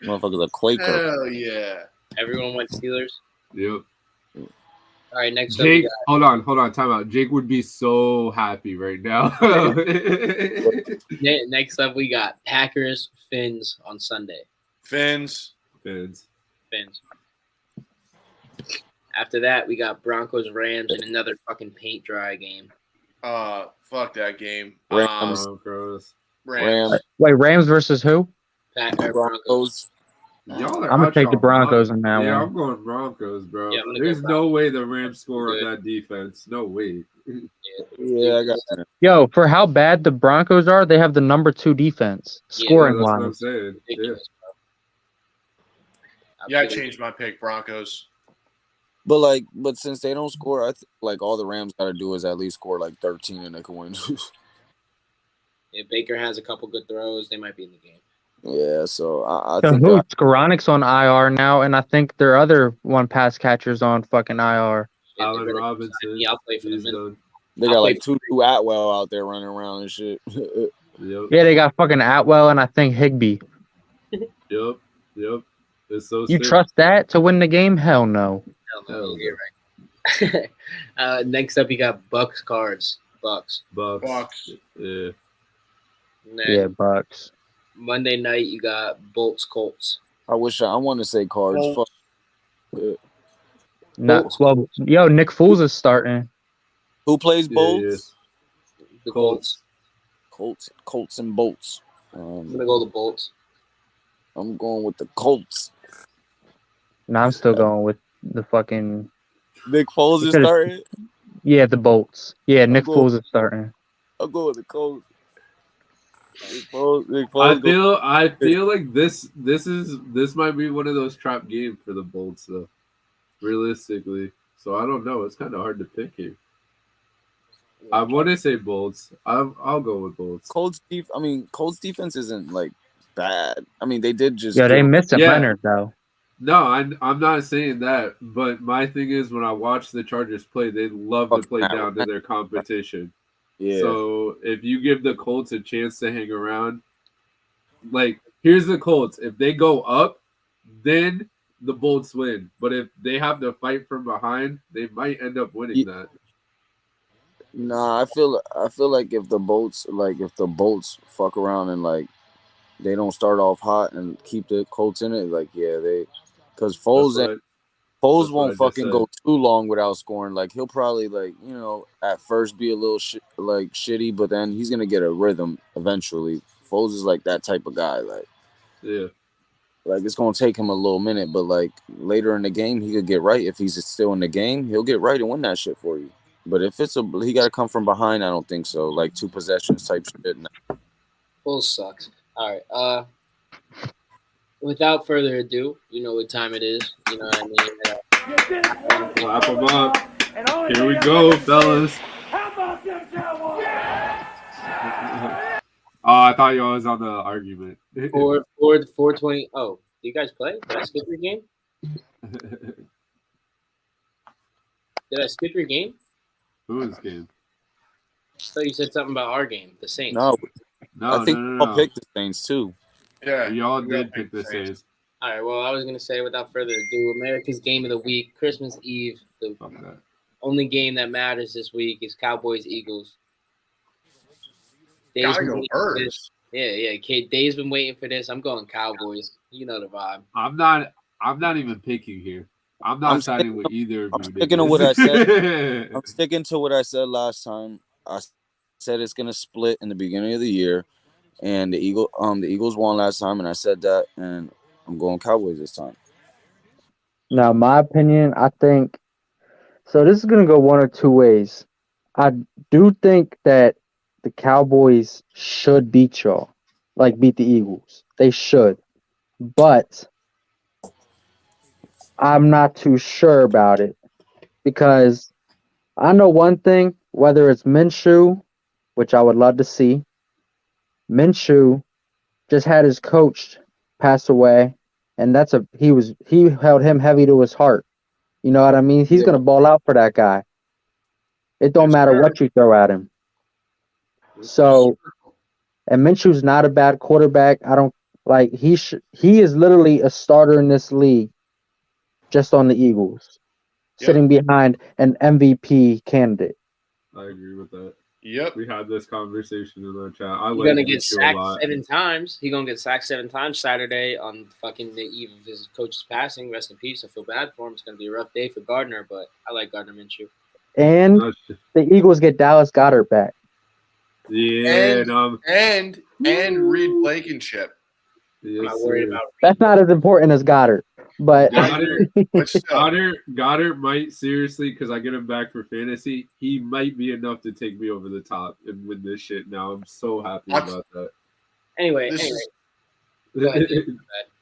Motherfucker's a Quaker. Hell yeah! Everyone went Steelers. Yep. All right, next up, we Jake, got hold on, time out. Jake would be so happy right now. next up we got Packers, Finns on Sunday. Fins. Finns. After that, we got Broncos, Rams, and another fucking paint dry game. Fuck that game. Rams. Gross. Rams. Wait, Rams versus who? Broncos. Broncos. Y'all are I'm gonna out take the y'all Broncos mind. on that Yeah, one. I'm going Broncos, bro. Yeah, I'm gonna There's go no way the Rams score on Good. that defense. No way. Yeah, I got that. Yo, for how bad the Broncos are, they have the number 2 defense, Yeah, scoring That's what I'm wise. saying. Yeah. Ridiculous, bro. Yeah, I changed my pick. Broncos. But since they don't score, like all the Rams got to do is at least score like 13 and they can win. If Baker has a couple good throws, they might be in the game. Yeah, so I So think who? Skoranic's on IR now, and I think their other one pass catcher's on fucking IR. If Allen they're really- Robinson. Yeah, I'll play for He's them. done. they got like two Atwell out there running around and shit. Yep. Yeah, they got fucking Atwell and I think Higbee. Yep. It's so You sick. trust that to win the game? Hell no. Hell no, Hell you're right. Next up, you got Bucks, Cards. Bucks. Bucks. Bucks. Yeah. And then Yeah, Bucks. Monday night you got Bolts Colts. I want to say Cards. Colts. Fuck. Not well. Yo, Nick Foles is starting. Who plays Yeah, Bolts? The Colts. Colts and Bolts. I'm gonna go the Bolts. I'm going with the Colts. No, I'm still going with the fucking. Nick Foles is starting. Yeah, the Bolts. Yeah, Nick Foles is starting. I'll go with the Colts. Nick Foles I feel like this might be one of those trap games for the Bolts though, realistically. So I don't know. It's kind of hard to pick here. I want to say Bolts. I'll go with Bolts. Colts defense isn't like bad. I mean, they did just. Yeah, they missed Leonard though. No, I'm not saying that. But my thing is, when I watch the Chargers play, they love to play down to their competition. Yeah. So if you give the Colts a chance to hang around, like here's the Colts. If they go up, then the Bolts win. But if they have to fight from behind, they might end up winning that. Nah, I feel like if the Bolts fuck around and like they don't start off hot and keep the Colts in it, like because Foles won't fucking go too long without scoring. Like he'll probably at first be a little shitty, but then he's gonna get a rhythm eventually. Foles is like that type of guy. Like it's gonna take him a little minute, but like later in the game he could get right. If he's still in the game, he'll get right and win that shit for you. But if he got to come from behind, I don't think so. Like 2 possessions type shit. Foles sucks. All right. Without further ado, you know what time it is. You know what I mean? Clap them up. Here we go, fellas. Oh, I thought you was on the argument. 420. Oh, do you guys play? Did I skip your game? Did I skip your game? Whose game? I thought you said something about our game, the Saints. No, I think I'll pick the Saints too. Yeah, y'all did pick the Saints. All right. Well, I was gonna say, without further ado, America's game of the week, Christmas Eve. The only game that matters this week is Cowboys Eagles. Gotta go first. Yeah. Dave's been waiting for this. I'm going Cowboys. You know the vibe. I'm not even picking here. I'm not siding with either of you. I'm sticking to what I said. I'm sticking to what I said last time. I said it's gonna split in the beginning of the year, and the Eagles won last time, and I said that, and I'm going Cowboys this time. Now, my opinion, I think so. This is gonna go one or two ways. I do think that the Cowboys should beat y'all, like beat the Eagles. They should, but I'm not too sure about it because I know one thing, whether it's Minshew, which I would love to see. Minshew just had his coach pass away, and he held him heavy to his heart. You know what I mean? He's gonna ball out for that guy. It don't matter what you throw at him. So, and Minshew's not a bad quarterback. I don't like he is literally a starter in this league, just on the Eagles, sitting behind an MVP candidate. I agree with that. Yep. We had this conversation in the chat. He's gonna get sacked 7 times. He's gonna get sacked 7 times Saturday on fucking the eve of his coach's passing. Rest in peace. I feel bad for him. It's gonna be a rough day for Gardner, but I like Gardner Minshew. And the Eagles get Dallas Goedert back. Yeah, and Reed Blankenship. Yes, I'm not worried about. That's not as important as Goddard, but Goddard might seriously, because I get him back for fantasy. He might be enough to take me over the top and win this shit. Now I'm so happy about that. Anyway, go ahead.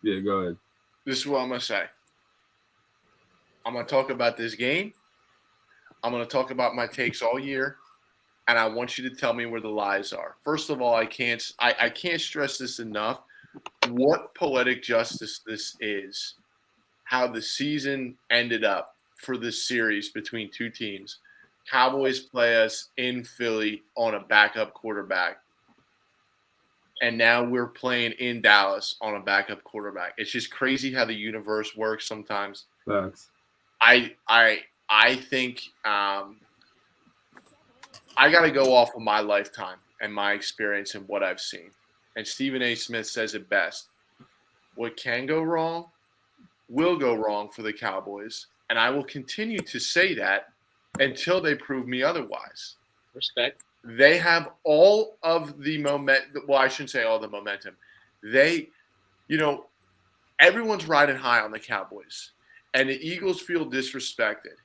Yeah, go ahead. This is what I'm gonna say. I'm gonna talk about this game. I'm gonna talk about my takes all year, and I want you to tell me where the lies are. First of all, I can't stress this enough. What poetic justice this is, how the season ended up for this series between two teams. Cowboys play us in Philly on a backup quarterback, and now we're playing in Dallas on a backup quarterback. It's just crazy how the universe works sometimes. Facts. I think I got to go off of my lifetime. and my experience and what I've seen. And Stephen A. Smith says it best. What can go wrong will go wrong for the Cowboys. And I will continue to say that until they prove me otherwise. Respect. They have all of the momentum. Well, I shouldn't say all the momentum. They, everyone's riding high on the Cowboys. And the Eagles feel disrespected.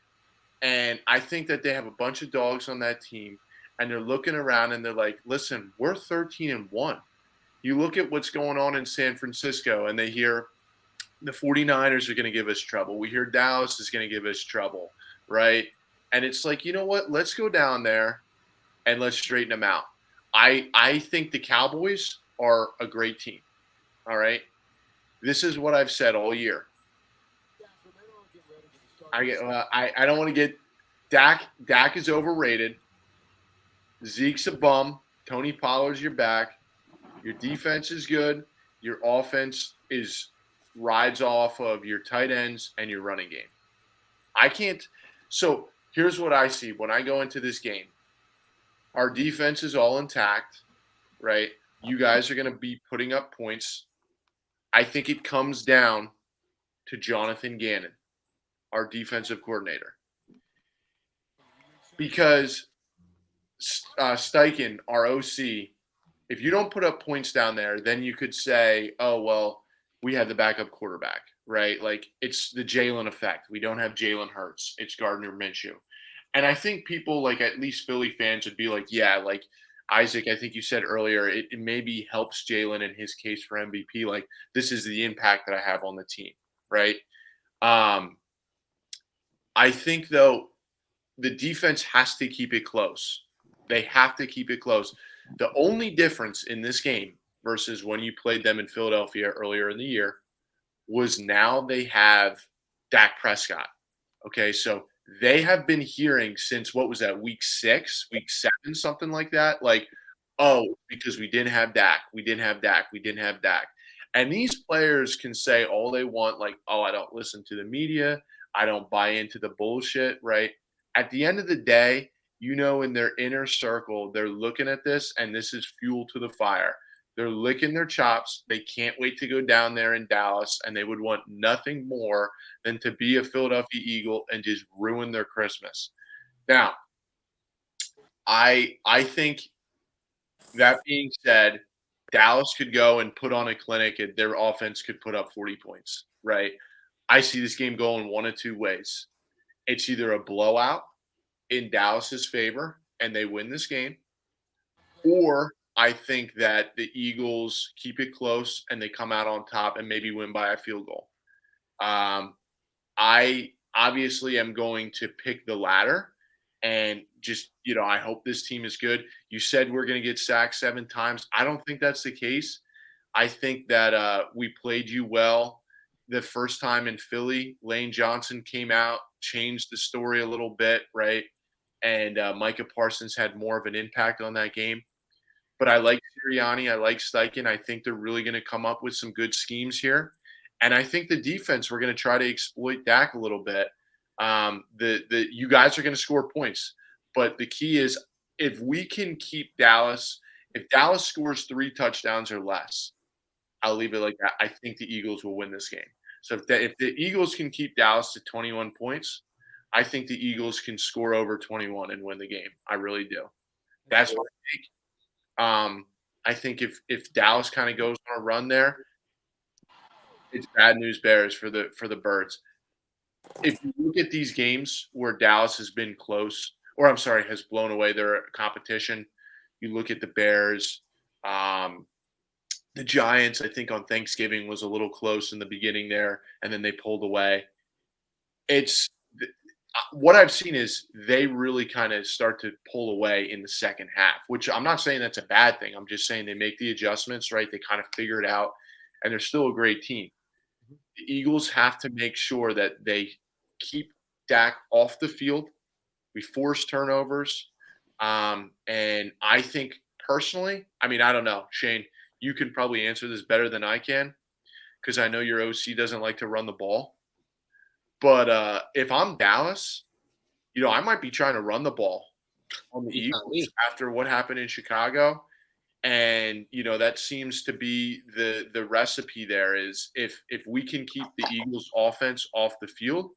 And I think that they have a bunch of dogs on that team. And they're looking around and they're like, listen, we're 13-1. You look at what's going on in San Francisco and they hear the 49ers are going to give us trouble. We hear Dallas is going to give us trouble, right? And it's like, you know what? Let's go down there and let's straighten them out. I think the Cowboys are a great team, all right? This is what I've said all year. I don't want to get Dak. Dak is overrated. Zeke's a bum. Tony Pollard's your back. Your defense is good. Your offense rides off of your tight ends and your running game. So here's what I see when I go into this game. Our defense is all intact, right? You guys are going to be putting up points. I think it comes down to Jonathan Gannon, our defensive coordinator. Because Steichen, our OC, if you don't put up points down there, then you could say, oh, well, we had the backup quarterback, right? Like, it's the Jalen effect. We don't have Jalen Hurts. It's Gardner Minshew. And I think people, like, at least Philly fans would be like, yeah, like, Isaac, I think you said earlier, it maybe helps Jalen in his case for MVP. Like, this is the impact that I have on the team, right? I think, though, the defense has to keep it close. They have to keep it close. The only difference in this game versus when you played them in Philadelphia earlier in the year was now they have Dak Prescott. Okay, so they have been hearing since, what was that, week 6, week 7, something like that? Like, oh, because we didn't have Dak. We didn't have Dak. We didn't have Dak. And these players can say all they want, like, oh, I don't listen to the media. I don't buy into the bullshit, right? At the end of the day, in their inner circle, they're looking at this, and this is fuel to the fire. They're licking their chops. They can't wait to go down there in Dallas, and they would want nothing more than to be a Philadelphia Eagle and just ruin their Christmas. Now, I think that being said, Dallas could go and put on a clinic, and their offense could put up 40 points, right? I see this game going one of two ways. It's either a blowout in Dallas's favor and they win this game, or I think that the Eagles keep it close and they come out on top and maybe win by a field goal. I obviously am going to pick the latter and just, I hope this team is good. You said we're going to get sacked 7 times. I don't think that's the case. I think that we played you well the first time in Philly. Lane Johnson came out, changed the story a little bit, right? And Micah Parsons had more of an impact on that game. But I like Sirianni. I like Steichen. I think they're really going to come up with some good schemes here. And I think the defense, we're going to try to exploit Dak a little bit. You guys are going to score points. But the key is, if we can keep Dallas, if Dallas scores 3 touchdowns or less, I'll leave it like that. I think the Eagles will win this game. So if the Eagles can keep Dallas to 21 points, I think the Eagles can score over 21 and win the game. I really do. That's what I think. I think if Dallas kind of goes on a run there, it's bad news bears for the Birds. If you look at these games where Dallas has been close, or I'm sorry, has blown away their competition, you look at the Bears, the Giants, I think on Thanksgiving was a little close in the beginning there, and then they pulled away. What I've seen is they really kind of start to pull away in the second half, which I'm not saying that's a bad thing. I'm just saying they make the adjustments, right? They kind of figure it out, and they're still a great team. The Eagles have to make sure that they keep Dak off the field. We force turnovers. And I think personally, I don't know, Shane, you can probably answer this better than I can because I know your OC doesn't like to run the ball. But if I'm Dallas, I might be trying to run the ball on the He's not Eagles weak. after what happened in Chicago. And that seems to be the recipe there is if we can keep the Eagles offense off the field,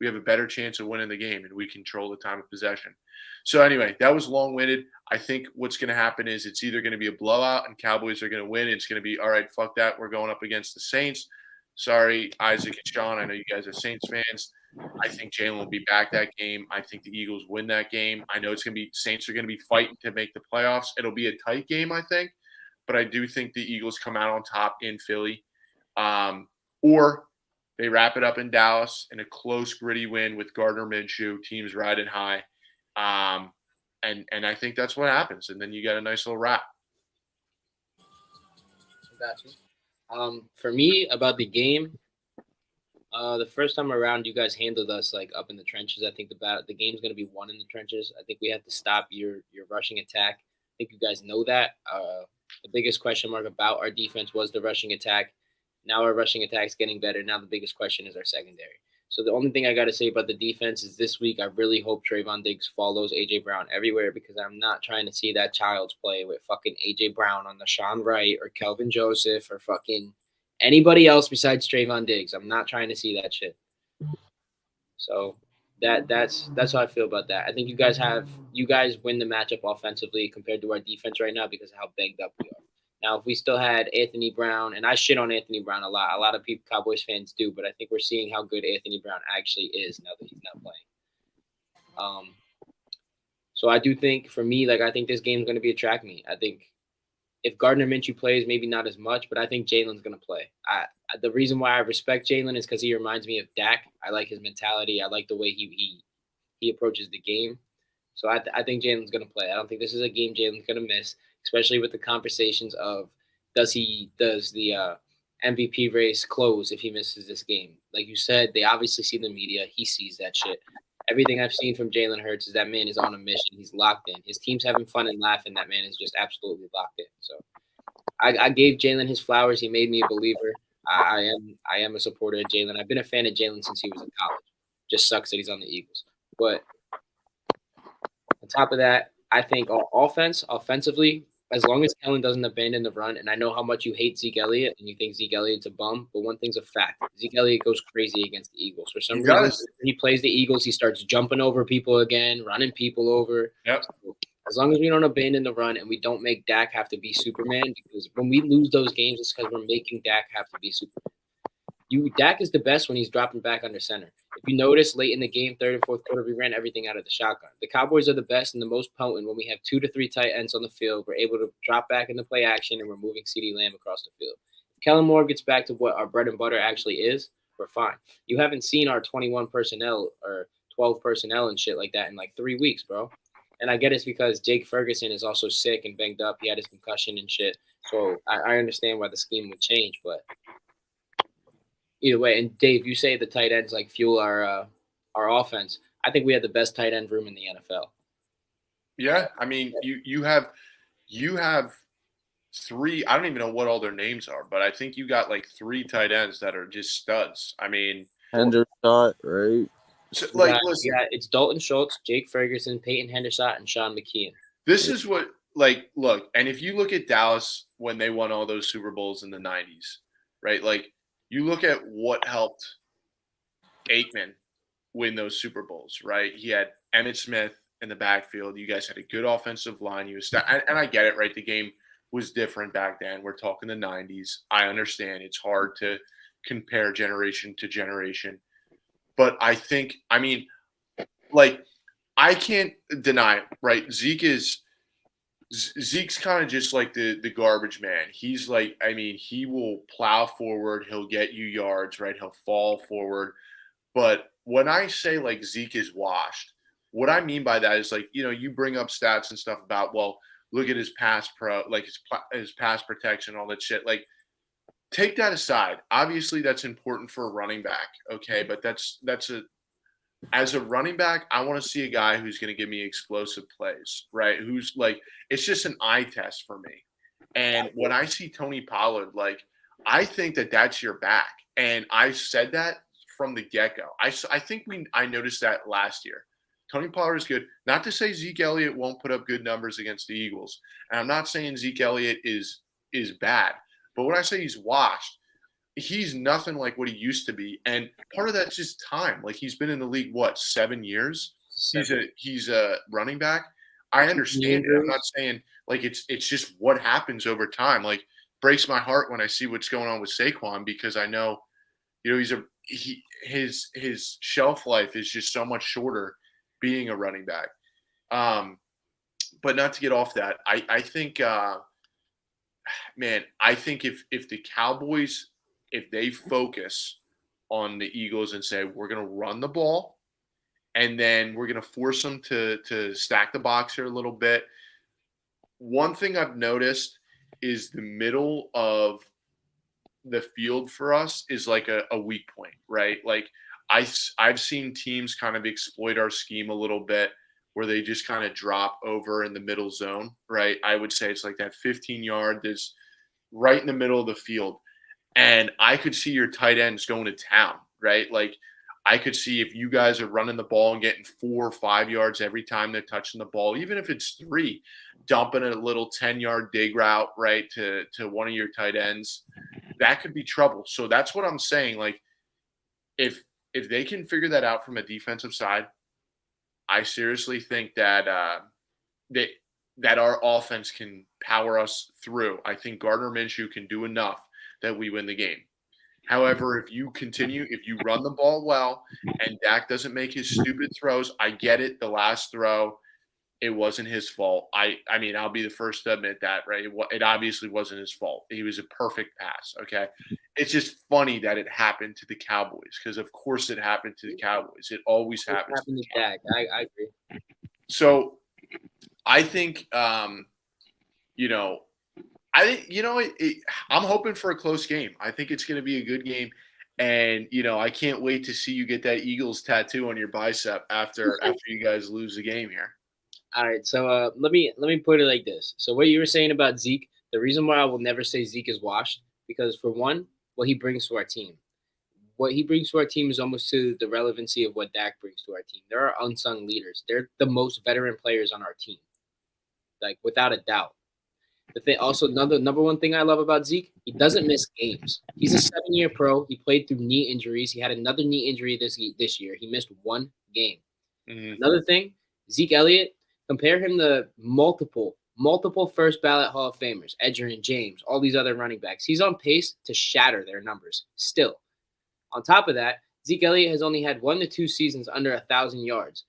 we have a better chance of winning the game and we control the time of possession. So anyway, that was long-winded. I think what's going to happen is it's either going to be a blowout and Cowboys are going to win. It's going to be, all right, fuck that. We're going up against the Saints. Sorry, Isaac and Sean. I know you guys are Saints fans. I think Jalen will be back that game. I think the Eagles win that game. I know it's going to be Saints are going to be fighting to make the playoffs. It'll be a tight game, I think. But I do think the Eagles come out on top in Philly. Or they wrap it up in Dallas in a close, gritty win with Gardner Minshew, teams riding high. And I think that's what happens. And then you got a nice little wrap. Got you. For me, about the game, the first time around, you guys handled us like up in the trenches. I think the game's going to be won in the trenches. I think we have to stop your rushing attack. I think you guys know that. The biggest question mark about our defense was the rushing attack. Now our rushing attack is getting better. Now the biggest question is our secondary. So the only thing I got to say about the defense is this week I really hope Trayvon Diggs follows A.J. Brown everywhere because I'm not trying to see that child's play with fucking A.J. Brown on the Sean Wright or Kelvin Joseph or fucking anybody else besides Trayvon Diggs. I'm not trying to see that shit. So that's how I feel about that. I think you guys win the matchup offensively compared to our defense right now because of how banged up we are. Now, if we still had Anthony Brown, and I shit on Anthony Brown a lot of people, Cowboys fans do, but I think we're seeing how good Anthony Brown actually is now that he's not playing. So I do think, for me, I think this game's going to be a track meet. I think if Gardner Minshew plays, maybe not as much, but I think Jalen's going to play. The reason why I respect Jalen is because he reminds me of Dak. I like his mentality. I like the way he approaches the game. So I think Jalen's going to play. I don't think this is a game Jalen's going to miss, especially with the conversations of does the MVP race close if he misses this game. Like you said, they obviously see the media. He sees that shit. Everything I've seen from Jalen Hurts is that man is on a mission. He's locked in. His team's having fun and laughing. That man is just absolutely locked in. So I gave Jalen his flowers. He made me a believer. I am a supporter of Jalen. I've been a fan of Jalen since he was in college. Just sucks that he's on the Eagles. But on top of that, I think offensively, as long as Kellen doesn't abandon the run, and I know how much you hate Zeke Elliott and you think Zeke Elliott's a bum, but one thing's a fact. Zeke Elliott goes crazy against the Eagles. For some reason, when he plays the Eagles, he starts jumping over people again, running people over. Yep. So as long as we don't abandon the run and we don't make Dak have to be Superman, because when we lose those games, it's because we're making Dak have to be Superman. Dak is the best when he's dropping back under center. If you notice, late in the game, third and fourth quarter, we ran everything out of the shotgun. The Cowboys are the best and the most potent when we have 2 to 3 tight ends on the field. We're able to drop back into play action, and we're moving CeeDee Lamb across the field. If Kellen Moore gets back to what our bread and butter actually is, we're fine. You haven't seen our 21 personnel or 12 personnel and shit like that in 3 weeks, bro. And I get it's because Jake Ferguson is also sick and banged up. He had his concussion and shit. So I understand why the scheme would change, but either way. And Dave, you say the tight ends fuel our offense. I think we have the best tight end room in the NFL. Yeah, I mean, you have 3. I don't even know what all their names are, but I think you got 3 tight ends that are just studs. I mean, Hendershot, right? So, listen, it's Dalton Schultz, Jake Ferguson, Peyton Hendershot, and Sean McKeon. This is what look, and if you look at Dallas when they won all those Super Bowls in the 90s, right? You look at what helped Aikman win those Super Bowls, right? He had Emmitt Smith in the backfield. You guys had a good offensive line. And I get it, right? The game was different back then. We're talking the 90s. I understand it's hard to compare generation to generation. But I think, I can't deny it, right? Zeke's kind of just like the garbage man. He's he will plow forward. He'll get you yards, right? He'll fall forward. But when I say Zeke is washed, what I mean by that is you bring up stats and stuff about, well, look at his pass his pass protection, all that shit. Take that aside. Obviously, that's important for a running back, okay? But as a running back, I want to see a guy who's going to give me explosive plays, right? Who's it's just an eye test for me. And when I see Tony Pollard, I think that's your back. And I said that from the get-go. I think I noticed that last year. Tony Pollard is good. Not to say Zeke Elliott won't put up good numbers against the Eagles. And I'm not saying Zeke Elliott is bad. But when I say he's washed, he's nothing like what he used to be. And part of that's just time. Like, he's been in the league, 7 years? He's a running back. I understand it. I'm not saying like it's just what happens over time. Like, breaks my heart when I see what's going on with Saquon, because I know, his shelf life is just so much shorter being a running back. But not to get off that, I think, I think if the Cowboys, if they focus on the Eagles and say, we're going to run the ball, and then we're going to force them to stack the box here a little bit. One thing I've noticed is the middle of the field for us is like a weak point, right? Like, I've seen teams kind of exploit our scheme a little bit where they just kind of drop over in the middle zone, right? I would say it's like that 15-yard that's right in the middle of the field. And I could see your tight ends going to town, right? Like, I could see if you guys are running the ball and getting 4 or 5 yards every time they're touching the ball, even if it's 3, dumping a little 10-yard dig route, right, to one of your tight ends, that could be trouble. So that's what I'm saying. Like, if they can figure that out from a defensive side, I seriously think that that our offense can power us through. I think Gardner Minshew can do enough that we win the game. However, if you run the ball well and Dak doesn't make his stupid throws, I get it. The last throw, it wasn't his fault. I mean, I'll be the first to admit that, right? It obviously wasn't his fault. He was a perfect pass, okay? It's just funny that it happened to the Cowboys, because of course it happened to the Cowboys. It always happens to Dak. I agree. So I think, I'm hoping for a close game. I think it's going to be a good game. And, I can't wait to see you get that Eagles tattoo on your bicep after you guys lose the game here. All right, so let me put it like this. So what you were saying about Zeke, the reason why I will never say Zeke is washed, because for one, what he brings to our team. What he brings to our team is almost to the relevancy of what Dak brings to our team. There are unsung leaders. They're the most veteran players on our team, like without a doubt. The thing, also, number one thing I love about Zeke, he doesn't miss games. He's a 7-year pro. He played through knee injuries. He had another knee injury this year. He missed 1 game. Mm-hmm. Another thing, Zeke Elliott, compare him to multiple first ballot Hall of Famers, Edgerrin James, all these other running backs. He's on pace to shatter their numbers still. On top of that, Zeke Elliott has only had 1 to 2 seasons under 1,000 yards.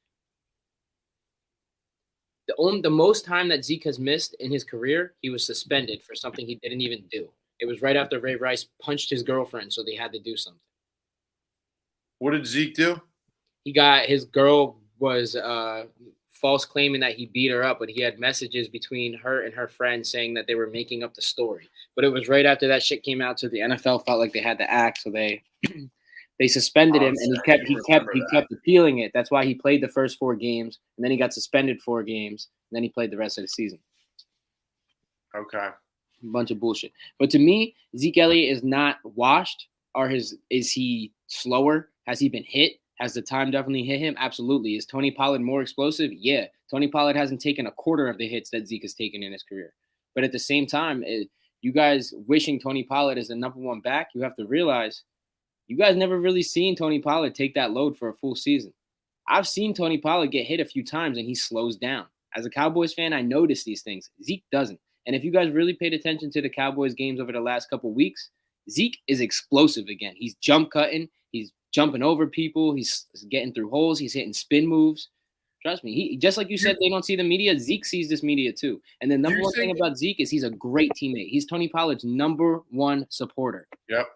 The most time that Zeke has missed in his career, he was suspended for something he didn't even do. It was right after Ray Rice punched his girlfriend, so they had to do something. What did Zeke do? His girl was false claiming that he beat her up, but he had messages between her and her friend saying that they were making up the story. But it was right after that shit came out, so the NFL felt like they had to act, so they suspended him, and he kept appealing it. That's why he played the first 4 games, and then he got suspended 4 games, and then he played the rest of the season. Okay. A bunch of bullshit. But to me, Zeke Elliott is not washed. Is he slower? Has he been hit? Has the time definitely hit him? Absolutely. Is Tony Pollard more explosive? Yeah. Tony Pollard hasn't taken a quarter of the hits that Zeke has taken in his career. But at the same time, you guys wishing Tony Pollard is the number 1 back, you have to realize you guys never really seen Tony Pollard take that load for a full season. I've seen Tony Pollard get hit a few times and he slows down. As a Cowboys fan, I notice these things. Zeke doesn't. And if you guys really paid attention to the Cowboys games over the last couple weeks, Zeke is explosive again. He's jump cutting. He's jumping over people. He's getting through holes. He's hitting spin moves. Trust me. He just like you said, they don't see the media. Zeke sees this media too. And the number one thing about Zeke is he's a great teammate. He's Tony Pollard's number 1 supporter. Yep.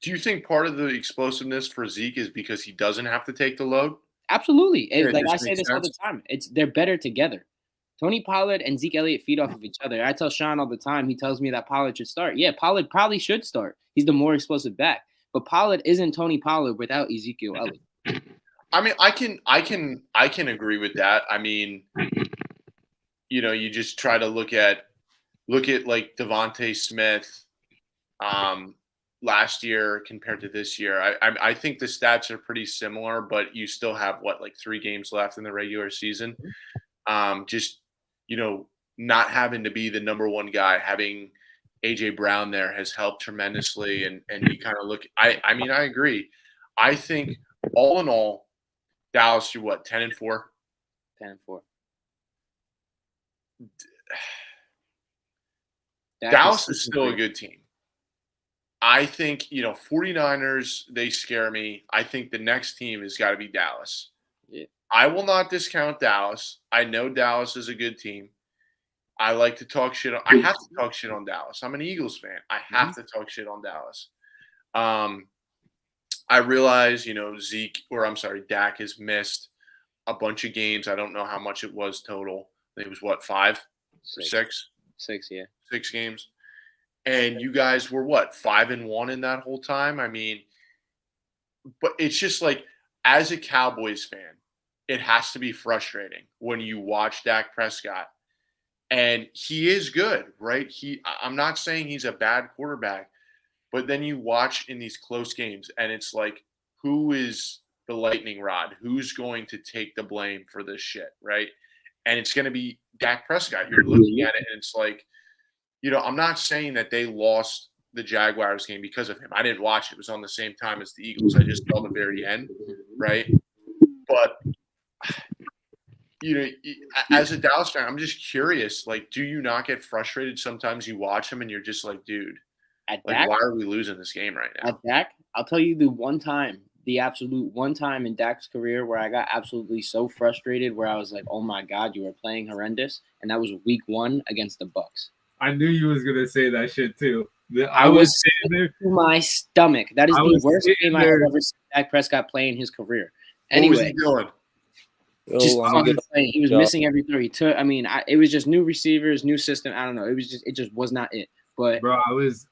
Do you think part of the explosiveness for Zeke is because he doesn't have to take the load? Absolutely. Like I say this all the time. They're better together. Tony Pollard and Zeke Elliott feed off of each other. I tell Sean all the time. He tells me that Pollard should start. Yeah, Pollard probably should start. He's the more explosive back. But Pollard isn't Tony Pollard without Ezekiel Elliott. I mean, I can agree with that. I mean, you just try to look at like Devontae Smith, last year compared to this year. I think the stats are pretty similar, but you still have like 3 games left in the regular season. Just not having to be the number one guy, having AJ Brown there has helped tremendously. And you kind of look. I mean, I agree. I think all in all, Dallas, you're what, 10-4? 10-4. Dallas is still a good team. I think, 49ers, they scare me. I think the next team has got to be Dallas. Yeah. I will not discount Dallas. I know Dallas is a good team. I like to talk shit. I have to talk shit on Dallas. I'm an Eagles fan. I have to talk shit on Dallas. I realize, Dak has missed a bunch of games. I don't know how much it was total. I think it was what, 5? 6? 6, yeah. 6 games. And you guys were what, 5-1 in that whole time? I mean, but it's just like, as a Cowboys fan, it has to be frustrating when you watch Dak Prescott. And he is good, right? I'm not saying he's a bad quarterback, but then you watch in these close games and it's like, who is the lightning rod? Who's going to take the blame for this shit, right? And it's going to be Dak Prescott. You're looking at it and it's like, I'm not saying that they lost the Jaguars game because of him. I didn't watch it. It was on the same time as the Eagles. I just saw the very end, right? But, as a Dallas fan, I'm just curious. Like, do you not get frustrated sometimes you watch him and you're just like, dude, why are we losing this game right now? At Dak, I'll tell you the absolute one time in Dak's career where I got absolutely so frustrated where I was like, oh my God, you are playing horrendous. And that was week 1 against the Bucs. I knew you was gonna say that shit too. I was sick to my stomach. That is the worst game I've ever seen Dak Prescott play in his career. Anyway, what was he doing? He was missing every throw he took. I mean, it was just new receivers, new system. I don't know. It just was not it. But bro,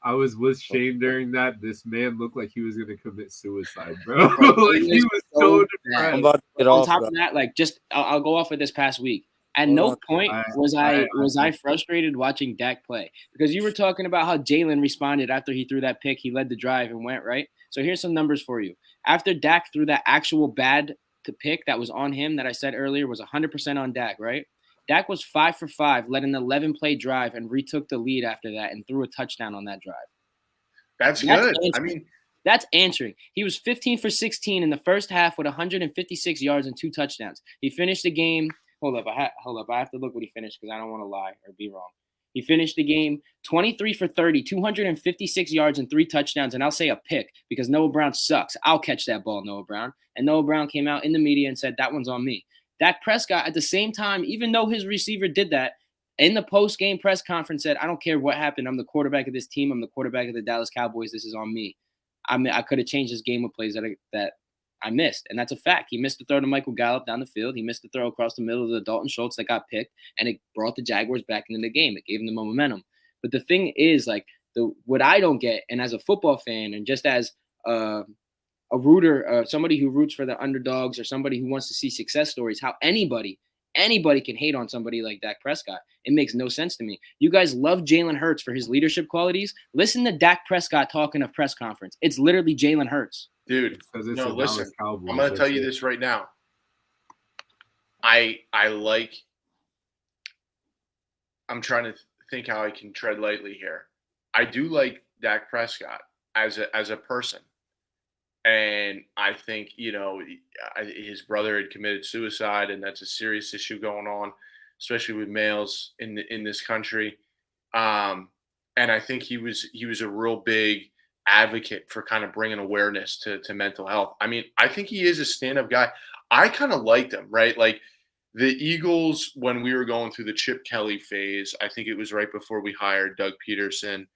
I was with Shane during that. This man looked like he was gonna commit suicide, bro. Like he was so depressed. I'm about to get on off, top bro. of that, I'll go off with this past week. At no point was I frustrated watching Dak play, because you were talking about how Jalen responded after he threw that pick. He led the drive and went right. So here's some numbers for you. After Dak threw that actual bad to pick that was on him that I said earlier was 100% on Dak, right? Dak was 5 for 5, led an 11-play drive and retook the lead after that and threw a touchdown on that drive. That's good. I mean, that's answering. He was 15 for 16 in the first half with 156 yards and 2 touchdowns. He finished the game. Hold up. I have to look what he finished because I don't want to lie or be wrong. He finished the game 23 for 30, 256 yards and 3 touchdowns. And I'll say a pick because Noah Brown sucks. I'll catch that ball, Noah Brown. And Noah Brown came out in the media and said, that one's on me. Dak Prescott, at the same time, even though his receiver did that, in the post-game press conference said, I don't care what happened. I'm the quarterback of this team. I'm the quarterback of the Dallas Cowboys. This is on me. I could have changed this game with plays that I missed. And that's a fact. He missed the throw to Michael Gallup down the field. He missed the throw across the middle of the Dalton Schultz that got picked, and it brought the Jaguars back into the game. It gave them the momentum. But the thing is, what I don't get, and as a football fan and just as a rooter, somebody who roots for the underdogs or somebody who wants to see success stories, how anybody can hate on somebody like Dak Prescott. It makes no sense to me. You guys love Jalen Hurts for his leadership qualities. Listen to Dak Prescott talking a press conference. It's literally Jalen Hurts. Dude, no, listen, I'm going to tell you this right now. I'm trying to think how I can tread lightly here. I do like Dak Prescott as a person. And I think, his brother had committed suicide, and that's a serious issue going on, especially with males in this country. And I think he was a real big advocate for kind of bringing awareness to mental health. I mean, I think he is a stand-up guy. I kind of liked him, right? Like the Eagles, when we were going through the Chip Kelly phase, I think it was right before we hired Doug Peterson,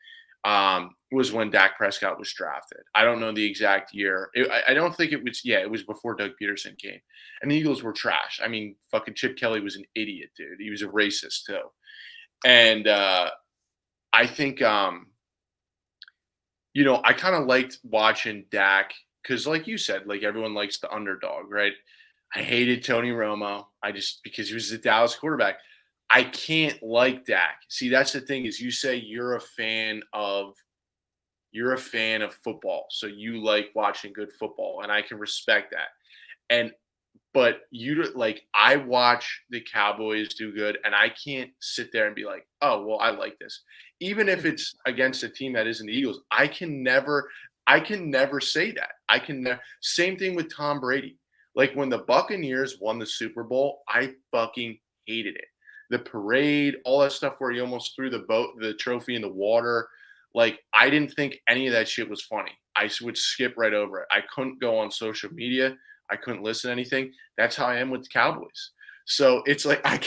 was when Dak Prescott was drafted. I don't know the exact year. I don't think it was. Yeah, it was before Doug Peterson came. And the Eagles were trash. I mean, fucking Chip Kelly was an idiot, dude. He was a racist too. And I think, I kind of liked watching Dak because, like you said, like everyone likes the underdog, right? I hated Tony Romo. Because he was the Dallas quarterback. I can't like Dak. See, that's the thing is you say you're a fan of You're a fan of football, so you like watching good football, and I can respect that. But I watch the Cowboys do good, and I can't sit there and be like, oh, well, I like this. Even if it's against a team that isn't the Eagles, I can never say that. Same thing with Tom Brady. Like when the Buccaneers won the Super Bowl, I fucking hated it. The parade, all that stuff where he almost threw the trophy in the water. Like, I didn't think any of that shit was funny. I would skip right over it. I couldn't go on social media. I couldn't listen to anything. That's how I am with the Cowboys. So it's like I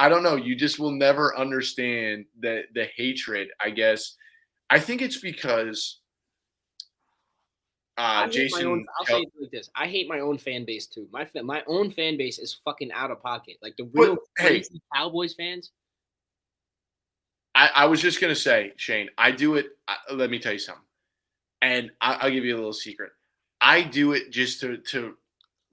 don't know. You just will never understand the hatred, I guess. I think it's because Jason. I'll say it like this: I hate my own fan base too. My own fan base is fucking out of pocket. Like the real crazy Cowboys fans. I was just gonna say, Shane, I do it. Let me tell you something, and I'll give you a little secret. I do it just to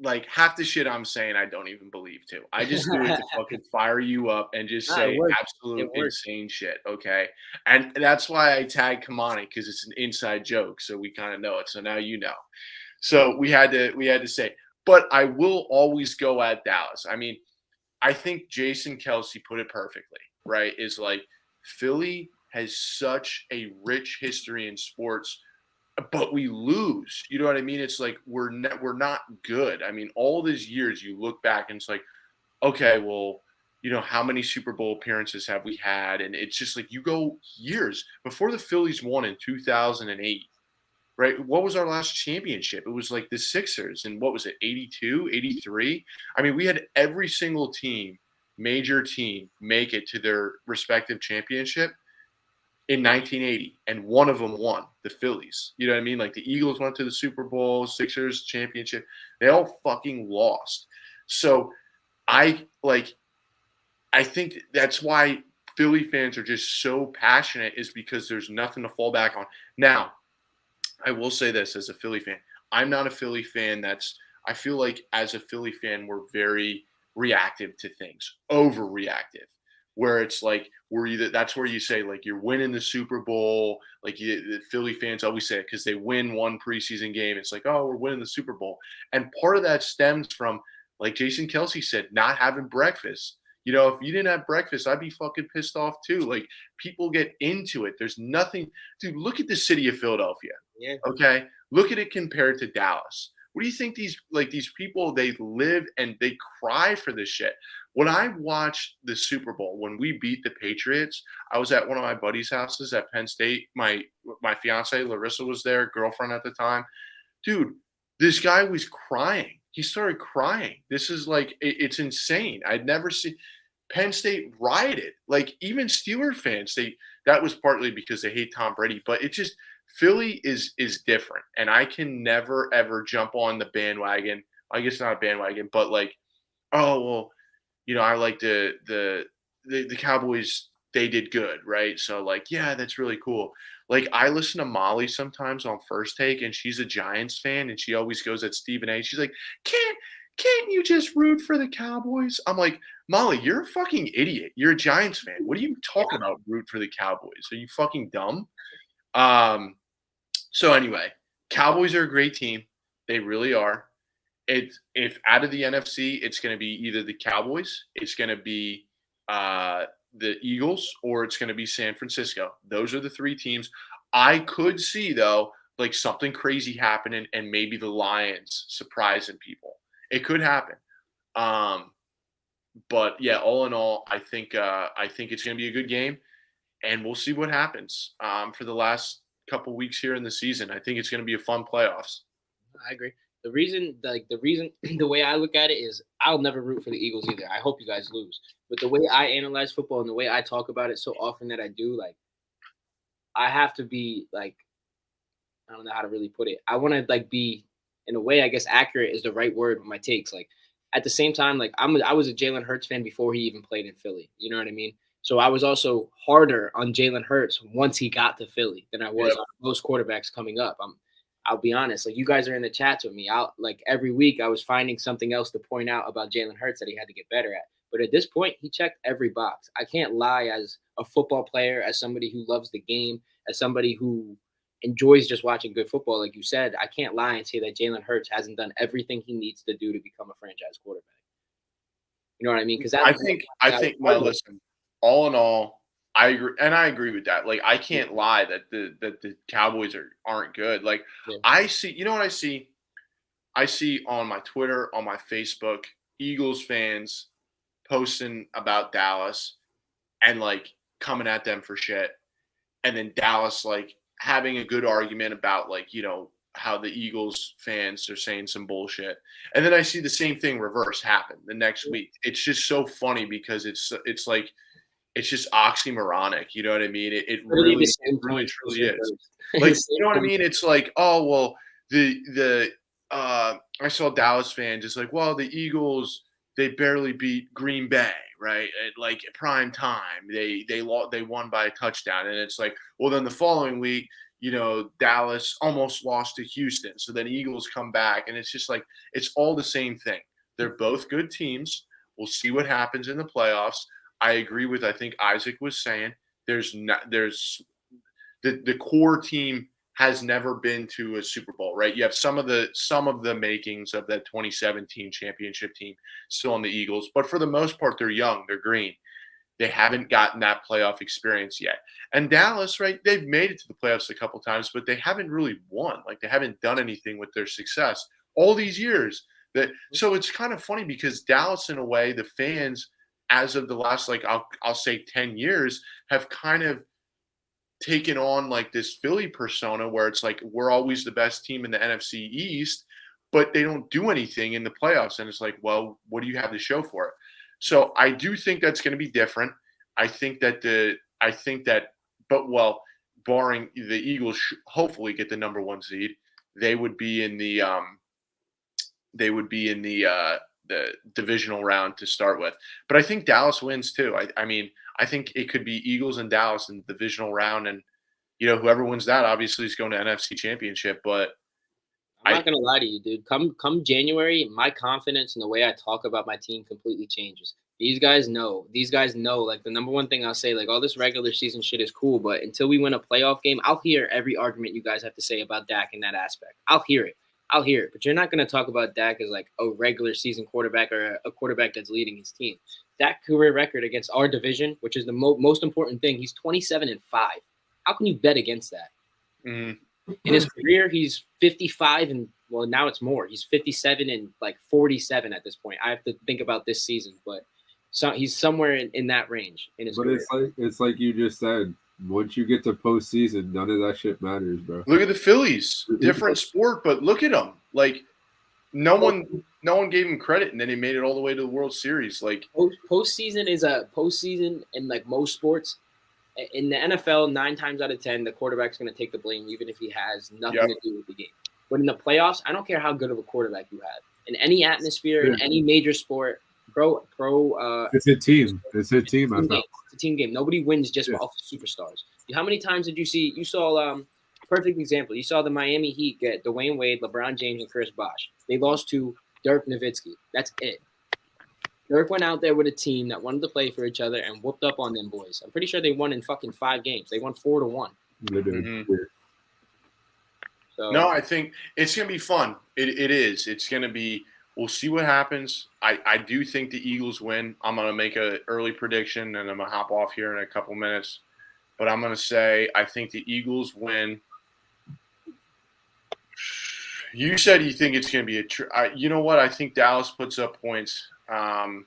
like half the shit I'm saying I don't even believe to. I just do it to fucking fire you up and just say absolute insane shit, okay? And that's why I tag Kamani, because it's an inside joke, so we kind of know it. So now you know. So we had to say, but I will always go at Dallas. I mean, I think Jason Kelsey put it perfectly, right? Is like Philly has such a rich history in sports, but we lose. You know what I mean? It's like we're not good. I mean, all these years you look back and it's like, okay, well, you know, how many Super Bowl appearances have we had? And it's just like you go years before the Phillies won in 2008, right? What was our last championship? It was like the Sixers. And what was it, 82, 83? I mean, we had every single team, major team, make it to their respective championship in 1980, and one of them won, the Phillies. You know what I mean? Like the Eagles went to the Super Bowl, Sixers championship. They all fucking lost. So I think that's why Philly fans are just so passionate, is because there's nothing to fall back on. Now, I will say this as a Philly fan. I'm not a Philly fan I feel like as a Philly fan, we're very reactive to things, overreactive, where it's like that's where you say like you're winning the Super Bowl. Like the Philly fans always say it because they win one preseason game. It's like, oh, we're winning the Super Bowl. And part of that stems from, like Jason Kelsey said, not having breakfast. You know, if you didn't have breakfast, I'd be fucking pissed off too. Like people get into it. There's nothing, dude, look at the city of Philadelphia. Yeah. Okay. Look at it compared to Dallas. What do you think these people, they live and they cry for this shit? When I watched the Super Bowl, when we beat the Patriots, I was at one of my buddies' houses at Penn State. My fiance, Larissa, was there, girlfriend at the time. Dude, this guy was crying. He started crying. This is like, it's insane. I'd never seen Penn State rioted. Like even Steeler fans, that was partly because they hate Tom Brady, but it just, Philly is different, and I can never ever jump on the bandwagon. I guess not a bandwagon, but like, oh well, you know, I like the Cowboys. They did good, right? So like, yeah, that's really cool. Like I listen to Molly sometimes on First Take, and she's a Giants fan, and she always goes at Stephen A. She's like, can't you just root for the Cowboys? I'm like, Molly, you're a fucking idiot. You're a Giants fan. What are you talking about? Root for the Cowboys? Are you fucking dumb? So anyway, Cowboys are a great team. They really are. If out of the NFC, it's going to be either the Cowboys, it's going to be the Eagles, or it's going to be San Francisco. Those are the three teams. I could see, though, like something crazy happening and maybe the Lions surprising people. It could happen. But yeah, all in all, I think it's going to be a good game, and we'll see what happens for the last couple weeks here in the season. I think it's going to be a fun playoffs. I agree. The reason, the way I look at it is I'll never root for the Eagles either. I hope you guys lose. But the way I analyze football and the way I talk about it so often that I do, like, I have to be like, I don't know how to really put it. I want to like be, in a way, I guess accurate is the right word with my takes. Like at the same time, like I was a Jalen Hurts fan before he even played in Philly. You know what I mean? So I was also harder on Jalen Hurts once he got to Philly than I was on most quarterbacks coming up. I'll be honest. Like you guys are in the chats with me. Like every week I was finding something else to point out about Jalen Hurts that he had to get better at. But at this point, he checked every box. I can't lie as a football player, as somebody who loves the game, as somebody who enjoys just watching good football, like you said, I can't lie and say that Jalen Hurts hasn't done everything he needs to do to become a franchise quarterback. You know what I mean? Because I think. Well, listen. All in all, I agree, and I agree with that. Like, I can't lie that the Cowboys aren't good. Like, I see. You know what I see? I see on my Twitter, on my Facebook, Eagles fans posting about Dallas and like coming at them for shit, and then Dallas like having a good argument about like, you know, how the Eagles fans are saying some bullshit. And then I see the same thing reverse happen the next week. It's just so funny because it's like it's just oxymoronic. You know what I mean? It really truly is. Like, you know what I mean? It's like, oh well, I saw Dallas fans just like, well, the Eagles, they barely beat Green Bay, right? At like prime time, they won by a touchdown, and it's like, well, then the following week, you know, Dallas almost lost to Houston, so then Eagles come back, and it's just like it's all the same thing. They're both good teams. We'll see what happens in the playoffs. I agree with I think Isaac was saying there's the core team has never been to a Super Bowl, right? You have some of the makings of that 2017 championship team still on the Eagles, but for the most part, they're young, they're green. They haven't gotten that playoff experience yet. And Dallas, right, they've made it to the playoffs a couple times, but they haven't really won. Like, they haven't done anything with their success all these years. So it's kind of funny because Dallas, in a way, the fans, as of the last, like, I'll say 10 years, have kind of taken on like this Philly persona where it's like we're always the best team in the NFC East, but they don't do anything in the playoffs. And it's like, well, what do you have to show for it? So I do think that's going to be different. I think that barring the Eagles hopefully get the number 1 seed, they would be in the divisional round to start with. But I think Dallas wins too. I mean, I think it could be Eagles and Dallas in the divisional round, and you know, whoever wins that obviously is going to NFC Championship. But I'm not gonna lie to you, dude. Come January, my confidence in the way I talk about my team completely changes. These guys know. Like, the number one thing I'll say, like, all this regular season shit is cool, but until we win a playoff game, I'll hear every argument you guys have to say about Dak in that aspect. I'll hear it. But you're not going to talk about Dak as like a regular season quarterback or a quarterback that's leading his team. Dak career record against our division, which is the most important thing, he's 27-5. How can you bet against that? In his career, he's 55 and, well, now it's more. He's 57 and like 47 at this point. I have to think about this season, but he's somewhere in that range in his career. It's like you just said. Once you get to postseason, none of that shit matters, bro. Look at the Phillies, different sport, but look at them. Like, no one gave him credit, and then he made it all the way to the World Series. Like, postseason is a postseason in like most sports. In the NFL, 9 times out of 10, the quarterback's going to take the blame, even if he has nothing to do with the game. But in the playoffs, I don't care how good of a quarterback you have. In any atmosphere, in any major sport, it's a team. It's a team. It's a team game. Nobody wins just off of superstars. How many times did you see? You saw perfect example. You saw the Miami Heat get Dwayne Wade, LeBron James, and Chris Bosh. They lost to Dirk Nowitzki. That's it. Dirk went out there with a team that wanted to play for each other and whooped up on them boys. I'm pretty sure they won in fucking 5 games. They won 4-1. So, no, I think it's gonna be fun. It is. It's gonna be. We'll see what happens. I do think the Eagles win. I'm going to make an early prediction, and I'm going to hop off here in a couple minutes. But I'm going to say I think the Eagles win. You said you think it's going to be you know what? I think Dallas puts up points. Man.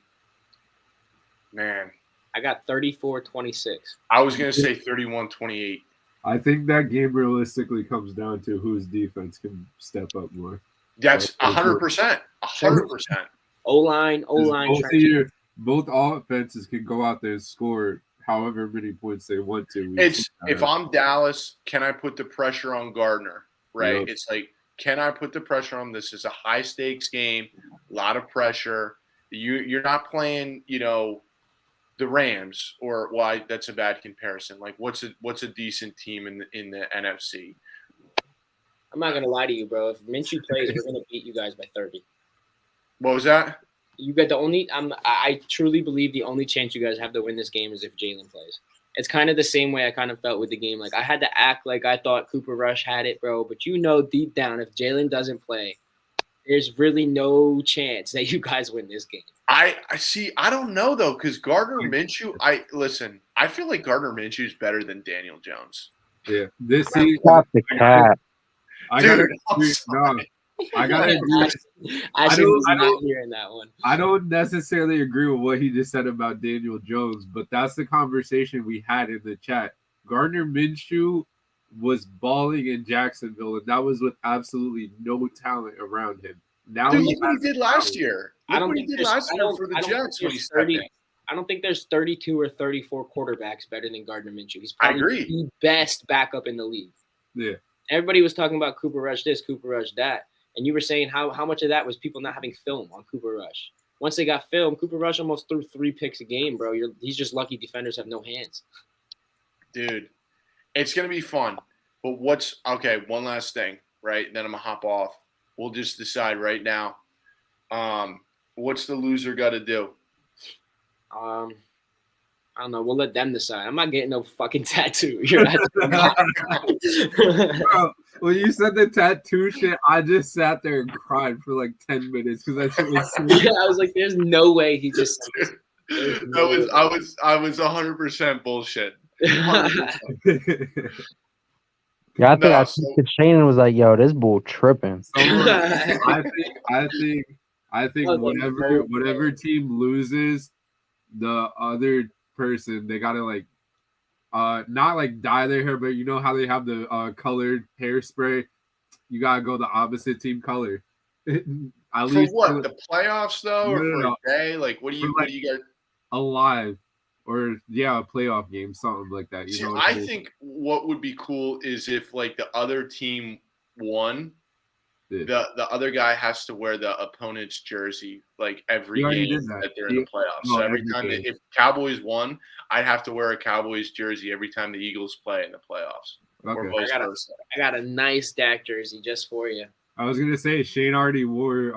I got 34-26. I was going to say 31-28. I think that game realistically comes down to whose defense can step up more. That's 100%. 100%. O-line. Both offenses can go out there and score however many points they want to. If I'm Dallas, can I put the pressure on Gardner? Right? Yep. It's like, can I put the pressure on? This is a high stakes game, a lot of pressure. You're not playing, you know, the Rams, or why that's a bad comparison. Like, what's a decent team in the NFC? I'm not gonna lie to you, bro. If Minshew plays, we're gonna beat you guys by 30. What was that? You got the only. I truly believe the only chance you guys have to win this game is if Jalen plays. It's kind of the same way I kind of felt with the game. Like I had to act like I thought Cooper Rush had it, bro. But deep down, if Jalen doesn't play, there's really no chance that you guys win this game. I see. I don't know though, because Gardner Minshew. I feel like Gardner Minshew is better than Daniel Jones. Yeah, this season. Stop the cat. I gotta Dude, I'm agree. sorry. No, I gotta agree. I was not hearing that one. I don't necessarily agree with what he just said about Daniel Jones, but that's the conversation we had in the chat. Gardner Minshew was balling in Jacksonville, and that was with absolutely no talent around him. Now Dude, he look what he did last year. I don't Look what he think did there's- last I year don't- for the I don't Jets think when he there's stepped 30 in. I don't think there's 32 or 34 quarterbacks better than Gardner Minshew. He's I probably agree. the best backup in the league. Yeah. Everybody was talking about Cooper Rush this, Cooper Rush that. And you were saying how much of that was people not having film on Cooper Rush. Once they got film, Cooper Rush almost threw 3 picks a game, bro. He's just lucky defenders have no hands. Dude, it's going to be fun. But one last thing, right? Then I'm going to hop off. We'll just decide right now. What's the loser got to do? I don't know. We'll let them decide. I'm not getting no fucking tattoo. You're not. Bro, when you said the tattoo shit, I just sat there and cried for like 10 minutes because that shit was so Yeah, I was like, there's no way he just. I was 100% bullshit. 100%. Yeah, I think No, I so- texted Shane and was like, "Yo, this bull tripping." I think That was like whatever team loses, the other person they gotta like not like dye their hair, but you know how they have the colored hairspray. You gotta go the opposite team color. At For least what? The playoffs though, or No, for a day? Like, what do you got? alive, or a playoff game, something like that. You See, know what I I mean? think what would be cool is if like the other team won, Yeah. the other guy has to wear the opponent's jersey like every He already game did that. they're in the playoffs. No, So every every time game. if Cowboys won, I'd have to wear a Cowboys jersey every time the Eagles play in the playoffs, or Okay. vice versa. I got a nice Dak jersey just for you. I was gonna say Shane already wore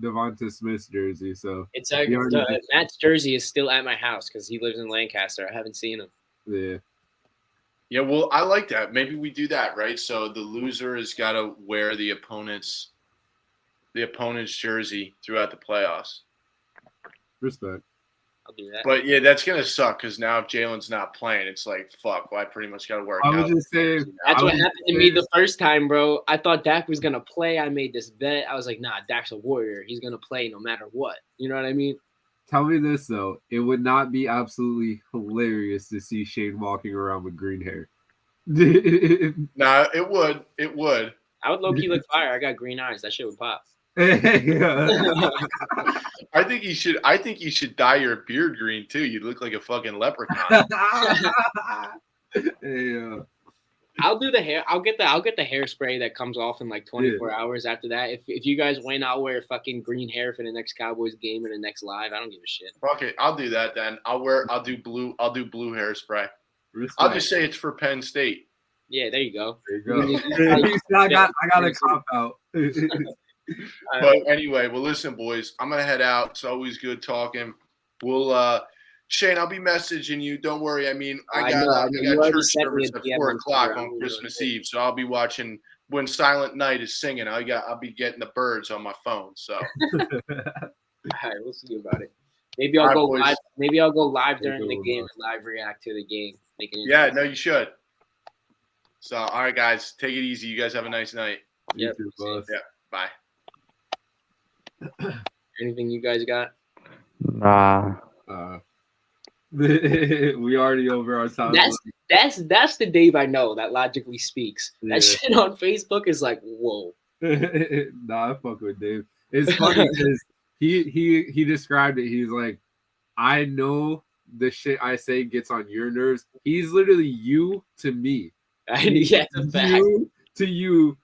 Devonta Smith's jersey, so It's he already did. Matt's jersey is still at my house because he lives in Lancaster. I haven't seen him. Yeah. Yeah, well, I like that. Maybe we do that, right? So the loser has got to wear the opponent's jersey throughout the playoffs. Respect. I'll do that. But yeah, that's gonna suck because now if Jalen's not playing, it's like fuck. Well, I pretty much got to wear. A I was Cowboys just saying. jersey now. That's I what was happened to me the first time, bro. I thought Dak was gonna play. I made this bet. I was like, nah, Dak's a warrior. He's gonna play no matter what. You know what I mean? Tell me this though, it would not be absolutely hilarious to see Shane walking around with green hair. Nah, it would. It would. I would low key look fire. I got green eyes. That shit would pop. Yeah. I think you should dye your beard green too. You look like a fucking leprechaun. Yeah. I'll do the hair. I'll get the hairspray that comes off in like 24 hours after that. If you guys win, I'll wear fucking green hair for the next Cowboys game and the next live. I don't give a shit. Fuck it, I'll do that then. I'll do blue hairspray. I'll just say it's for Penn State. Yeah, there you go. There you go. I got a cop out. But anyway, well, listen, boys, I'm gonna head out. It's always good talking. We'll Shane, I'll be messaging you. Don't worry. I mean, I got church service at 4:00 on Christmas Eve, so I'll be watching when Silent Night is singing. I'll be getting the birds on my phone. So, all right, we'll see about it. Maybe I'll go live. Maybe I'll go live during the game and live react to the game. Yeah, no, you should. So, all right, guys, take it easy. You guys have a nice night. Yeah. Yeah. Bye. Anything you guys got? Nah. We already over our time. That's the Dave I know that logically speaks. That shit on Facebook is like, whoa. Nah, I fuck with Dave. It's funny because he described it. He's like, I know the shit I say gets on your nerves. He's literally you to me. Yeah, it's a fact. You to you,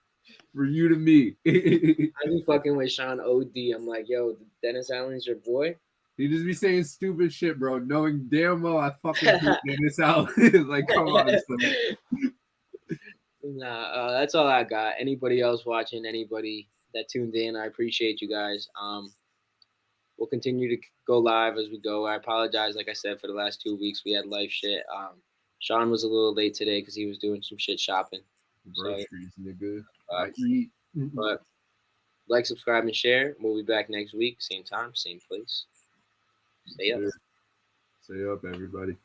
for you to me. I be fucking with Sean OD. I'm like, yo, Dennis Allen's your boy. He just be saying stupid shit, bro, knowing damn well I fucking hate Dennis Allen. Like, come on, son. Nah, that's all I got. Anybody else watching? Anybody that tuned in? I appreciate you guys. We'll continue to go live as we go. I apologize, like I said, for the last 2 weeks we had life shit. Sean was a little late today because he was doing some shit shopping. Groceries, nigga. I eat. But like, subscribe, and share. We'll be back next week, same time, same place. Stay up. Stay up, everybody.